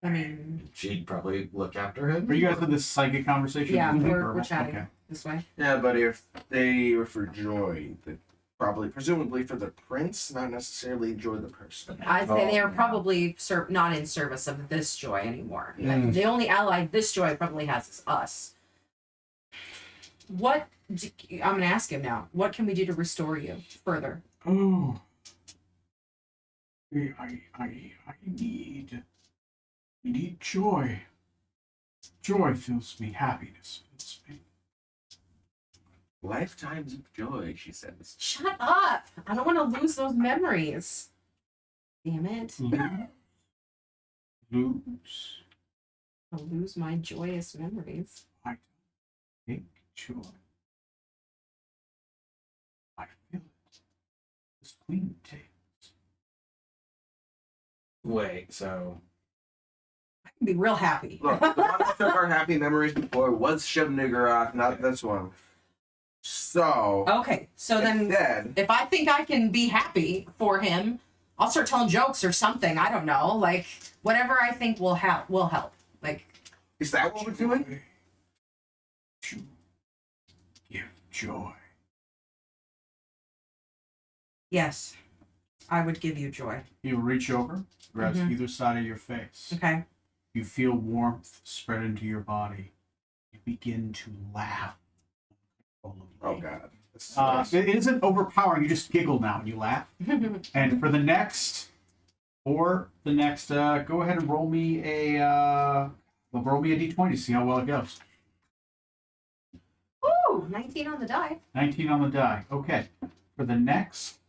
I mean, She'd probably look after him. Are you guys in this psychic conversation? yeah, Is it we're verbal? chatting Okay. this way. Yeah, but if they were for joy, presumably for the prince, not necessarily joy the person. I'd say they are yeah. probably not in service of this joy anymore. Mm. The only ally this joy probably has is us. I'm going to ask him now. What can we do to restore you further? Oh. I need joy. Joy fills me. Happiness fills me. Lifetimes of joy, she says. Shut up! I don't want to lose those memories. Damn it. Lose. I'll lose my joyous memories. Take joy. I feel it. This queen takes. Wait, so I can be real happy. Look, the one that took our happy memories before was Shub-Niggurath, not this one. So, Okay, so then instead, if I think I can be happy for him, I'll start telling jokes or something. I don't know. Like, whatever I think will help. Like, is that what we're doing? To give joy. yes, I would give you joy. He'll reach over, grabs either side of your face. Okay. You feel warmth spread into your body. You begin to laugh. Oh, God. This is It isn't overpowering. You just giggle now and you laugh. And for the next, go ahead and roll me a d20 to see how well it goes. Ooh, 19 on the die. 19 on the die. Okay. For the next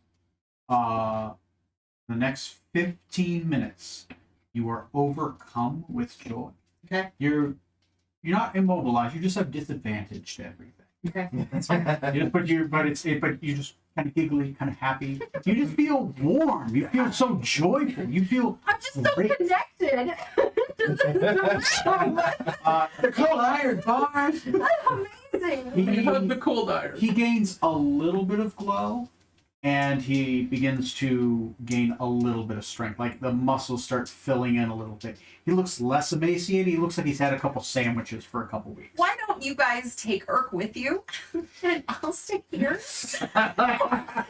15 minutes, you are overcome with joy. Okay. You're not immobilized. You just have disadvantage to everything. Okay. But you just kind of giggly, kind of happy. You just feel warm. You feel so joyful. You feel I'm just so great. connected. the cold iron bars. That's amazing. Hug the cold iron. He gains a little bit of glow, and he begins to gain a little bit of strength. Like the muscles start filling in a little bit. He looks less emaciated. He looks like he's had a couple sandwiches for a couple weeks. Why don't you guys take Urk with you? And I'll stay here.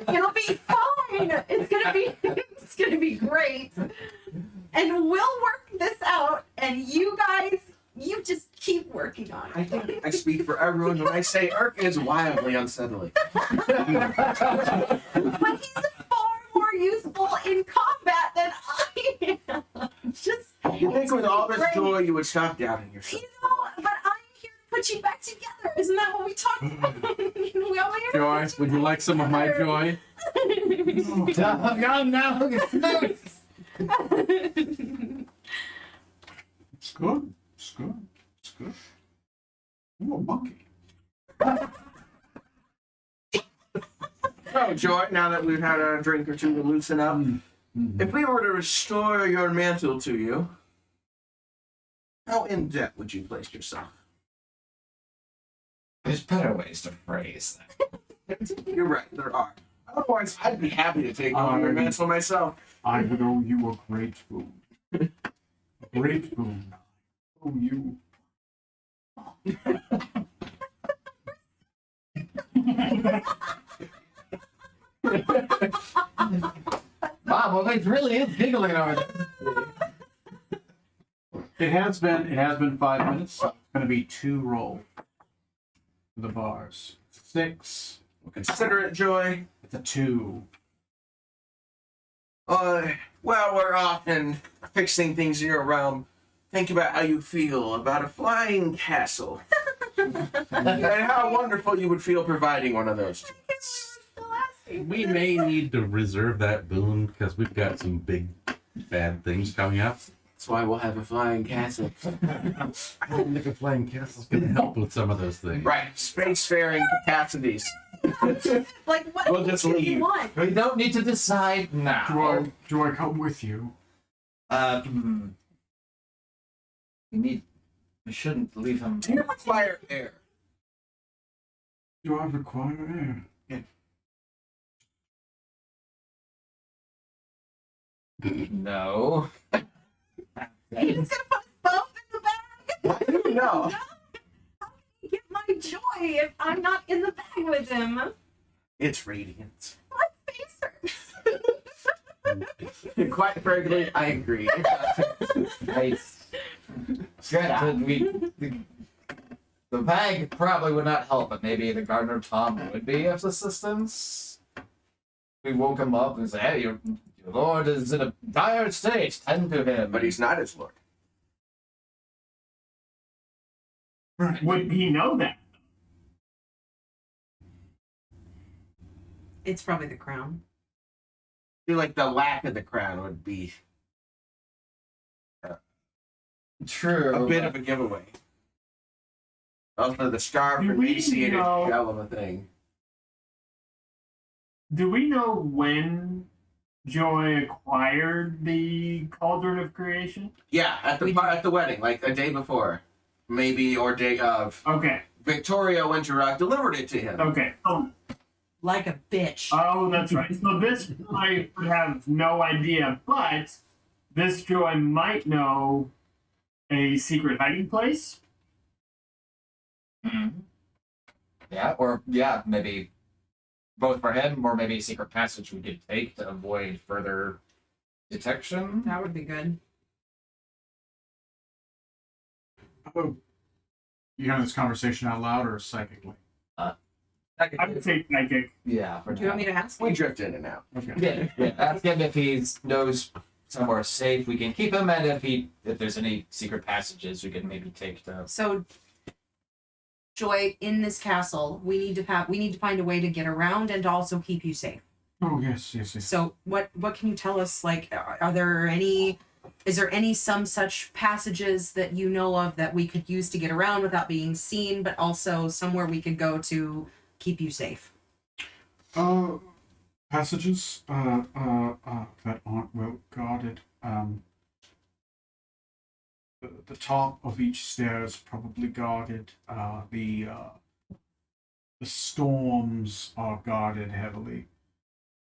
It'll be fine. It's gonna be great. And we'll work this out. And you guys, you just keep working on I it. think I speak for everyone when I say Urk is wildly unsettling. But he's far more useful in combat than I am. Just You think with all this great. joy you would stop doubting yourself? You know, but I'm here to put you back together. Isn't that what we talked about? We all here to Joy, put would you like some of my joy? no. It's good. It's good. It's good. Ooh, a monkey. So, Joy, now that we've had a drink or two to loosen up, if we were to restore your mantle to you, how in debt would you place yourself? There's better ways to phrase that. You're right, there are. Otherwise, I'd be happy to take on your mantle myself. I would owe you a great boon. A great boon. I owe you. Wow, well, it really is giggling over there. It has been 5 minutes. It's gonna be 2 roll for the bars. 6. Consider it, Joy. It's a 2. Well, we're off and fixing things in your realm. Think about how you feel about a flying castle. And how wonderful you would feel providing one of those. We may need to reserve that boon because we've got some big bad things coming up. That's why we'll have a flying castle. I don't think a flying castle's going to help with some of those things. Right, spacefaring capacities. Like, what We'll just do you leave. want? We don't need to decide now. Do I come with you? We shouldn't leave him. Do you require air? Do I require air? No. He's gonna put us both in the bag. I don't know. How can he get my joy if I'm not in the bag with him? It's radiance. My face hurts. Quite frankly, I agree. Granted, the bag probably would not help, but maybe the gardener Tom would be of assistance. We woke him up and said, "Hey, your lord is in a dire state. Tend to him." But he's not his lord. Would he know that? It's probably the crown. I feel like the lack of the crown would be True. a bit of a giveaway. Also, the starved, Do we emaciated know- shell of a thing. Do we know when Joy acquired the Cauldron of Creation? Yeah, at the wedding, like a day before, maybe, or day of. Okay. Victoria Winterrock delivered it to him. Okay. Like a bitch. Oh, that's right. So this Joy would have no idea, but this Joy might know a secret hiding place. Yeah, or maybe both for him, or maybe a secret passage we could take to avoid further detection. That would be good. Oh, you having this conversation out loud or psychically? I would say psychic. Yeah. For Do you want me to ask? We drift in and out. Okay. Yeah. Ask him if he knows somewhere safe we can keep him, and if there's any secret passages we could maybe take to. So, Joy, in this castle, we need to find a way to get around and to also keep you safe. Oh yes. So, what can you tell us? Like, is there any some such passages that you know of that we could use to get around without being seen, but also somewhere we could go to keep you safe? Passages that aren't well guarded. The top of each stair is probably guarded. The storms are guarded heavily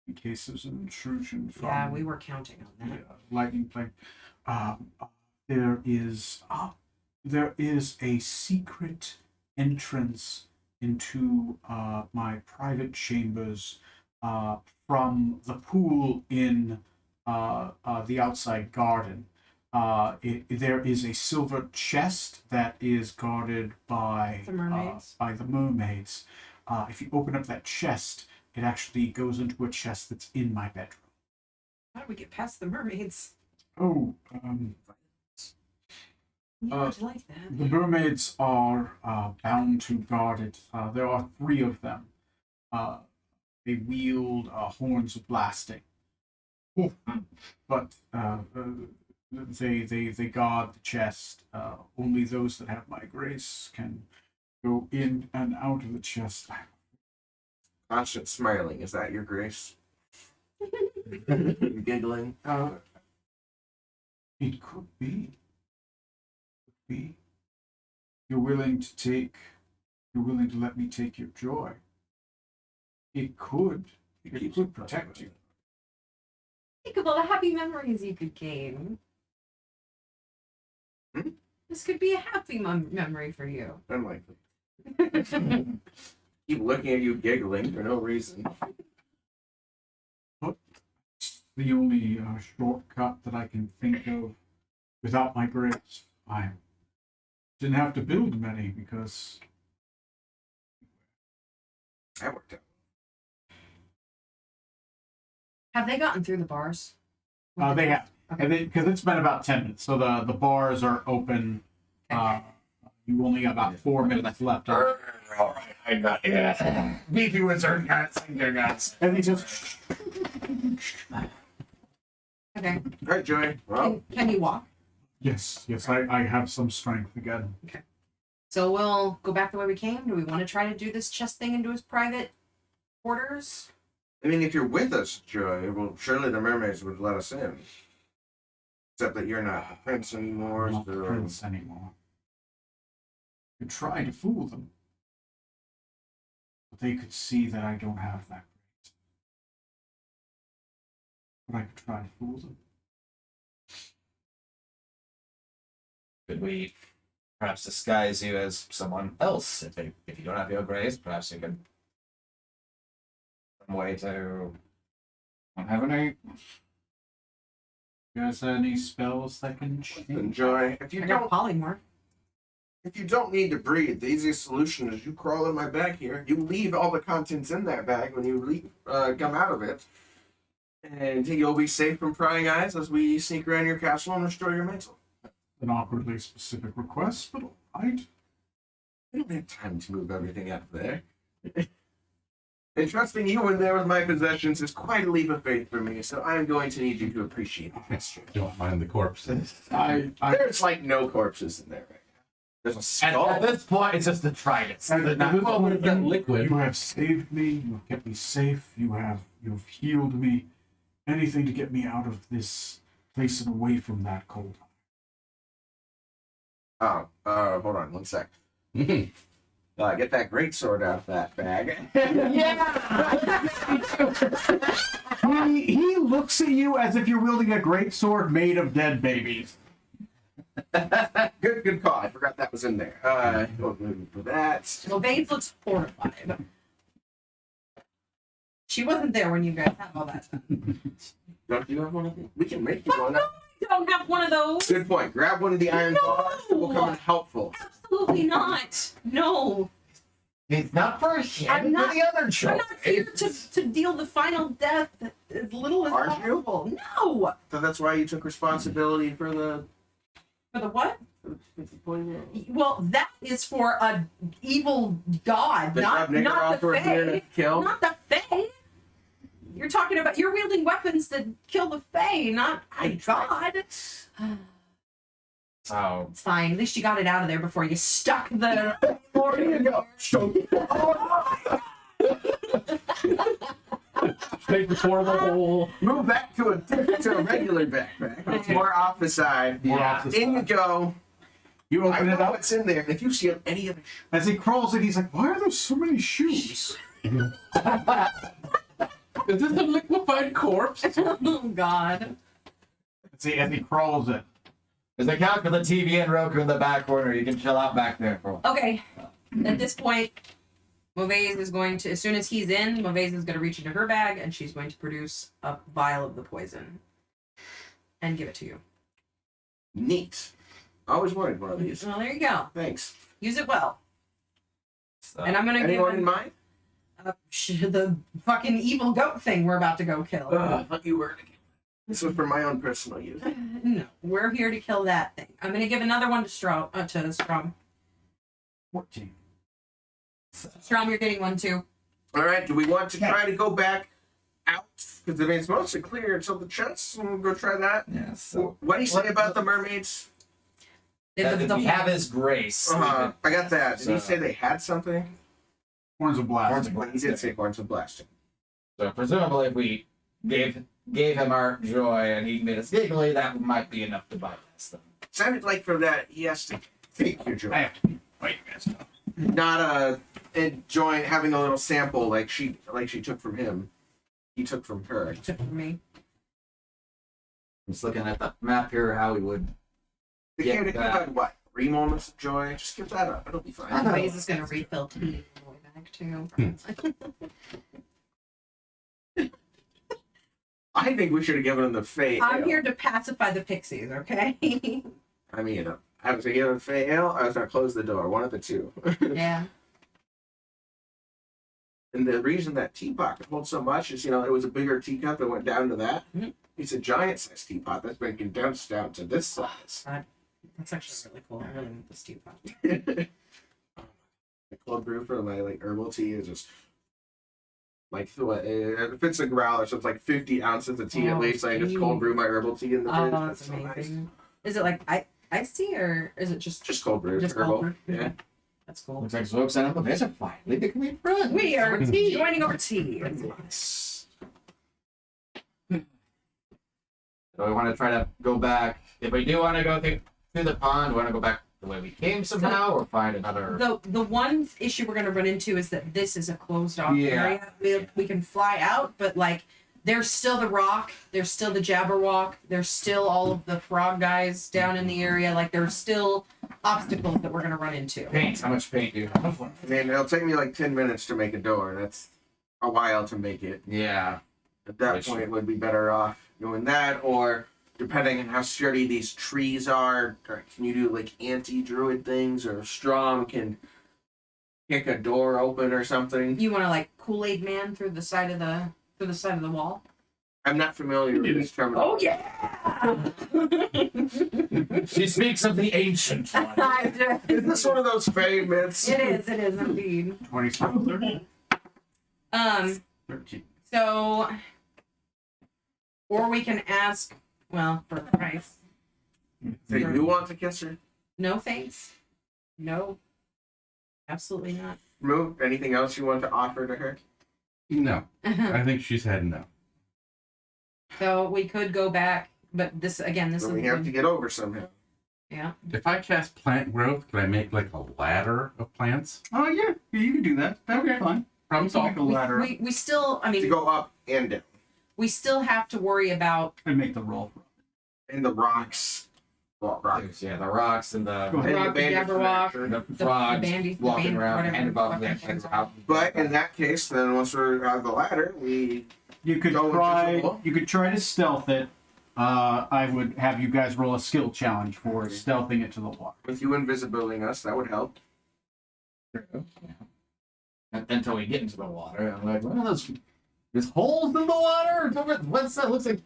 in case there's an intrusion from Yeah, we were counting on that. lightning plague. There is a secret entrance into my private chambers from the pool in the outside garden. There is a silver chest that is guarded by The mermaids? by the mermaids. If you open up that chest, it actually goes into a chest that's in my bedroom. How do we get past the mermaids? Oh, You would like that. the mermaids are bound to guard it. There are 3 of them. They wield horns of blasting. But they guard the chest. Only those that have my grace can go in and out of the chest. Constant smiling. Is that your grace? Giggling. It could be. You're willing to let me take your joy. It could protect you. Think of all the happy memories you could gain. Hmm? This could be a happy memory for you. Unlikely. Keep looking at you giggling for no reason. It's the only shortcut that I can think of without my grace. I didn't have to build many because That worked out. Have they gotten through the bars? they have, and because it's been about 10 minutes, so the bars are open. You only got about 4 minutes left. All right, I got it. Beefy wizard guts and your guts. And they just Okay. All right, Joy. Well, Can you walk? yes, I have some strength again. So we'll go back the way we came. Do we want to try to do this chest thing into his private quarters? I mean, if you're with us, Joy, well, surely the mermaids would let us in. Except that you're not the prince anymore. I'm not the so- prince anymore. You try to fool them, but they could see that I don't have that grace. But I could try to fool them. Could we perhaps disguise you as someone else if you don't have your grace? Perhaps you could some way to. Don't have any. You guys have any spells that can Listen, change? Joy, if you I got don't polymorph. If you don't need to breathe, the easiest solution is you crawl in my bag here. You leave all the contents in that bag when you leave, come out of it. And you'll be safe from prying eyes as we sneak around your castle and restore your mantle. An awkwardly specific request, but alright. We don't have time to move everything out of there. Entrusting you in there with my possessions is quite a leap of faith for me, so I'm going to need you to appreciate the gesture. Don't mind the corpses. There's like no corpses in there right now. There's a skull. At this point, it's just detritus. Well, we've got liquid. You have saved me. You have kept me safe. You've healed me. Anything to get me out of this place and away from that cold. Hold on one sec. Get that great sword out of that bag. He looks at you as if you're wielding a great sword made of dead babies. Good call. I forgot that was in there. For that. Well, Babe looks horrified. She wasn't there when you guys had all that stuff. Don't you have one of these? We can make you one. I don't have one of those. Good point. Grab one of the iron bars. It will come in helpful. Absolutely not. No. It's not for him, I'm not- for the other I'm children. not here to deal the final death as little as Aren't you? possible. No. So that's why you took responsibility for the. For the what? For the poison. Well, that is for a evil god, not the Fae. Kill. Not the Fae. You're talking about you're wielding weapons that kill the Fae, not a god. Oh. It's fine. At least you got it out of there before you stuck the. There you go. Take the portable hole. Move back to a regular backpack. It's more off the side. More off the In you side. go. You I open it know up. what's in there. If you see any of it, As he crawls in, he's like, "Why are there so many shoes?" Is this a liquefied corpse? Oh God. As he crawls in. There's a couch with a TV and Roku in the back corner. You can chill out back there for a while. Okay. At this point, Movaise is going to, as soon as he's in, Movaise is going to reach into her bag and she's going to produce a vial of the poison and give it to you. neat. Always wanted one of these. Well, there you go. Thanks. Use it well. So, And I'm going to give Anyone in him mind? the fucking evil goat thing we're about to go kill. I thought you were. This was for my own personal use. No, we're here to kill that thing. I'm going to give another one to Strom. 14. Strom, you're getting one too. All right. Do we want to try to go back out? Because I mean, it's mostly clear until the chest. So we'll go try that. yeah, so What do you say about the mermaids? if we have his grace. I got that. Did he So- say they had something? Horns of blast. Horns of He did say horns of blasting. So presumably, if we gave him our joy and he made us giggly, that might be enough to bypass them. Sounded like for that he has to take your joy, I have to wait, guys. not enjoying having a little sample like she took from him. He took from her. Except for me. Just looking at the map here, how we would. The Yeah, kid had that. had what? 3 moments of joy. Just give that up. It'll be fine. Movaise is going to refill tea on the way back too. I think we should have given him the Fey I'm Ale. here to pacify the pixies, okay? I mean, I was going to give him Fey Ale. I was going to close the door. One of the two. Yeah. And the reason that teapot could hold so much is, it was a bigger teacup that went down to that. Mhm. It's a giant-sized teapot that's been condensed down to this size. That's actually really cool. I really want this teapot. The cold brew for my herbal tea is just if it's a growler, so it's like 50 ounces of tea at Oh, least. I just gee. cold brew my herbal tea in the Oh, fridge. that's so nice. amazing. Is it like iced tea or is it just Just cold brew. Just herbal. cold brew? Yeah. That's cool. Looks like folks and Uncle Viz are finally becoming friends. We are joining over tea. So we want to try to go back. If we do want to go through the pond, we want to go back the way we came somehow, or find another. The one issue we're going to run into is that this is a closed off Yeah. area. We can fly out, but there's still the rock, there's still the Jabberwock, there's still all of the frog guys down in the area. There's still obstacles that we're going to run into. Paint. How much paint do you have? I mean, it'll take me 10 minutes to make a door. That's a while to make it. Yeah. At that Which- point, would be better off doing that, or depending on how sturdy these trees are, or can you do anti-druid things, or Strom can kick a door open or something. You want to Kool-Aid Man through the side of the wall? I'm not familiar with this terminology. Oh yeah. She speaks of the ancient one. Is this one of those fey myths? It is indeed. 27. 13. So, or we can ask, well, for the price. So you want to kiss her? No thanks. No. Absolutely not. Move. Anything else you want to offer to her? No, I think she's had enough. So we could go back, but this So is we have to get over somehow. yeah. If I cast plant growth, could I make like a ladder of plants? Oh yeah, you can do that. That would be fine. Problem Make solved. a ladder up We still, I To mean, go up and down. we still have to worry about and make the roll. And the rocks. Well, rocks. Yeah, the rocks and Go the ahead. And the Rock, the bandits Jabberwock, after. frogs bandy- walking band- around, whatever hand above the them, fuck head that out. But in that case, then once we're out of the ladder, we You could Go try. invisible. You could try to stealth it. I would have you guys roll a skill challenge for stealthing it to the water. with you invisibiling us, that would help. Until we get into the water, I'm like, well, there's holes in the water. What's that? Looks like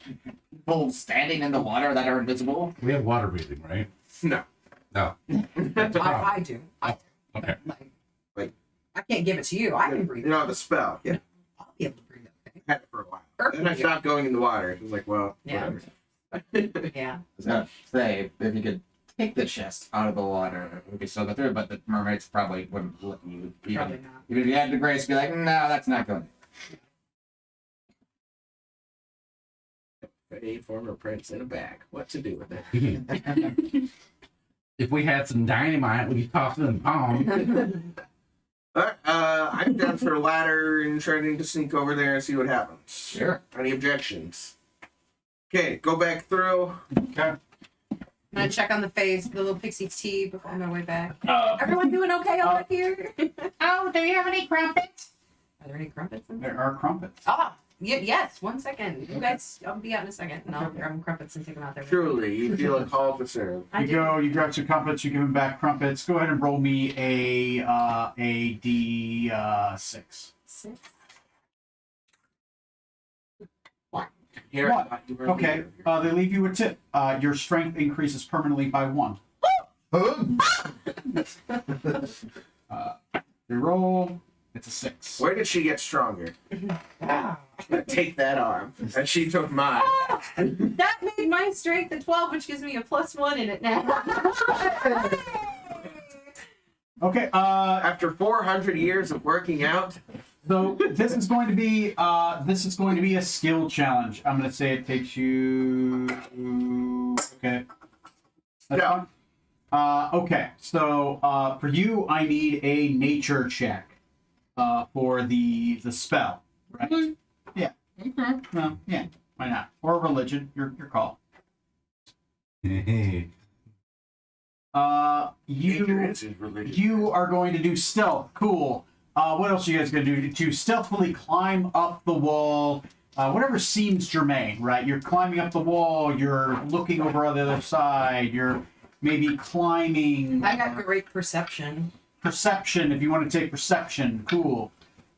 people standing in the water that are invisible. We have water breathing, right? No. No. I do. Okay. Like- I can't give it to you. I can breathe. You know the spell. Yeah. I'll be able to breathe that thing. Had it for a while. Then I stopped going in the water. It was like, well, Yeah. whatever. Yeah. I was gonna say if you could take the chest out of the water, we could still go through. But the mermaids probably wouldn't let you. Probably not. Even if you had the grace, be like, no, that's not good. A former prince in a bag. What to do with it? If we had some dynamite, we could toss it in the pond. Alright, I'm down for a ladder and trying to sneak over there and see what happens. Sure. Any objections? Okay, go back through. Okay. I'm gonna check on the face, the little pixie tea before on my way back. Uh, Everyone doing okay over here? Oh, do you have any crumpets? Are there any crumpets in there? There are crumpets. Ah, yes. 1 second. You guys, I'll be out in a second, and I'll grab them crumpets and take them out there. Truly, you feel a call to serve. I You do. go. You grab some crumpets. You give him back crumpets. Go ahead and roll me a D6. 6. Here, What? I do her Okay. leader. They leave you a tip. Your strength increases permanently by 1. You roll. It's a 6. Where did she get stronger? Ah. Take that arm. And she took mine. That made my strength a 12, which gives me a +1 in it now. Okay. After 400 years of working out, So this is going to be a skill challenge. I'm going to say it takes you. Okay. That's Yeah. fine. Okay. So for you, I need a nature check for the spell. Right. Yeah. Okay. Well, yeah. Why not? Or religion. Your call. You. ignorance is religion. You are going to do stealth. Cool. What else are you guys going to do? To stealthily climb up the wall. Whatever seems germane, right? You're climbing up the wall. You're looking over on the other side. You're maybe climbing. I got great perception. Perception, if you want to take perception. Cool.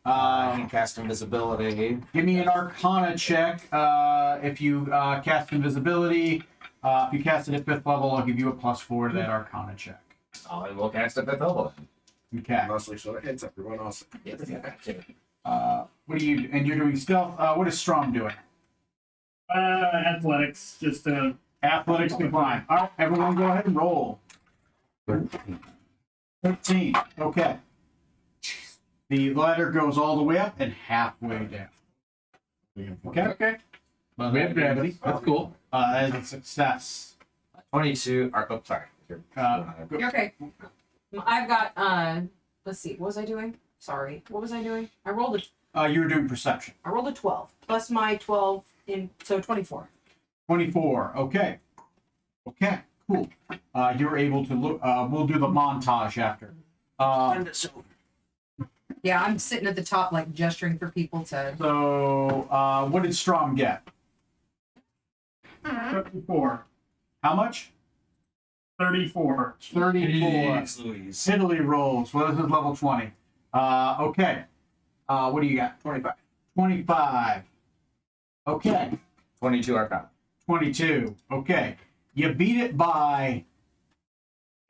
I can cast invisibility. Give me an Arcana check. If you cast invisibility. If you cast it at 5th level, I'll give you a +4 to that Arcana check. I will cast it at level. Okay. Mostly so it hits everyone else. Yes, What are you? And you're doing stealth. What is Strom doing? Athletics, just Athletics to climb. All right, everyone, go ahead and roll. 13. Okay. The ladder goes all the way up and halfway down. Okay. Okay. We have gravity. That's cool. That is a success. 22. Oh, sorry. Go- You're okay. I've got, let's see, what was I doing? Sorry. What was I doing? I rolled you were doing perception. a 12, plus my 12 so 24. 24. Okay. Okay. Cool. You're able to look. We'll do the montage after. Send us over. Yeah, I'm sitting at the top, like, gesturing for people to... So, what did Strom get? 34. How much? 34. 34. Louise. Fiddly rolls. Well, this is level 20. Okay. What do you got? 25. 25. Okay. 22 Arcana. 22. Okay. You beat it by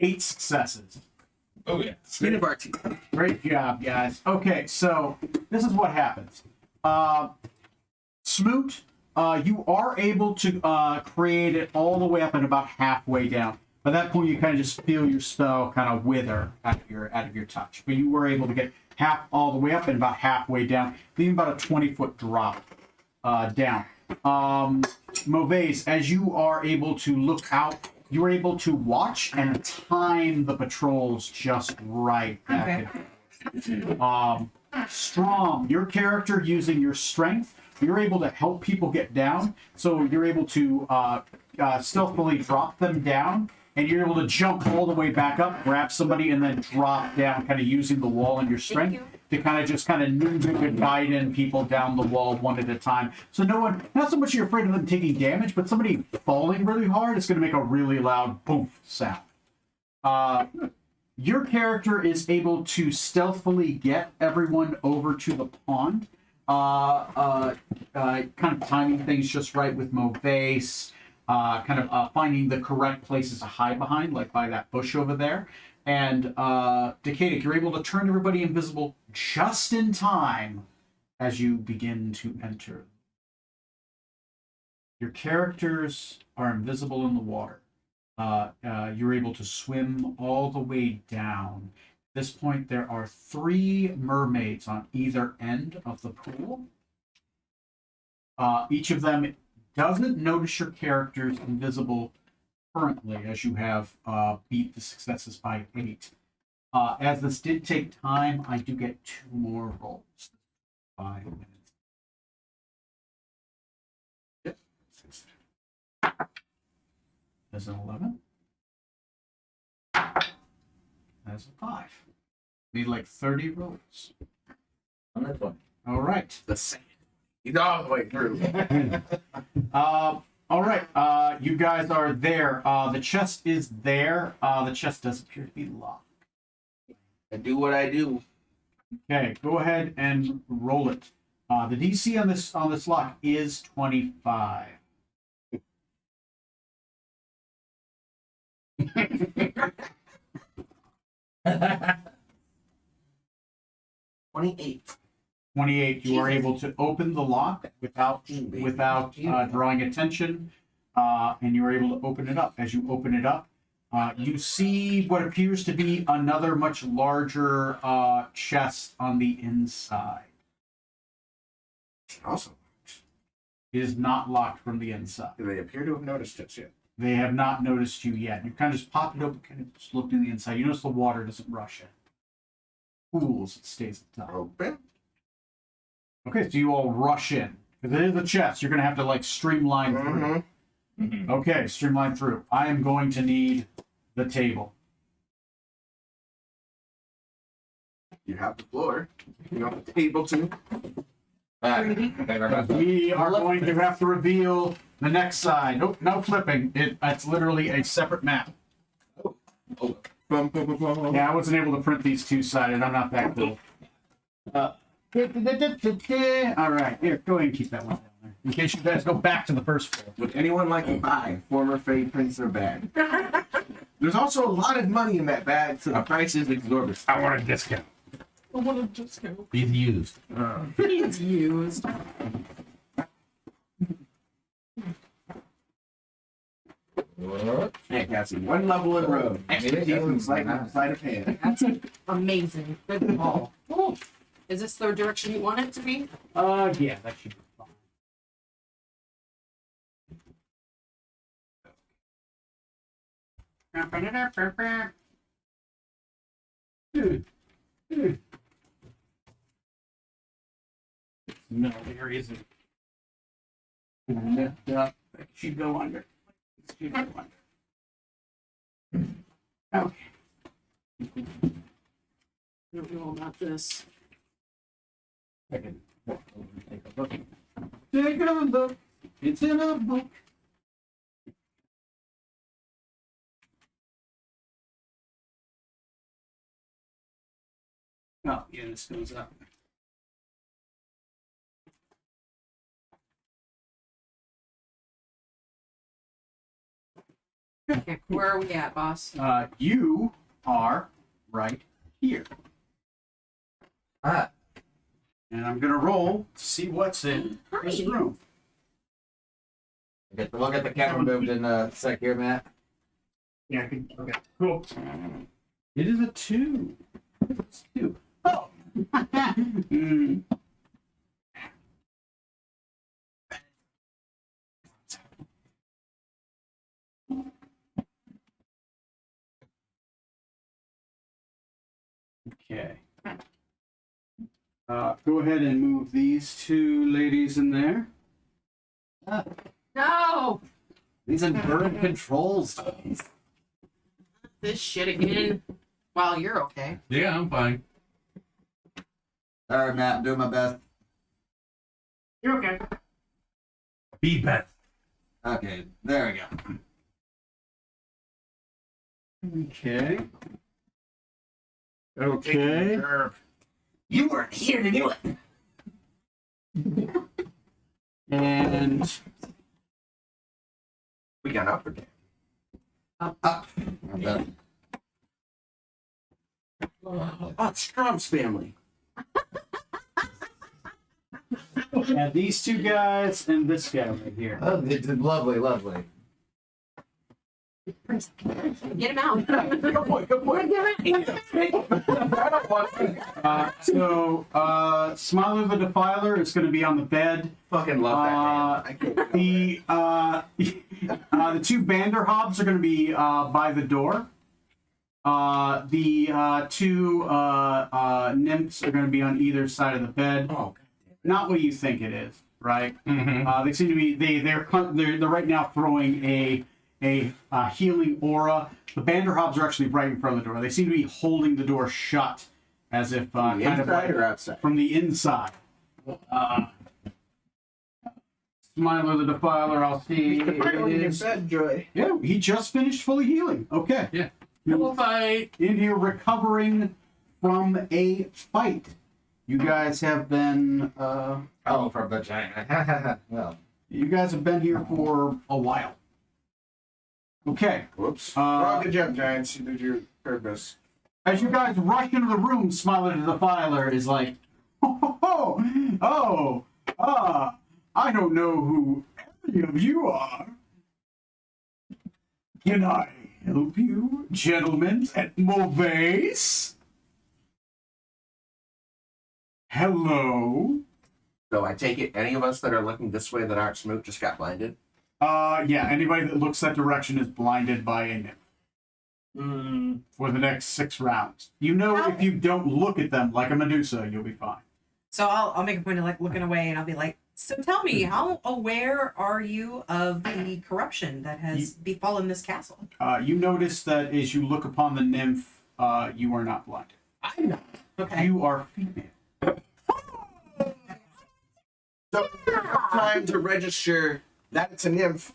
8 successes. Oh yeah. Skin of our teeth. Great job, guys. Okay, so this is what happens. Smoot, you are able to create it all the way up and about halfway down. By that point, you kind of just feel your spell kind of wither out of your touch. But you were able to get half all the way up and about halfway down, leaving about a 20-foot drop down. Mauvais, as you are able to look out, you're able to watch and time the patrols just right. Okay. Strong, your character using your strength, you're able to help people get down. So you're able to stealthily drop them down, and you're able to jump all the way back up, grab somebody, and then drop down, kind of using the wall and your strength to kind of ninja and guide in people down the wall one at a time. So no one, not so much you're afraid of them taking damage, but somebody falling really hard is going to make a really loud boom sound. Your character is able to stealthily get everyone over to the pond. Kind of timing things just right with Mauvais. Finding the correct places to hide behind, like by that bush over there. And Decadic, you're able to turn everybody invisible just in time as you begin to enter. Your characters are invisible in the water. You're able to swim all the way down. At this point, there are 3 mermaids on either end of the pool. Each of them doesn't notice your characters invisible currently, as you have beat the successes by 8. As this did take time, I do get 2 more rolls. 5 minutes. Yep. There's an 11. There's a 5. Need like 30 rolls. On that one. All right. The same. He's all the way through. All right. You guys are there. The chest is there. The chest does appear to be locked. I do what I do. Okay, go ahead and roll it. The DC on this lock is 25. $28. 28. You are able to open the lock without drawing attention, and you are able to open it up. As you open it up, you see what appears to be another much larger chest on the inside. Awesome. It is not locked from the inside. They appear to have noticed it yet. They have not noticed you yet. You kind of just pop it open, kind of just looked in the inside. You notice the water doesn't rush in. Pools, it stays at the top. Open. Okay, so you all rush in. Because it is a chest, you're going to have to, like, streamline through. Mm-hmm. Okay, streamline through. I am going to need the table. You have the floor. You want the table too. We are going to have to reveal the next side. Nope, no flipping. It's literally a separate map. Oh. Bum, bum, bum, bum, bum. Yeah, I wasn't able to print these two-sided. I'm not that cool. All right, here, go ahead and keep that one down there. In case you guys go back to the first floor. Would anyone like to buy former Fade Princer bag? There's also a lot of money in that bag, so the price is exorbitant. I want a discount. He's used. He's used. Hey, Cassie, one level in road. Expertise in sleight of hand. That's amazing. Good call. Oh, is this the direction you want it to be? Yeah, that should be fine. No, there isn't. Lift up. That should go under. Should go under. Okay. I don't know about this. I can walk over and take a look. Take a look. It's in a book. Oh, yeah, this goes up. Okay, where are we at, boss? You are right here. Ah, And I'm gonna roll to see what's in this Hi. room. we'll get the camera moved in a sec here, Matt. Yeah, I could. Okay, cool. It is a 2. It's 2. Oh. Mm. Okay. Go ahead and move these 2 ladies in there. No, These endurance controls. this shit again. Well, you're okay. Yeah, I'm fine. All right, Matt, I'm doing my best. You're okay. Be better. Okay, there we go. Okay. Okay. You weren't here to do it. And We got up again. Up. Oh, it's Strom's family. and these 2 guys and this guy right here. Oh, it's lovely, lovely. Get him out. Good point. Good point. Smiler the Defiler is going to be on the bed. Fucking love that man. I can't do The 2 Vanderhobbs are going to be by the door. The 2 nymphs are going to be on either side of the bed. Oh, Not what you think it is, right? Mm-hmm. They seem to be they're right now throwing a healing aura. The Vanderhobbs are actually right in front of the door. They seem to be holding the door shut, as if kind of inside like or outside? from the inside. Smiler the Defiler, I'll see. Joy. Yeah, he just finished fully healing. Okay. Yeah. You're Fight. in here recovering from a fight. You guys have been Oh, for vagina. Well, you guys have been here for a while. Okay. Whoops. Uh, Good job, Giants. You did your purpose. As you guys rush into the room, Smiler the Defiler is like, I don't know who any of you are. Can I help you, gentlemen at Mauvais? Hello? So I take it any of us that are looking this way that aren't Smoot just got blinded? Yeah, anybody that looks that direction is blinded by a nymph. For the next 6 rounds. You know, if you don't look at them like a Medusa, you'll be fine. So I'll make a point of like looking away, and I'll be like, so tell me, how aware are you of the corruption that has befallen this castle? You notice that as you look upon the nymph, you are not blinded. I'm not. Okay. You are female. So time to register that it's a nymph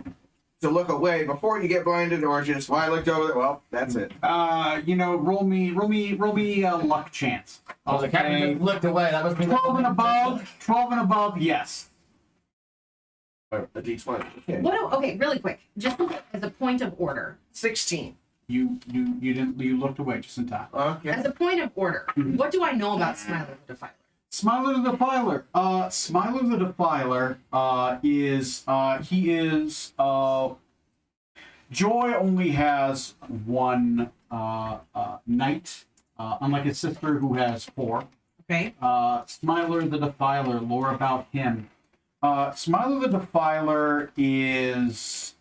to look away before you get blinded, or just I looked over there. Well, that's it. Roll me a luck chance. the captain just looked away. That must be 12 and above. 12 and above. Yes. A D20. Okay. Okay, really quick, just as a point of order. 16. You looked away just in time. Okay. As a point of order, what do I know about Smiler the Defiler? Smiler the Defiler. Smiler the Defiler is Joy only has 1 knight, unlike his sister who has 4. Okay. Smiler the Defiler, lore about him. Smiler the Defiler is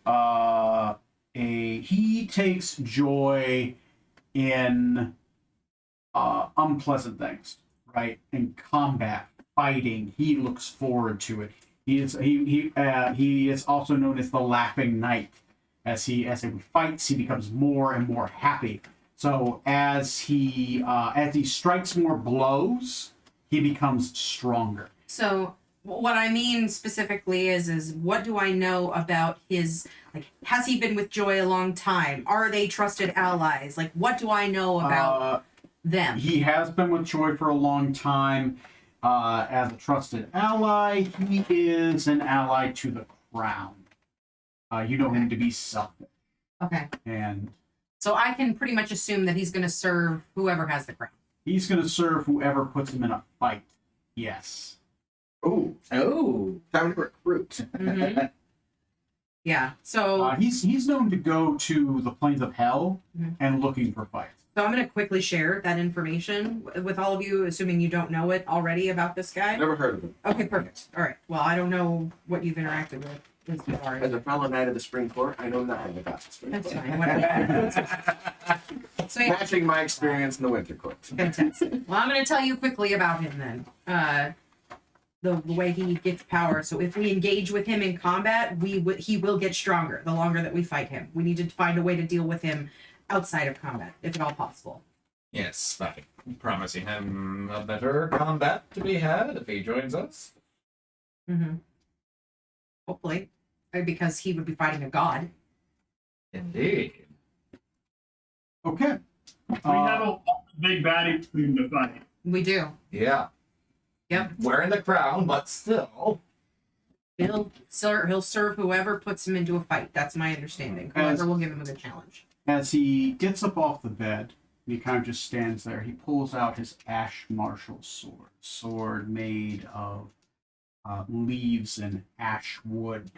he takes joy in unpleasant things, right? In combat, fighting, he looks forward to it. He is also known as the Laughing Knight. As he fights, he becomes more and more happy. So as he strikes more blows, he becomes stronger. So what I mean specifically is what do I know about his, like, has he been with Joy a long time? Are they trusted allies? Like, what do I know about them? He has been with Joy for a long time as a trusted ally. He is an ally to the crown. You know him to be selfish Okay. and So I can pretty much assume that he's going to serve whoever has the crown. He's going to serve whoever puts him in a fight. Yes. Ooh, Oh. time to recruit. Mhm. Yeah. So He's known to go to the plains of hell Mhm. and looking for fights. So I'm going to quickly share that information with all of you, assuming you don't know it already about this guy. Never heard of him. Okay, perfect. All right. Well, I don't know what you've interacted with as far As as. a fellow knight of the Spring Court, I know nothing about the Spring That's Court. fine. Whatever. So yeah, Matching my experience in the Winter Court. fantastic. Well, I'm going to tell you quickly about him then. The way he gets power. So if we engage with him in combat, he will get stronger the longer that we fight him. We need to find a way to deal with him outside of combat, if at all possible. Yes, by promising him a better combat to be had if he joins us. Mm-hmm. Hopefully, because he would be fighting a god. Indeed. Okay. We have a big baddie team to fight. We do. Yeah. Yep. Wearing the crown, but still. He'll serve whoever puts him into a fight. That's my understanding. As- Whoever will give him a good challenge. As he gets up off the bed, and he kind of just stands there, he pulls out his Ash Marshal sword made of leaves and ash wood.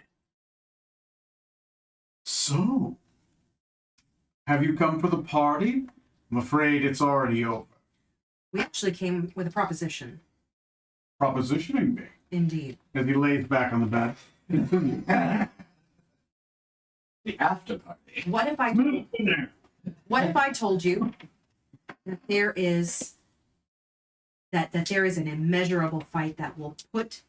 So, have you come for the party? I'm afraid it's already over. We actually came with a proposition. Propositioning me. Indeed. As he lays back on the bed. The after party. What if I Move in there. told you that there is an immeasurable fight that will put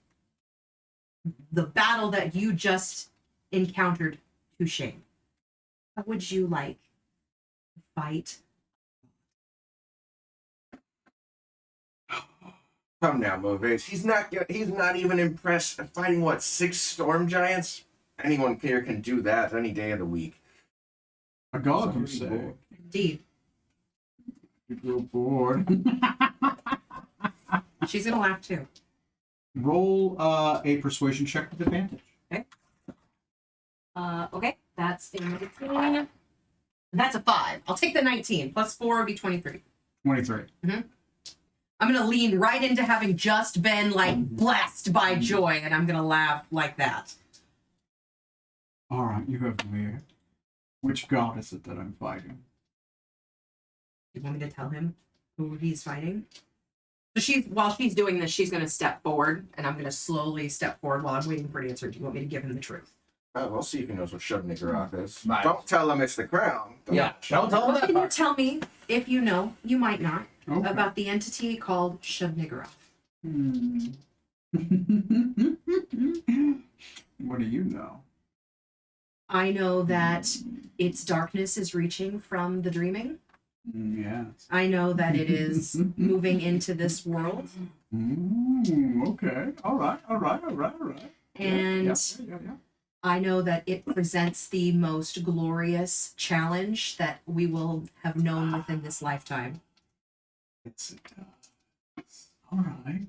the battle that you just encountered to shame? How would you like to fight? Come now, Movace. He's not even impressed at fighting what, 6 storm giants? Anyone here can do that any day of the week. A god, you Sorry, say? boy. Indeed. You feel bored. She's gonna laugh too. Roll a persuasion check with advantage. Okay, that's a 19. That's a 5. I'll take the 19. Plus 4 would be 23. 23. I'm gonna lean right into having just been like blessed by joy, and I'm gonna laugh like that. All right, you have weird. Which god is it that I'm fighting? You want me to tell him who he's fighting? So while she's doing this, she's gonna step forward, and I'm gonna slowly step forward while I'm waiting for an answer. Do you want me to give him the truth? Oh, we'll see if he knows what Shub-Niggurath is. Nice. Don't tell him it's the crown. Yeah, don't tell him Well, that can you part. tell me, if you know, you might not, Okay. about the entity called Shub-Niggurath? What do you know? I know that its darkness is reaching from the dreaming. Yes. I know that it is moving into this world. Okay. All right. And Yeah. I know that it presents the most glorious challenge that we will have known within this lifetime. It's all right.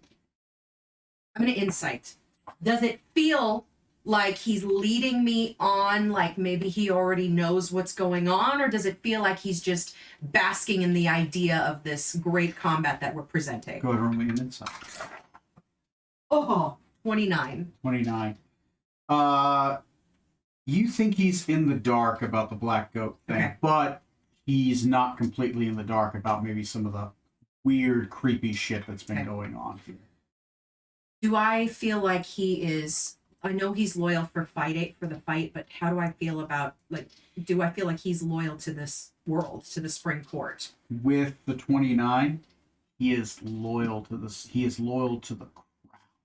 I'm going to insight. Does it feel like he's leading me on, like maybe he already knows what's going on, or does it feel like he's just basking in the idea of this great combat that we're presenting? Go ahead and roll me an insight. Oh, 29. 29. You think he's in the dark about the black goat thing, Okay. but he's not completely in the dark about maybe some of the weird, creepy shit that's been Okay. going on here. Do I feel like he is? I know he's loyal for the fight, but how do I feel about, like, do I feel like he's loyal to this world, to the Spring Court? With the 29, he is loyal to this. He is loyal to the crown.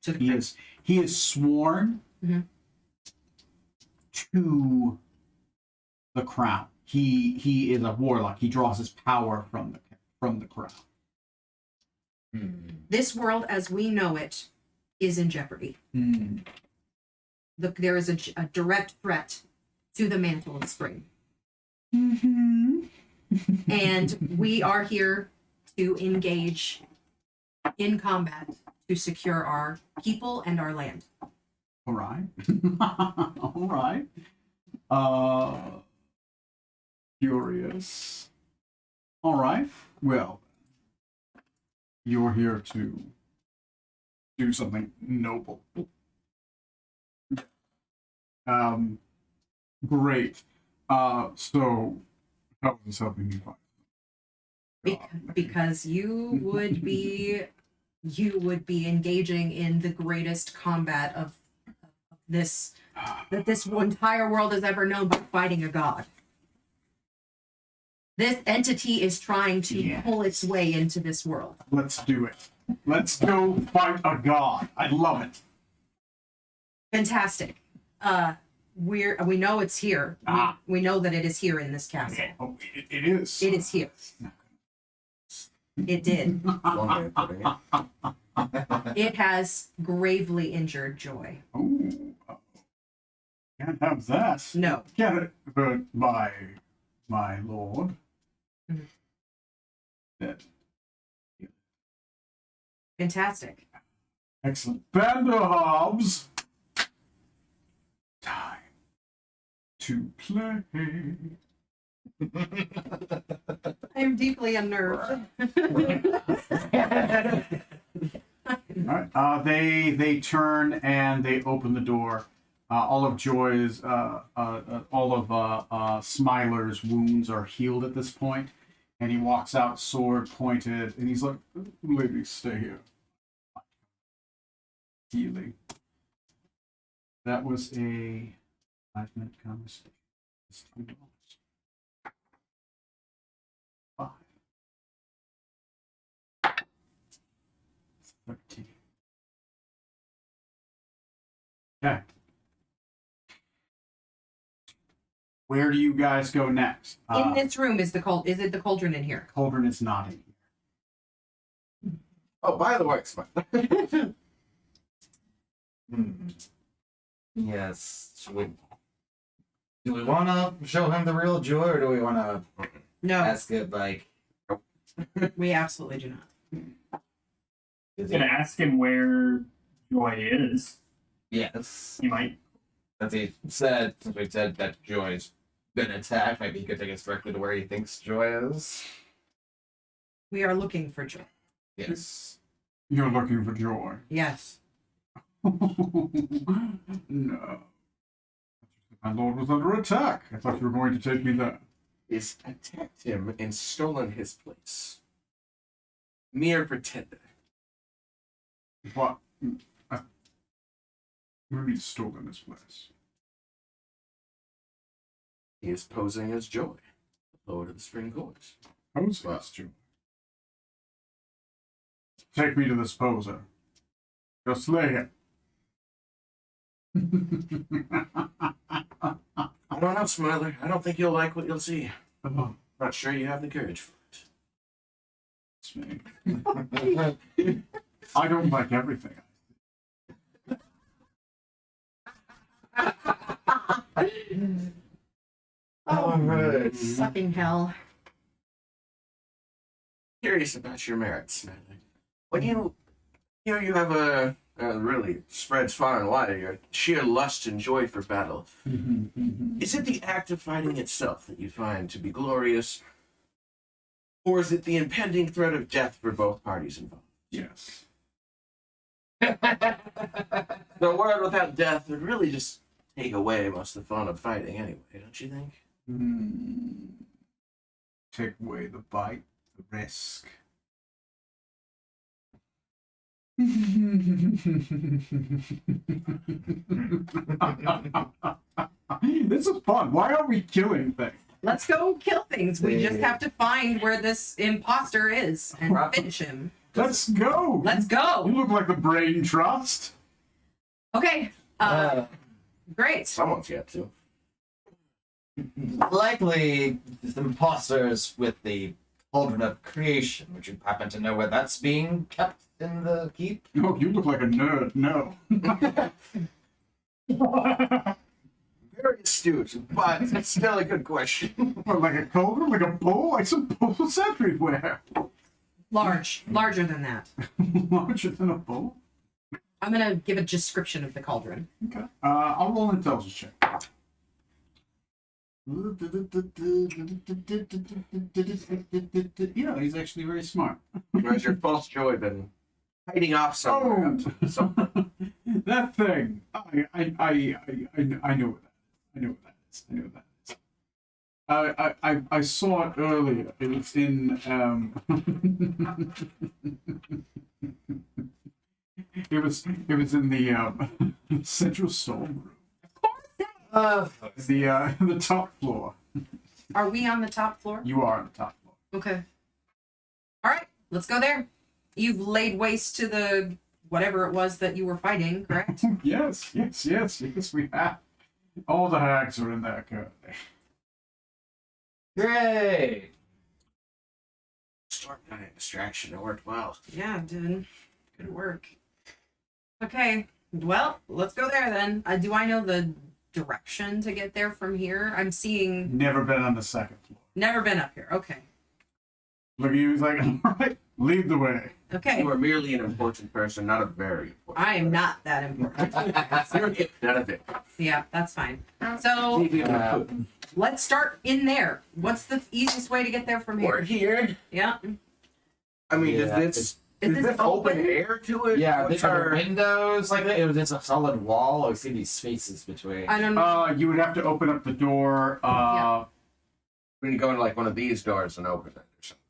To the He crown. he is sworn Mhm. to the crown. He is a warlock. He draws his power from the crown. This world, as we know it, is in jeopardy. There is a direct threat to the mantle of spring. And we are here to engage in combat to secure our people and our land. All right. All right. Curious. All right. Well, you're here to do something noble. Great. So how is this helping you find? Because you would be engaging in the greatest combat of this that this entire world has ever known by fighting a god. This entity is trying to pull its way into this world. Let's do it. Let's go fight a god. I love it. Fantastic. We know it's here. We know that it is here in this castle. Oh, it is. It is here. It did. One way of putting it. It has gravely injured Joy. Oh, can't have that. No. Get it, but my lord. Mhm. Dead. Fantastic. Excellent. Bender Hobbs. Time to play. I am deeply unnerved. All right. They turn and they open the door. All of Joy's, all of Smiler's wounds are healed at this point, and he walks out, sword pointed, and he's like, "Ladies, stay here." Healing. That was a 5-minute conversation. It's $2. 5. 13. Okay. Where do you guys go next? In this room is is it the cauldron in here? Cauldron is not in here. Oh, by the way, Smile. Yes. Do we want to show him the real Joy, or do we want to No, ask it like? we absolutely do not. I'm gonna ask him where Joy is. Yes. He might. Since we said that Joy's been attacked, maybe he could take us directly to where he thinks Joy is. We are looking for Joy. Yes. You're looking for Joy. Yes. No. My lord was under attack. I thought you were going to take me there. Is attacked him and stolen his place. Mere pretender. What? Rudy's stolen this place. He is posing as Joy, the Lord of the Spring Courts. Pose this, Joy. Take me to this poser. Go slay him. I don't know, Smiler. I don't think you'll like what you'll see. Oh, Not sure you have the courage for it. it's me. I don't like everything. Alright. Fucking hell. Curious about your merits, Smiler. When you have a really spreads far and wide your sheer lust and joy for battle. Is it the act of fighting itself that you find to be glorious, or is it the impending threat of death for both parties involved? Yes. The world without death would really just take away most of the fun of fighting anyway, don't you think? Take away the bite, the risk. This is fun. Why are we killing things? Let's go kill things. We just have to find where this imposter is and finish him. Let's go. Let's You go. look like the brain trust. Okay. Great. Someone's got to. Likely the imposters with the Cauldron of Creation. Would you happen to know where that's being kept in the keep? Oh, you look like a nerd. No. Very astute, but it's still a good question. What, like a cauldron? Like a bowl? Like some bowls everywhere. Larger than that. Larger than a bowl? I'm gonna give a description of the cauldron. Okay. I'll roll an intelligence check. he's actually very smart. Where's your false joy been hiding off somewhere? So, that thing. I know what that is. I know what that is. I know what that is. I saw it earlier. It was in it was in the Central Soul Room. The top floor. Are we on the top floor? You are on the top floor. Okay. All right, let's go there. You've laid waste to the whatever it was that you were fighting, correct? Yes, we have. All the hags are in there currently. Great. Storm Giant distraction. It worked well. Yeah, it did. Good work. Okay, well, let's go there then. Do I know the direction to get there from here? I'm seeing. Never been on the second floor. Never been up here. Okay. Look at you, he's like, all right, lead the way. Okay. You are merely an important person, not a very important. I am not that important. None of it. Yeah, that's fine. So let's start in there. What's the easiest way to get there from Or here? here. Yeah. I mean, Yeah, is this open air to it? Yeah, What's there are our- windows like that. It's a solid wall. I see these spaces between. I don't know. You would have to open up the door. Yeah. When you go into like one of these doors and open it or something.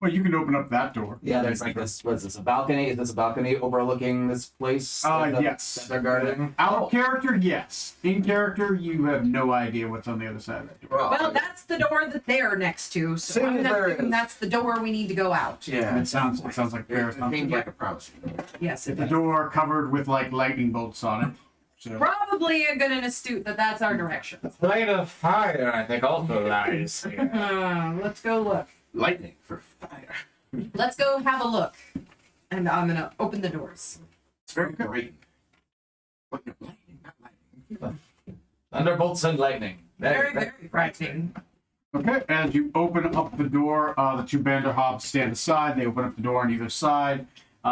Well, you can open up that door. Yeah, there's like this. What is this? A balcony? Is this a balcony overlooking this place? Yes. That they're guarding. Out of character, yes. In character, you have no idea what's on the other side of that door. Well, that's the door that they're next to. So Same I'm as gonna there assume is. that's the door we need to go out. yeah. It sounds like It Paris. seems like a promise. Yes, it The does. door covered with like lightning bolts on it. So Probably a good and astute that that's our direction. Plane of fire, I think, also lies here. Let's go look. Lightning for fire. Let's go have a look. And I'm gonna open the doors. It's very great. What, no, lightning, not lightning. Thunderbolts and lightning. Very, very frightening. okay, as you open up the door, the two Banderhobbs stand aside. They open up the door on either side.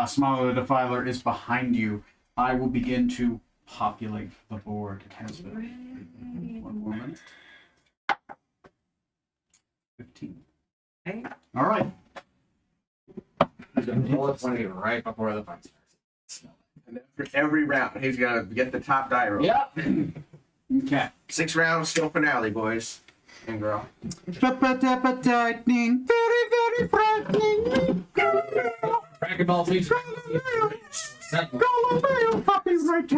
Smaller the Defiler is behind you. I will begin to populate the board. Has been 1 more minute. 15. Okay. All right. Bullets when you right before the fight starts. And after every round, he's gonna get the top die roll. Yep. Okay. 6 rounds, still finale, boys and girl. Lightning, very, very frightening. Dragon Ball teacher. Galileo copyright.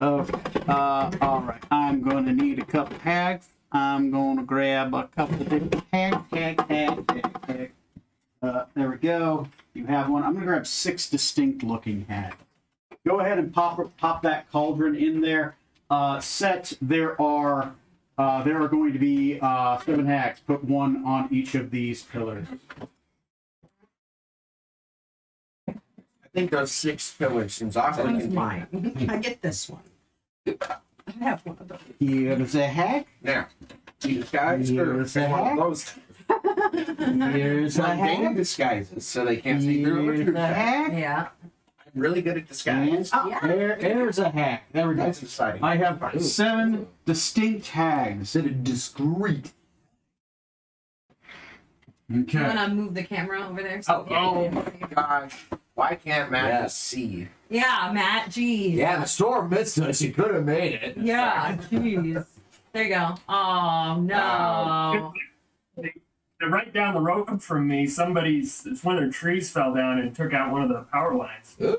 Okay. All right. I'm gonna need a couple hags. I'm gonna grab a couple of different hags. Hag. There we go. You have one. I'm gonna grab 6 distinct looking hags. Go ahead and pop that cauldron in there. There are going to be 7 hags. Put 1 on each of these pillars. I think those 6 pillars seems awfully One's convenient. mine. Can I get this one? I have one of those. Here's a hag. Now, see disguise or Here's a one of hat. those Here's a mundane hag. disguises so they can't see through Here's a hag. Yeah. I'm really good at disguise. And there's a hag. There we go. That's exciting. I have 7 distinct hags. Discreet. You Okay. wanna move the camera over there? So Oh my gosh. Why can't Matt Yes. just see? Yeah, Matt. Jeez. Yeah, the storm missed us. You could have made it. Yeah. Jeez. There you go. Oh no. They're right down the road from me. It's one of their trees fell down and took out one of the power lines. Ooh.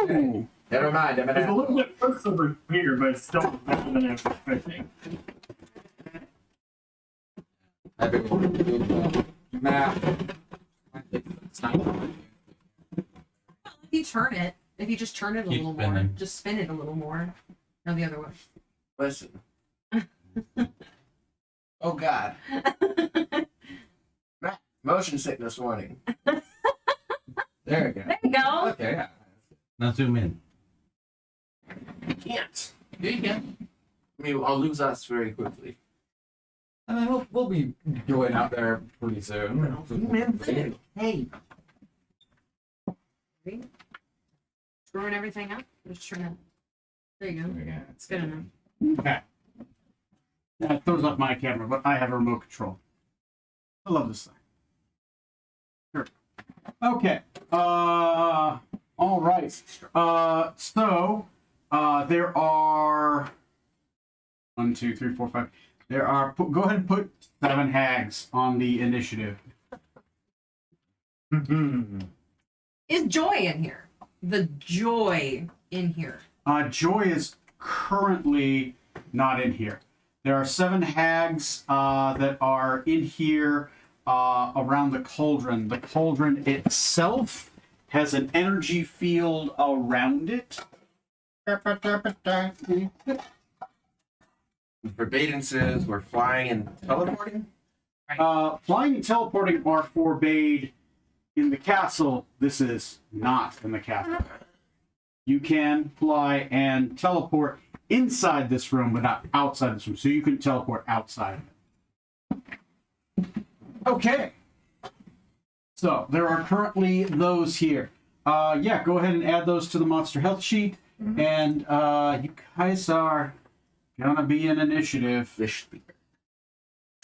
Okay. Never mind. I'm It's a gonna. little bit worse over here, but it's still better than I was expecting. I've been wanting to do map. It's not. If you turn it, if you just turn it a Keep little more, spinning. just spin it a little more. No, the other way. Listen. Oh God. Matt, motion sickness warning. There we go. There you go. Okay. Yeah. Now zoom in. You can't. There you go. I mean, I'll lose us very quickly. I mean, we'll be going out there pretty soon. Hey. Screwing everything up. Just trying to There you go. Yeah. It's good enough. Okay. That throws off my camera, but I have a remote control. I love this thing. Sure. Okay. All right. So there are 1, 2, 3, 4, 5. There are. Go ahead and put 7 hags on the initiative. Is Joy in here? The Joy in here. Joy is currently not in here. There are 7 hags that are in here around the cauldron. The cauldron itself has an energy field around it. Verbatim says we're flying and teleporting. Flying and teleporting are forbade in the castle. This is not in the castle. You can fly and teleport inside this room, but not outside this room. So you can teleport outside of it. Okay. So there are currently those here. Yeah, go ahead and add those to the monster health sheet. And you guys are gonna be in initiative. This should be good.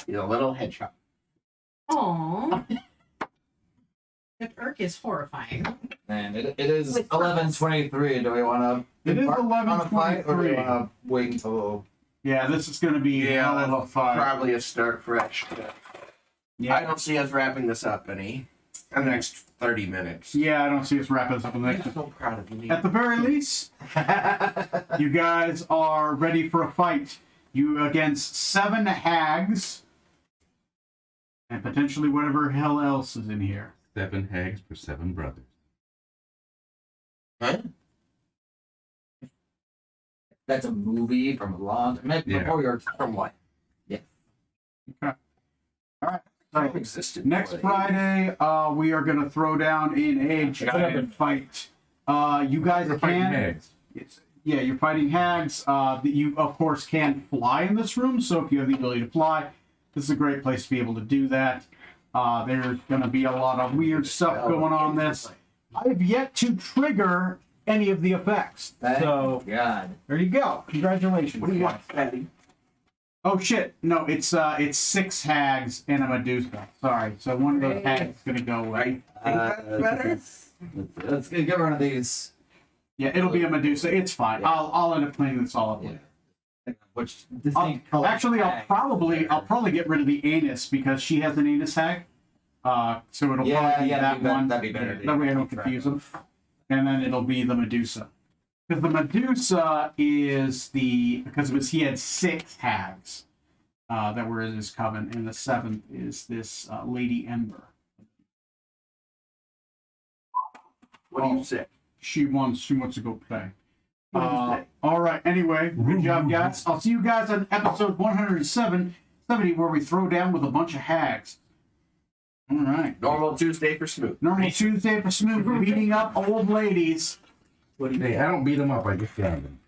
He's a little headshot. Aww. That Urk is horrifying. And it is With 11:23. Do we want to? It is on a fight, or do we 11:23. want to wait until? Yeah, this is gonna be hell of a fight. Probably a start fresh. Yeah. I don't see us wrapping this up in the next 30 minutes. Yeah, I don't see us wrapping this up in the next. I'm so proud of you. At the very least, you guys are ready for a fight. You against 7 hags, and potentially whatever hell else is in here. 7 hags for 7 brothers. Huh? That's a movie from a long time Yeah. before your From what? So, Existed. next Friday, we are gonna throw down in a giant fight. You guys We're fighting can. hags. Yeah, you're fighting hags. You of course can fly in this room, so if you have the ability to fly, this is a great place to be able to do that. There's gonna be a lot of weird stuff going on this. I've yet to trigger any of the effects. So God. there you go. Congratulations. What do you want, Fatty? Oh shit! No, it's 6 hags and a Medusa. Sorry, so one of those hags is gonna go away. Think that's better? Let's give one of these. Yeah, it'll be a Medusa. It's fine. Yeah. I'll end up cleaning this all up. Yeah. Which Disney color? Actually, I'll probably get rid of the anus because she has an anus hag. So it'll Yeah, probably be yeah, that one. that'd be better. That way I don't confuse them. And then it'll be the Medusa. Because the Medusa is he had 6 hags that were in his coven, and the 7th is this Lady Ember. What do you say? She wants to go play. What do you say? All right. Anyway, good job, guys. I'll see you guys on episode 170, where we throw down with a bunch of hags. All right. Normal Tuesday for Smooth. Normal Tuesday for Smooth beating up old ladies. Hey, I don't beat them up. I just grab them.